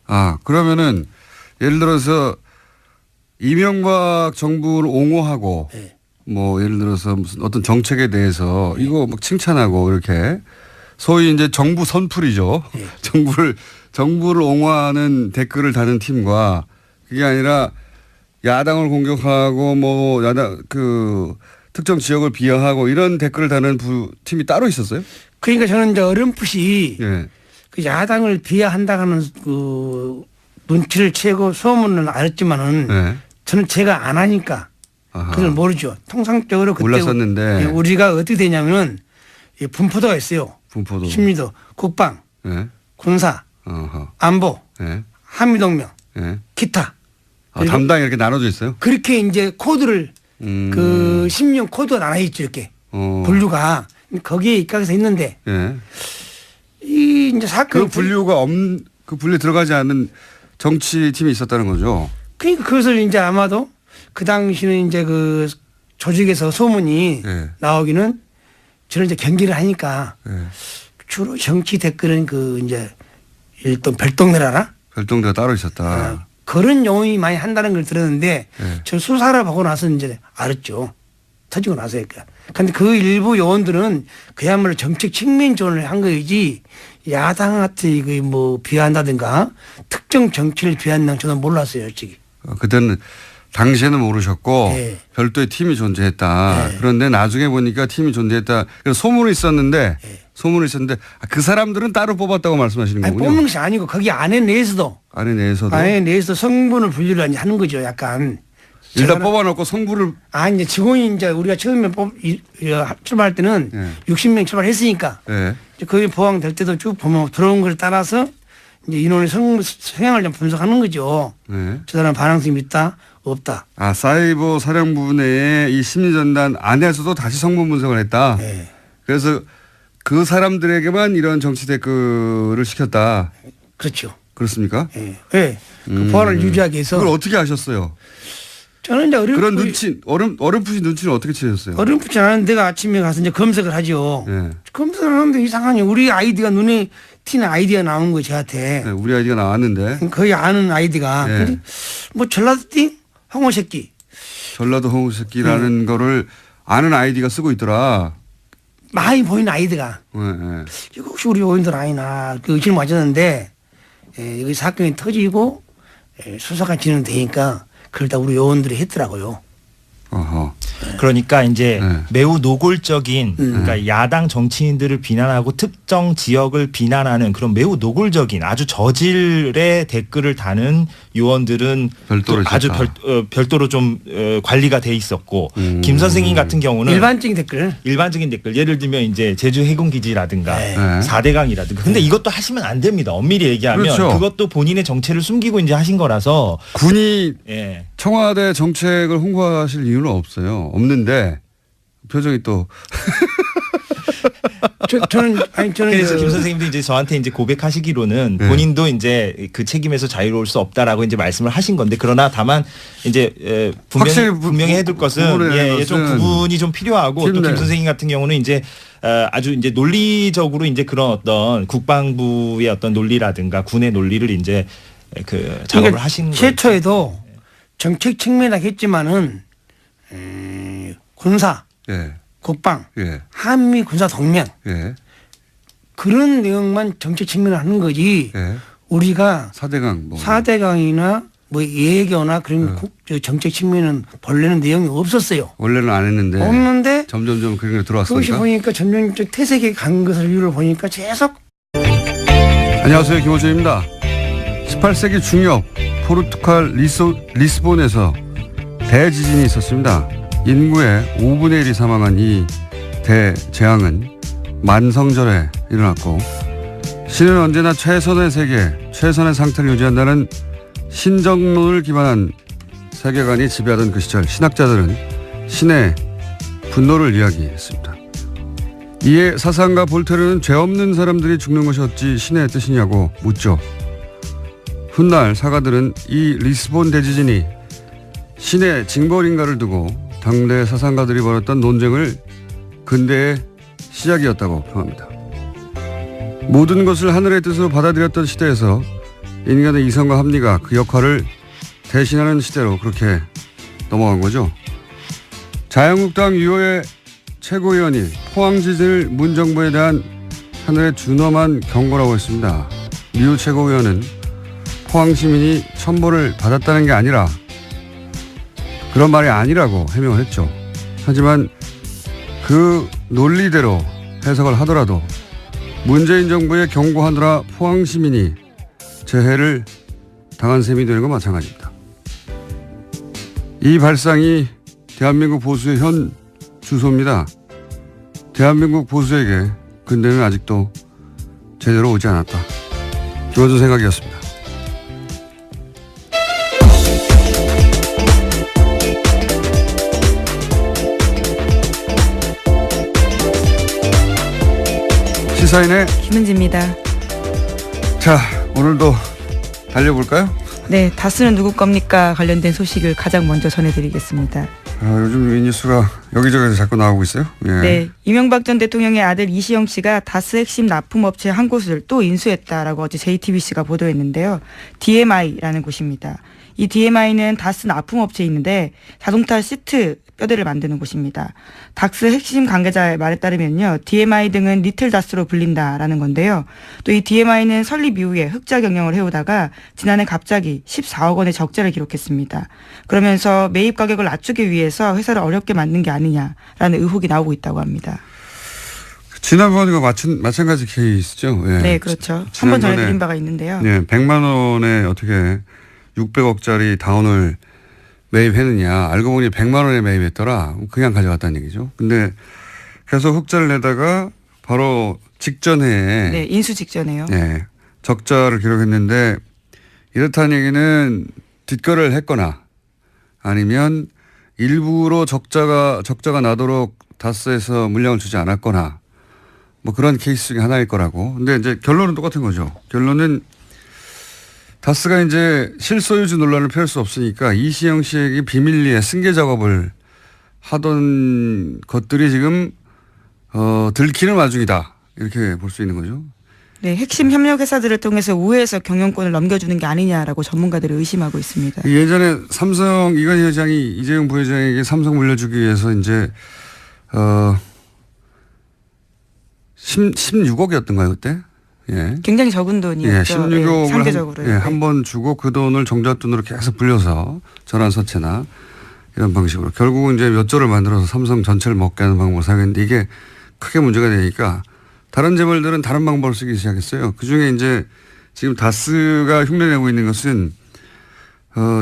아, 그러면은 예를 들어서 이명박 정부를 옹호하고 네. 뭐 예를 들어서 무슨 어떤 정책에 대해서 이거 막 칭찬하고 이렇게 소위 이제 정부 선풀이죠. 네. 정부를 옹호하는 댓글을 다는 팀과 그게 아니라 야당을 공격하고 뭐 야당 그 특정 지역을 비하하고 이런 댓글을 다는 팀이 따로 있었어요? 그러니까 저는 이제 어렴풋이 예. 그 야당을 비하한다는 그 눈치를 채고 소문은 알았지만은 예. 저는 제가 안 하니까 아하. 그걸 모르죠. 통상적으로 그때 몰랐었는데. 우리가 어떻게 되냐면은 이 분포도가 있어요. 분포도. 심리도, 국방, 예. 군사, 어허. 안보, 예. 한미동맹, 예. 기타. 아, 담당이 이렇게 나눠져 있어요? 그렇게 이제 코드를 그 10년 코드가 나눠 있죠. 이렇게 분류가 거기에 입각해서 있는데 예. 이 이제 사건 그 분류 들어가지 않는 정치팀이 있었다는 거죠. 그러니까 그것을 이제 아마도 그 당시는 이제 그 조직에서 소문이 예. 나오기는 저는 이제 경기를 하니까 예. 주로 정치 댓글은 그 이제 일단 별동네라나 별동대가 따로 있었다. 그런 용어이 많이 한다는 걸 들었는데 예. 저 수사를 보고 나서 이제 알았죠. 터지고 나서니까. 근데 그 일부 요원들은 그야말로 정책 측면 지원을 한 거이지 야당한테 그 뭐 비한다든가 특정 정치를 비한다는 저는 몰랐어요, 솔직히. 그때는 당시에는 모르셨고 네. 별도의 팀이 존재했다. 네. 그런데 나중에 보니까 팀이 존재했다. 그래서 소문이 있었는데 소문이 있었는데 그 사람들은 따로 뽑았다고 말씀하시는 아니, 거군요. 뽑는 것이 아니고 거기 안에 내에서도 성분을 분류를 이제 하는 거죠. 약간 일단 뽑아놓고 성부를 이제 직원이 이제 우리가 처음에 출발할 때는 60명 출발했으니까 이제 거기 보강될 때도 쭉 보면 들어온 걸 따라서 이제 인원의 성향을 좀 분석하는 거죠. 저 사람 반항성이 있다, 없다. 사이버 사령부 내에 이 심리전단 안에서도 다시 성분 분석을 했다. 그래서 그 사람들에게만 이런 정치 댓글을 시켰다. 그렇죠. 그렇습니까? 그 보안을 유지하기 위해서. 그걸 어떻게 아셨어요? 저는 이제 그런 어렴풋이 눈치는 어떻게 채셨어요? 어렴풋이 않은 내가 아침에 가서 이제 검색을 하죠. 검색을 하는데 이상하니 우리 아이디가 눈에 튀는 아이디가 나오는 거예요, 저한테. 우리 아이디가 나왔는데. 거의 아는 아이디가. 뭐 전라도띠 홍어새끼. 전라도 홍어새끼라는 거를 아는 아이디가 쓰고 있더라. 많이 보이는 아이디가. 이거 혹시 우리 요원들 아니나 그 의심을 맞았는데 여기 사건이 터지고 수사가 진행되니까 그걸 다 우리 요원들이 했더라고요. 그러니까 이제 매우 노골적인 그러니까 야당 정치인들을 비난하고 특정 지역을 비난하는 그런 매우 노골적인 아주 저질의 댓글을 다는 요원들은 아주 별도로 좀 관리가 돼 있었고 김 선생님 같은 경우는 일반적인 댓글 예를 들면 이제 제주 해군기지라든가 4대강이라든가 근데 이것도 하시면 안 됩니다. 엄밀히 얘기하면 그렇죠. 그것도 본인의 정체를 숨기고 이제 하신 거라서 군이 청와대 정책을 홍보하실 이유는 없어요. 없는데 표정이 또 저는 그래서 김 선생님도 이제 저한테 이제 고백하시기로는 본인도 이제 그 책임에서 자유로울 수 없다라고 이제 말씀을 하신 건데 그러나 다만 이제 분명히 해둘 것은 좀 구분이 좀 필요하고 또 김 선생님 같은 경우는 이제 아주 이제 논리적으로 이제 그런 어떤 국방부의 어떤 논리라든가 군의 논리를 이제 그 작업을 하신 거예요. 최초에도 정책 측면이라 했지만은 군사, 국방, 한미 군사 동맹 그런 내용만 정책 측면을 하는 거지 우리가 4대강이나 뭐 예교나 그런 정책 측면은 본래는 내용이 없었어요. 원래는 안 했는데 없는데 점점점 그런 게 들어왔으니까 그것이 보니까 점점 태색에 간 것을 이유를 보니까 계속 안녕하세요. 김호준입니다. 18세기 중엽 포르투갈 리스본에서 대지진이 있었습니다. 인구의 5분의 1이 사망한 이 대재앙은 만성절에 일어났고 신은 언제나 최선의 세계, 최선의 상태를 유지한다는 신정론을 기반한 세계관이 지배하던 그 시절 신학자들은 신의 분노를 이야기했습니다. 이에 사상가 볼테르는 죄 없는 사람들이 죽는 것이 어찌 신의 뜻이냐고 묻죠. 훗날 사가들은 이 리스본 대지진이 신의 징벌인가를 두고 당대 사상가들이 벌였던 논쟁을 근대의 시작이었다고 평합니다. 모든 것을 하늘의 뜻으로 받아들였던 시대에서 인간의 이성과 합리가 그 역할을 대신하는 시대로 그렇게 넘어간 거죠. 자유한국당 유호의 최고위원이 포항지진을 문정부에 대한 하늘의 준엄한 경고라고 했습니다. 류 최고위원은 포항 시민이 첨보를 받았다는 게 아니라 그런 말이 아니라고 해명을 했죠. 하지만 그 논리대로 해석을 하더라도 문재인 정부에 경고하느라 포항 시민이 재해를 당한 셈이 되는 건 마찬가지입니다. 이 발상이 대한민국 보수의 현 주소입니다. 대한민국 보수에게 근대는 아직도 제대로 오지 않았다. 김원준 생각이었습니다. 시사인의 김은지입니다. 자, 오늘도 달려볼까요? 네, 다스는 누구 겁니까? 관련된 소식을 가장 먼저 전해드리겠습니다. 요즘 이 뉴스가 여기저기서 자꾸 나오고 있어요. 네, 이명박 전 대통령의 아들 이시영 씨가 다스 핵심 납품업체 한 곳을 또 인수했다라고 어제 JTBC가 보도했는데요. DMI라는 곳입니다. 이 DMI는 다스 납품업체에 있는데 자동차 시트 뼈대를 만드는 곳입니다. 다스 핵심 관계자의 말에 따르면요. DMI 등은 리틀 다스로 불린다라는 건데요. 또 이 DMI는 설립 이후에 흑자 경영을 해오다가 지난해 갑자기 14억 원의 적자를 기록했습니다. 그러면서 매입 가격을 낮추기 위해서 회사를 어렵게 만든 게 아니냐라는 의혹이 나오고 있다고 합니다. 지난번과 마찬가지 케이스죠. 예. 네, 그렇죠. 한 번 전해드린 바가 있는데요. 네, 100만 원에 어떻게 600억짜리 다운을 매입했느냐. 알고 보니 100만 원에 매입했더라. 그냥 가져갔다는 얘기죠. 근데 계속 흑자를 내다가 바로 직전에 네, 인수 직전에요. 네, 적자를 기록했는데 이렇다는 얘기는 뒷거래를 했거나 아니면 일부러 적자가 나도록 다스에서 물량을 주지 않았거나 뭐 그런 케이스 중에 하나일 거라고. 근데 이제 결론은 똑같은 거죠. 결론은 다스가 이제 실소유주 논란을 펴을 수 없으니까 이시영 씨에게 비밀리에 승계 작업을 하던 것들이 지금 들키는 와중이다. 이렇게 볼 수 있는 거죠. 네, 핵심 협력 회사들을 통해서 우회해서 경영권을 넘겨주는 게 아니냐라고 전문가들이 의심하고 있습니다. 예전에 삼성 이건희 회장이 이재용 부회장에게 삼성 물려주기 위해서 이제 16억이었던가요 그때? 예. 굉장히 적은 돈이었죠. 예, 16억을 상대적으로. 한 번 주고 그 돈을 종잣돈으로 계속 불려서 전환사채나 이런 방식으로 결국은 이제 몇 조를 만들어서 삼성 전체를 먹게 하는 방법을 사용했는데 이게 크게 문제가 되니까 다른 재벌들은 다른 방법을 쓰기 시작했어요. 그중에 이제 지금 다스가 흉내내고 있는 것은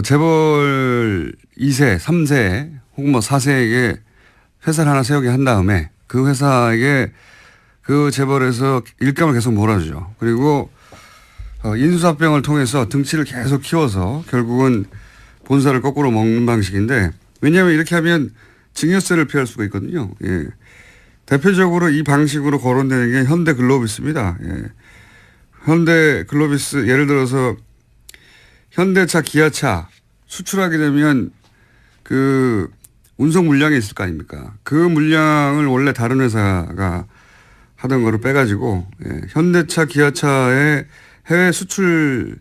재벌 2세, 3세 혹은 뭐 4세에게 회사를 하나 세우게 한 다음에 그 회사에게 그 재벌에서 일감을 계속 몰아주죠. 그리고 인수합병을 통해서 등치를 계속 키워서 결국은 본사를 거꾸로 먹는 방식인데 왜냐하면 이렇게 하면 증여세를 피할 수가 있거든요. 예. 대표적으로 이 방식으로 거론되는 게 현대글로비스입니다. 예. 현대글로비스 예를 들어서 현대차, 기아차 수출하게 되면 그 운송 물량이 있을 거 아닙니까? 그 물량을 원래 다른 회사가 하던 거를 빼가지고 현대차, 기아차의 해외 수출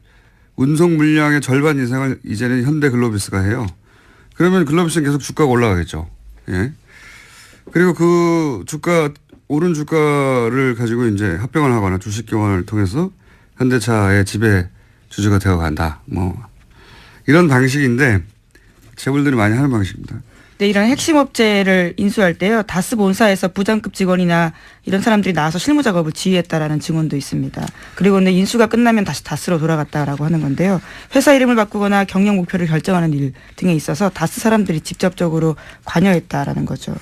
운송 물량의 절반 이상을 이제는 현대글로비스가 해요. 그러면 글로비스는 계속 주가가 올라가겠죠. 예. 그리고 그 오른 주가를 가지고 이제 합병을 하거나 주식 교환을 통해서 현대차의 지배 주주가 되어 간다. 뭐 이런 방식인데 재벌들이 많이 하는 방식입니다. 네, 이런 핵심 업체를 인수할 때요. 다스 본사에서 부장급 직원이나 이런 사람들이 나와서 실무 작업을 지휘했다라는 증언도 있습니다. 그리고 근데 인수가 끝나면 다시 다스로 돌아갔다라고 하는 건데요. 회사 이름을 바꾸거나 경영 목표를 결정하는 일 등에 있어서 다스 사람들이 직접적으로 관여했다라는 거죠.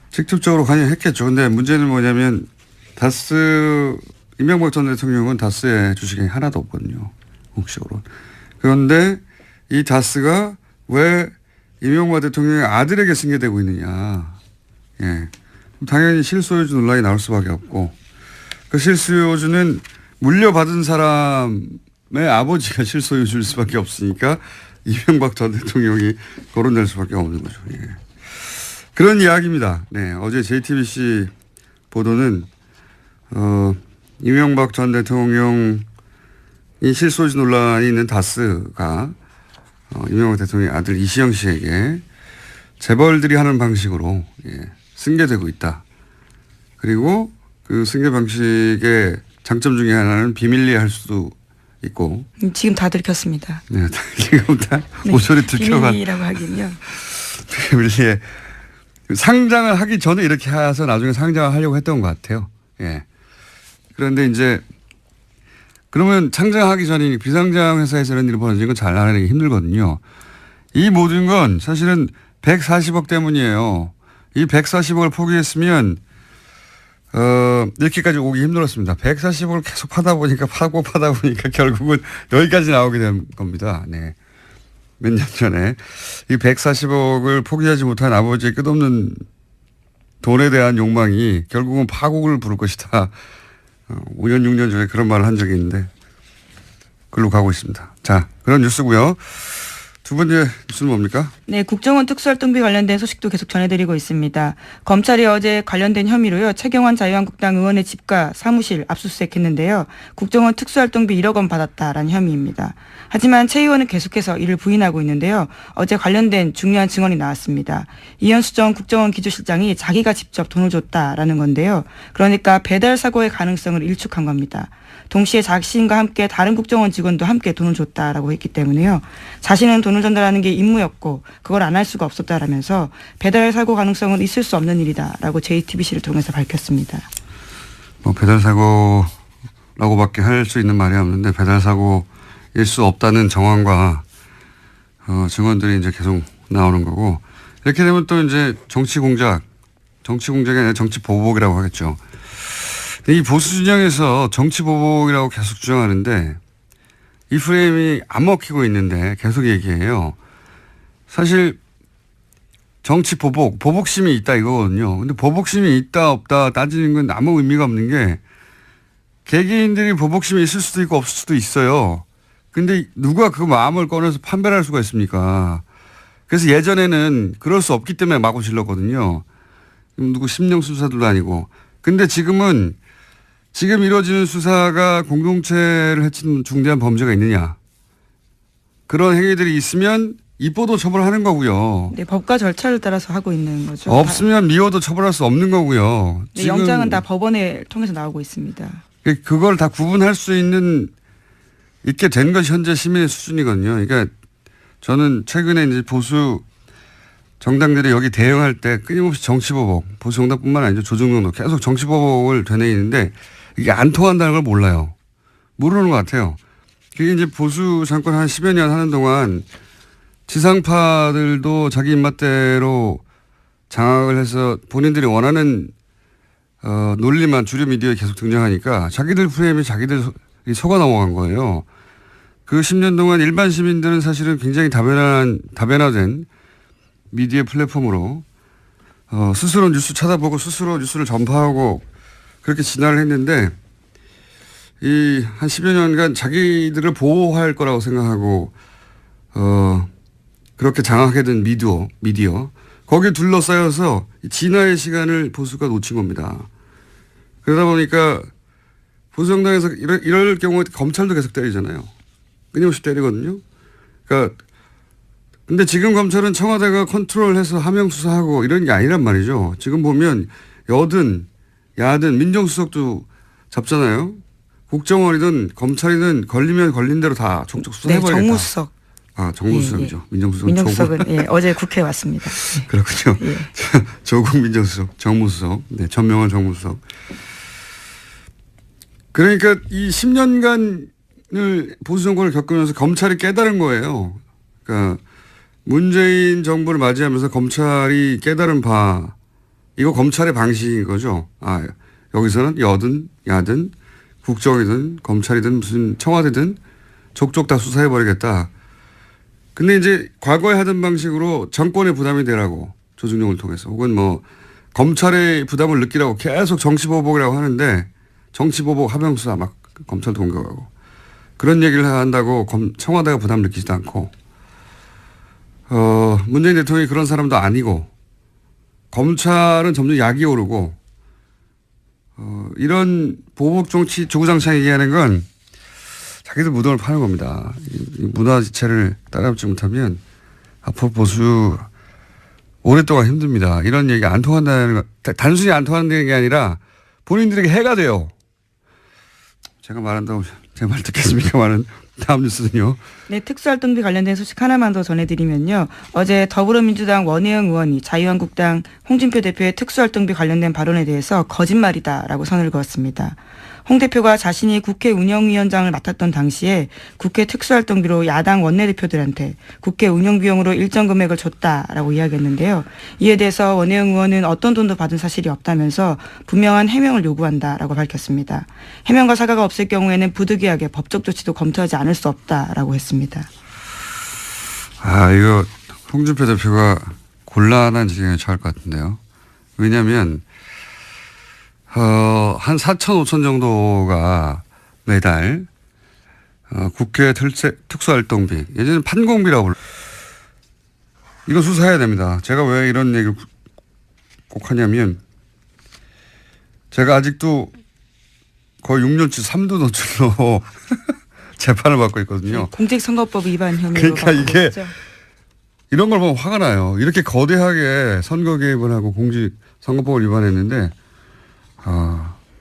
직접적으로 관여했겠죠. 근데 문제는 뭐냐면 다스 이명박 전 대통령은 다스의 주식이 하나도 없거든요. 공식으로. 그런데 이 다스가 왜 이명박 대통령의 아들에게 승계되고 있느냐. 예. 당연히 실소유주 논란이 나올 수밖에 없고 그 실소유주는 물려받은 사람의 아버지가 실소유주일 수밖에 없으니까 이명박 전 대통령이 거론될 수밖에 없는 거죠. 예. 그런 이야기입니다. 네. 어제 JTBC 보도는 이명박 전 대통령이 실소유주 논란이 있는 다스가 이명박 대통령의 아들 이시영 씨에게 재벌들이 하는 방식으로 승계되고 있다. 그리고 그 승계 방식의 장점 중에 하나는 비밀리에 할 수도 있고. 지금 다 들켰습니다. 네, 지금 다 모조리 들켜간. 비밀이라고 하긴요. 비밀리에 상장을 하기 전에 이렇게 해서 나중에 상장을 하려고 했던 것 같아요. 예. 그런데 이제 그러면 상장하기 전에 비상장 회사에서 이런 일이 벌어지는 건 잘 알아내기 힘들거든요. 이 모든 건 사실은 140억 때문이에요. 이 140억을 포기했으면 이렇게까지 오기 힘들었습니다. 140억을 계속 파다 보니까 결국은 여기까지 나오게 된 겁니다. 네. 몇 년 전에 이 140억을 포기하지 못한 아버지의 끝없는 돈에 대한 욕망이 결국은 파국을 부를 것이다. 5년, 6년 전에 그런 말을 한 적이 있는데 그걸로 가고 있습니다. 자, 그런 뉴스고요. 두 번째 뉴스는 뭡니까? 네, 국정원 특수활동비 관련된 소식도 계속 전해드리고 있습니다. 검찰이 어제 관련된 혐의로요. 최경환 자유한국당 의원의 집과 사무실 압수수색했는데요. 국정원 특수활동비 1억 원 받았다라는 혐의입니다. 하지만 최 의원은 계속해서 이를 부인하고 있는데요. 어제 관련된 중요한 증언이 나왔습니다. 이현수 전 국정원 기조실장이 자기가 직접 돈을 줬다라는 건데요. 그러니까 배달 사고의 가능성을 일축한 겁니다. 동시에 자신과 함께 다른 국정원 직원도 함께 돈을 줬다라고 했기 때문에요. 자신은 돈을 전달하는 게 임무였고 그걸 안 할 수가 없었다라면서 배달 사고 가능성은 있을 수 없는 일이다라고 JTBC를 통해서 밝혔습니다. 뭐 배달 사고라고밖에 할 수 있는 말이 없는데 배달 사고일 수 없다는 정황과 증언들이 이제 계속 나오는 거고 이렇게 되면 또 이제 정치 공작이 아니라 정치 보복이라고 하겠죠. 이 보수 진영에서 정치 보복이라고 계속 주장하는데 이 프레임이 안 먹히고 있는데 계속 얘기해요. 사실 정치 보복심이 있다 이거거든요. 근데 보복심이 있다 없다 따지는 건 아무 의미가 없는 게 개개인들이 보복심이 있을 수도 있고 없을 수도 있어요. 근데 누가 그 마음을 꺼내서 판별할 수가 있습니까? 그래서 예전에는 그럴 수 없기 때문에 마구 질렀거든요. 누구 심령 수사들도 아니고. 근데 지금 이루어지는 수사가 공동체를 해치는 중대한 범죄가 있느냐. 그런 행위들이 있으면 입보도 처벌하는 거고요. 네, 법과 절차를 따라서 하고 있는 거죠. 없으면 미워도 처벌할 수 없는 거고요. 네, 영장은 다 법원에 통해서 나오고 있습니다. 그걸 다 구분할 수 있게 된 것이 현재 시민의 수준이거든요. 그러니까 저는 최근에 이제 보수 정당들이 여기 대응할 때 끊임없이 정치보복, 보수 정당뿐만 아니죠. 조중동도 계속 정치보복을 되뇌이는데 이게 안 통한다는 걸 몰라요. 모르는 것 같아요. 그게 이제 보수 정권 한 10여 년 하는 동안 지상파들도 자기 입맛대로 장악을 해서 본인들이 원하는 논리만 주류 미디어에 계속 등장하니까 자기들 프레임이 자기들 속아 넘어간 거예요. 그 10년 동안 일반 시민들은 사실은 굉장히 다변화된 미디어 플랫폼으로 스스로 뉴스 찾아보고 스스로 뉴스를 전파하고 그렇게 진화를 했는데 이 한 10여 년간 자기들을 보호할 거라고 생각하고 그렇게 장악하게 된 미디어 거기에 둘러싸여서 진화의 시간을 보수가 놓친 겁니다. 그러다 보니까 보수 정당에서 이럴 경우에 검찰도 계속 때리잖아요. 끊임없이 때리거든요. 그러니까 근데 지금 검찰은 청와대가 컨트롤해서 하명 수사하고 이런 게 아니란 말이죠. 지금 보면 여든 야든 민정수석도 잡잖아요. 국정원이든 검찰이든 걸리면 걸린 대로 다 족족 수사해버리겠다. 네, 정무수석. 아, 정무수석이죠. 예. 민정수석은 민정수석은 어제 국회에 왔습니다. 그렇군요. 예. 조국 민정수석, 정무수석, 네, 전명환 정무수석. 그러니까 이 10년간을 보수 정권을 겪으면서 검찰이 깨달은 거예요. 그러니까 문재인 정부를 맞이하면서 검찰이 깨달은 바, 이거 검찰의 방식인 거죠. 아, 여기서는 여든 야든 국정이든 검찰이든 무슨 청와대든 족족 다 수사해버리겠다. 근데 이제 과거에 하던 방식으로 정권의 부담이 되라고 조중동을 통해서 혹은 뭐 검찰의 부담을 느끼라고 계속 정치보복이라고 하는데 정치보복 하명수사 막 검찰도 공격하고 그런 얘기를 한다고 청와대가 부담 느끼지도 않고 문재인 대통령이 그런 사람도 아니고 검찰은 점점 약이 오르고 이런 보복 정치 주구장창 얘기하는 건 자기들 무덤을 파는 겁니다. 이 문화 지체를 따라잡지 못하면 앞으로 보수 오랫동안 힘듭니다. 이런 얘기 안 통한다는 거 단순히 안 통한다는 게 아니라 본인들에게 해가 돼요. 제가 말한다고 제 말 듣겠습니까만은 다음 뉴스는요. 네, 특수활동비 관련된 소식 하나만 더 전해드리면요. 어제 더불어민주당 원혜영 의원이 자유한국당 홍준표 대표의 특수활동비 관련된 발언에 대해서 거짓말이다라고 선을 그었습니다. 홍 대표가 자신이 국회 운영위원장을 맡았던 당시에 국회 특수활동비로 야당 원내대표들한테 국회 운영비용으로 일정 금액을 줬다라고 이야기했는데요. 이에 대해서 원혜영 의원은 어떤 돈도 받은 사실이 없다면서 분명한 해명을 요구한다라고 밝혔습니다. 해명과 사과가 없을 경우에는 부득이하게 법적 조치도 검토하지 않을 수 없다라고 했습니다. 아, 이거 홍준표 대표가 곤란한 지경에 처할 것 같은데요. 왜냐하면 한 4천 5천 정도가 매달 국회 특수활동비, 예전에 판공비라고 불러요. 이거 수사해야 됩니다. 제가 왜 이런 얘기를 꼭 하냐면 제가 아직도 거의 6년치 3도 노출로 재판을 받고 있거든요. 공직선거법 위반 혐의로 그러니까 이게 있죠. 이런 걸 보면 화가 나요. 이렇게 거대하게 선거 개입을 하고 공직선거법을 위반했는데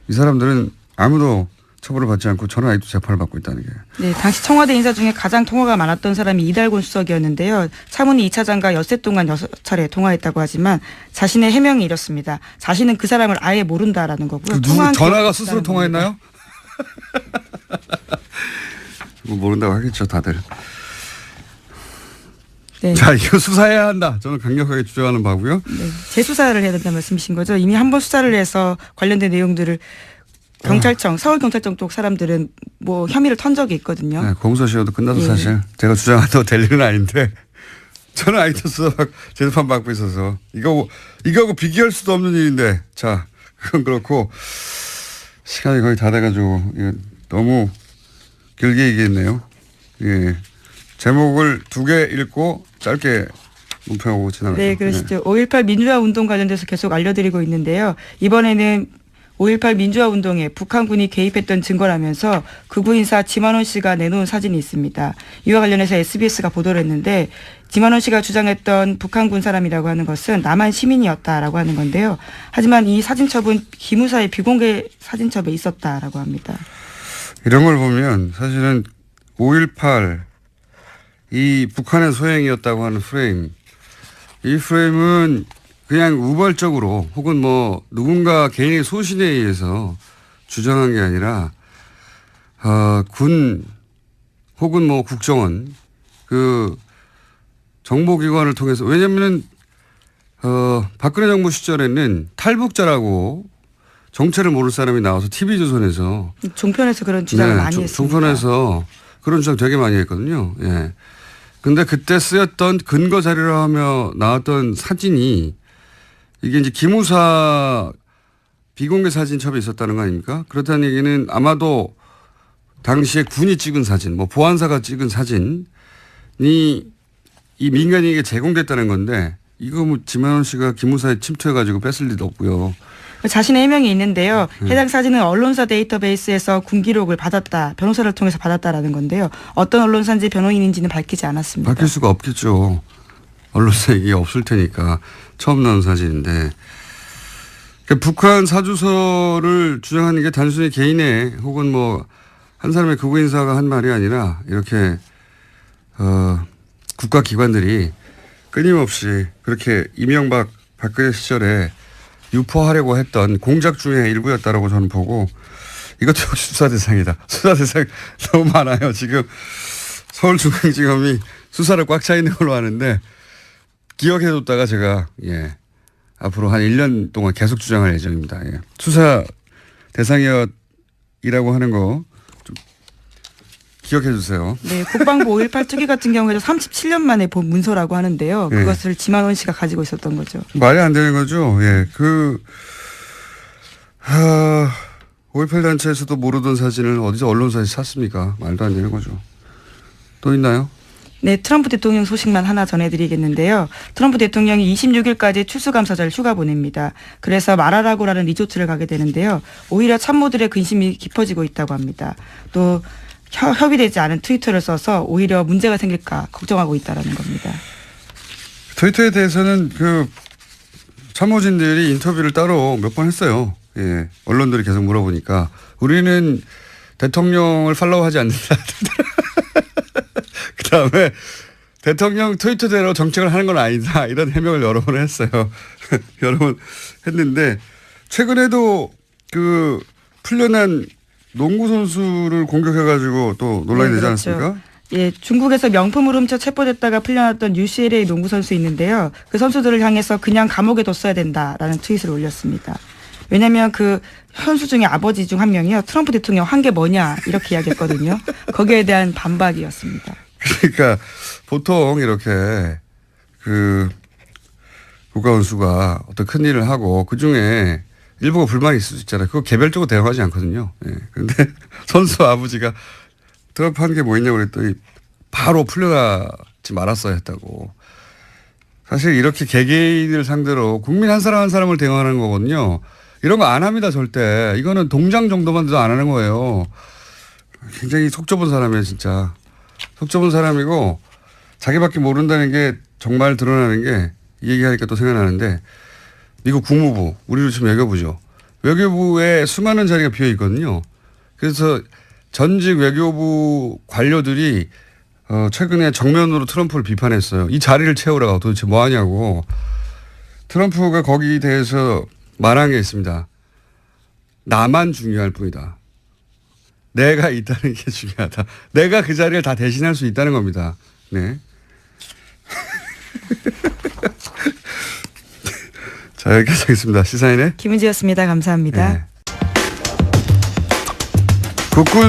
이 사람들은 아무도 처벌을 받지 않고 저는 아직도 재판을 받고 있다는 게. 네, 당시 청와대 인사 중에 가장 통화가 많았던 사람이 이달곤 수석이었는데요. 차문희 2차장과 엿새 동안 6차례 통화했다고 하지만 자신의 해명이 이렇습니다. 자신은 그 사람을 아예 모른다라는 거고요. 누구 전화가 스스로 통화했나요? 뭐 모른다고 하겠죠, 다들. 네. 자, 이거 수사해야 한다. 저는 강력하게 주장하는 바고요. 네, 재수사를 해야 된다는 말씀이신 거죠. 이미 한 번 수사를 해서 관련된 내용들을 경찰청, 서울경찰청 쪽 사람들은 뭐 혐의를 턴 적이 있거든요. 네, 공소시효도 끝나도 예. 사실 제가 주장한다고 될 일은 아닌데 저는 아직도 재판 받고 있어서 이거하고 비교할 수도 없는 일인데 자, 그건 그렇고 시간이 거의 다 돼가지고 너무 길게 얘기했네요. 예. 제목을 2개 읽고 짧게 논평하고 지나가죠. 네, 그러시죠. 5.18 민주화 운동 관련돼서 계속 알려드리고 있는데요. 이번에는 5.18 민주화 운동에 북한군이 개입했던 증거라면서 극우 인사 지만원 씨가 내놓은 사진이 있습니다. 이와 관련해서 SBS가 보도를 했는데 지만원 씨가 주장했던 북한군 사람이라고 하는 것은 남한 시민이었다라고 하는 건데요. 하지만 이 사진첩은 기무사의 비공개 사진첩에 있었다라고 합니다. 이런 걸 보면 사실은 5.18 이 북한의 소행이었다고 하는 프레임, 이 프레임은 그냥 우발적으로 혹은 뭐 누군가 개인의 소신에 의해서 주장한 게 아니라 군 혹은 뭐 국정원 그 정보기관을 통해서 왜냐하면 박근혜 정부 시절에는 탈북자라고 정체를 모를 사람이 나와서 TV조선에서 종편에서 그런 주장을 많이 했습니다. 종편에서 그런 주장 되게 많이 했거든요. 예. 근데 그때 쓰였던 근거 자료로 하며 나왔던 사진이 이게 이제 기무사 비공개 사진첩에 있었다는 거 아닙니까? 그렇다는 얘기는 아마도 당시에 군이 찍은 사진, 뭐 보안사가 찍은 사진이 이 민간인에게 제공됐다는 건데 이거 뭐 지만원 씨가 기무사에 침투해가지고 뺐을 리도 없고요. 자신의 해명이 있는데요. 해당 사진은 언론사 데이터베이스에서 군 기록을 받았다. 변호사를 통해서 받았다라는 건데요. 어떤 언론사인지 변호인인지는 밝히지 않았습니다. 밝힐 수가 없겠죠. 언론사에 이게 없을 테니까 처음 나온 사진인데 그러니까 북한 사주서를 주장하는 게 단순히 개인의 혹은 뭐 한 사람의 극우 인사가 한 말이 아니라 이렇게 국가기관들이 끊임없이 그렇게 이명박 박근혜 시절에 유포하려고 했던 공작 중의 일부였다라고 저는 보고 이것도 역시 수사 대상이다. 수사 대상 너무 많아요. 지금 서울중앙지검이 수사를 꽉 차 있는 걸로 아는데 기억해뒀다가 제가 앞으로 한 1년 동안 계속 주장할 예정입니다. 예. 수사 대상이라고 하는 거 좀 기억해 주세요. 네, 국방부 5.18 특위 같은 경우에도 37년 만에 본 문서라고 하는데요. 예. 그것을 지만원 씨가 가지고 있었던 거죠. 말이 안 되는 거죠. 예. 5.18 단체에서도 모르던 사진을 어디서 언론사에서 샀습니까? 말도 안 되는 거죠. 또 있나요? 네, 트럼프 대통령 소식만 하나 전해드리겠는데요. 트럼프 대통령이 26일까지 추수감사절 휴가 보냅니다. 그래서 마라라고라는 리조트를 가게 되는데요. 오히려 참모들의 근심이 깊어지고 있다고 합니다. 또 협의되지 않은 트위터를 써서 오히려 문제가 생길까 걱정하고 있다는 겁니다. 트위터에 대해서는 그 참모진들이 인터뷰를 따로 몇 번 했어요. 예. 언론들이 계속 물어보니까 우리는 대통령을 팔로우하지 않는다. 그다음에 대통령 트위터대로 정책을 하는 건 아니다. 이런 해명을 여러 번 했어요. 여러 번 했는데 최근에도 그 풀려난 농구 선수를 공격해가지고 또 논란이 되지 그렇죠. 않았습니까? 예, 중국에서 명품을 훔쳐 체포됐다가 풀려났던 UCLA 농구 선수 있는데요. 그 선수들을 향해서 그냥 감옥에 뒀어야 된다라는 트윗을 올렸습니다. 왜냐하면 그 선수 중에 아버지 중 한 명이요. 트럼프 대통령 한 게 뭐냐 이렇게 이야기했거든요. 거기에 대한 반박이었습니다. 그러니까 보통 이렇게 그 국가원수가 어떤 큰 일을 하고 그중에 일부가 불만이 있을 수 있잖아요. 그거 개별적으로 대응하지 않거든요. 예. 그런데 선수 아버지가 트럼프 한 게 뭐 있냐고 그랬더니 바로 풀려나지 말았어야 했다고. 사실 이렇게 개개인을 상대로 국민 한 사람 한 사람을 대응하는 거거든요. 이런 거 안 합니다, 절대. 이거는 동장 정도만 안 하는 거예요. 굉장히 속 좁은 사람이에요, 진짜. 속 좁은 사람이고 자기밖에 모른다는 게 정말 드러나는 게 이 얘기하니까 또 생각나는데 미국 국무부, 우리로 치면 외교부죠. 외교부에 수많은 자리가 비어 있거든요. 그래서 전직 외교부 관료들이 최근에 정면으로 트럼프를 비판했어요. 이 자리를 채우라고 도대체 뭐 하냐고. 트럼프가 거기에 대해서 말한 게 있습니다. 나만 중요할 뿐이다. 내가 있다는 게 중요하다. 내가 그 자리를 다 대신할 수 있다는 겁니다. 네. 자, 여기까지 하겠습니다. 시사인의 김은지였습니다. 감사합니다. 네. 국군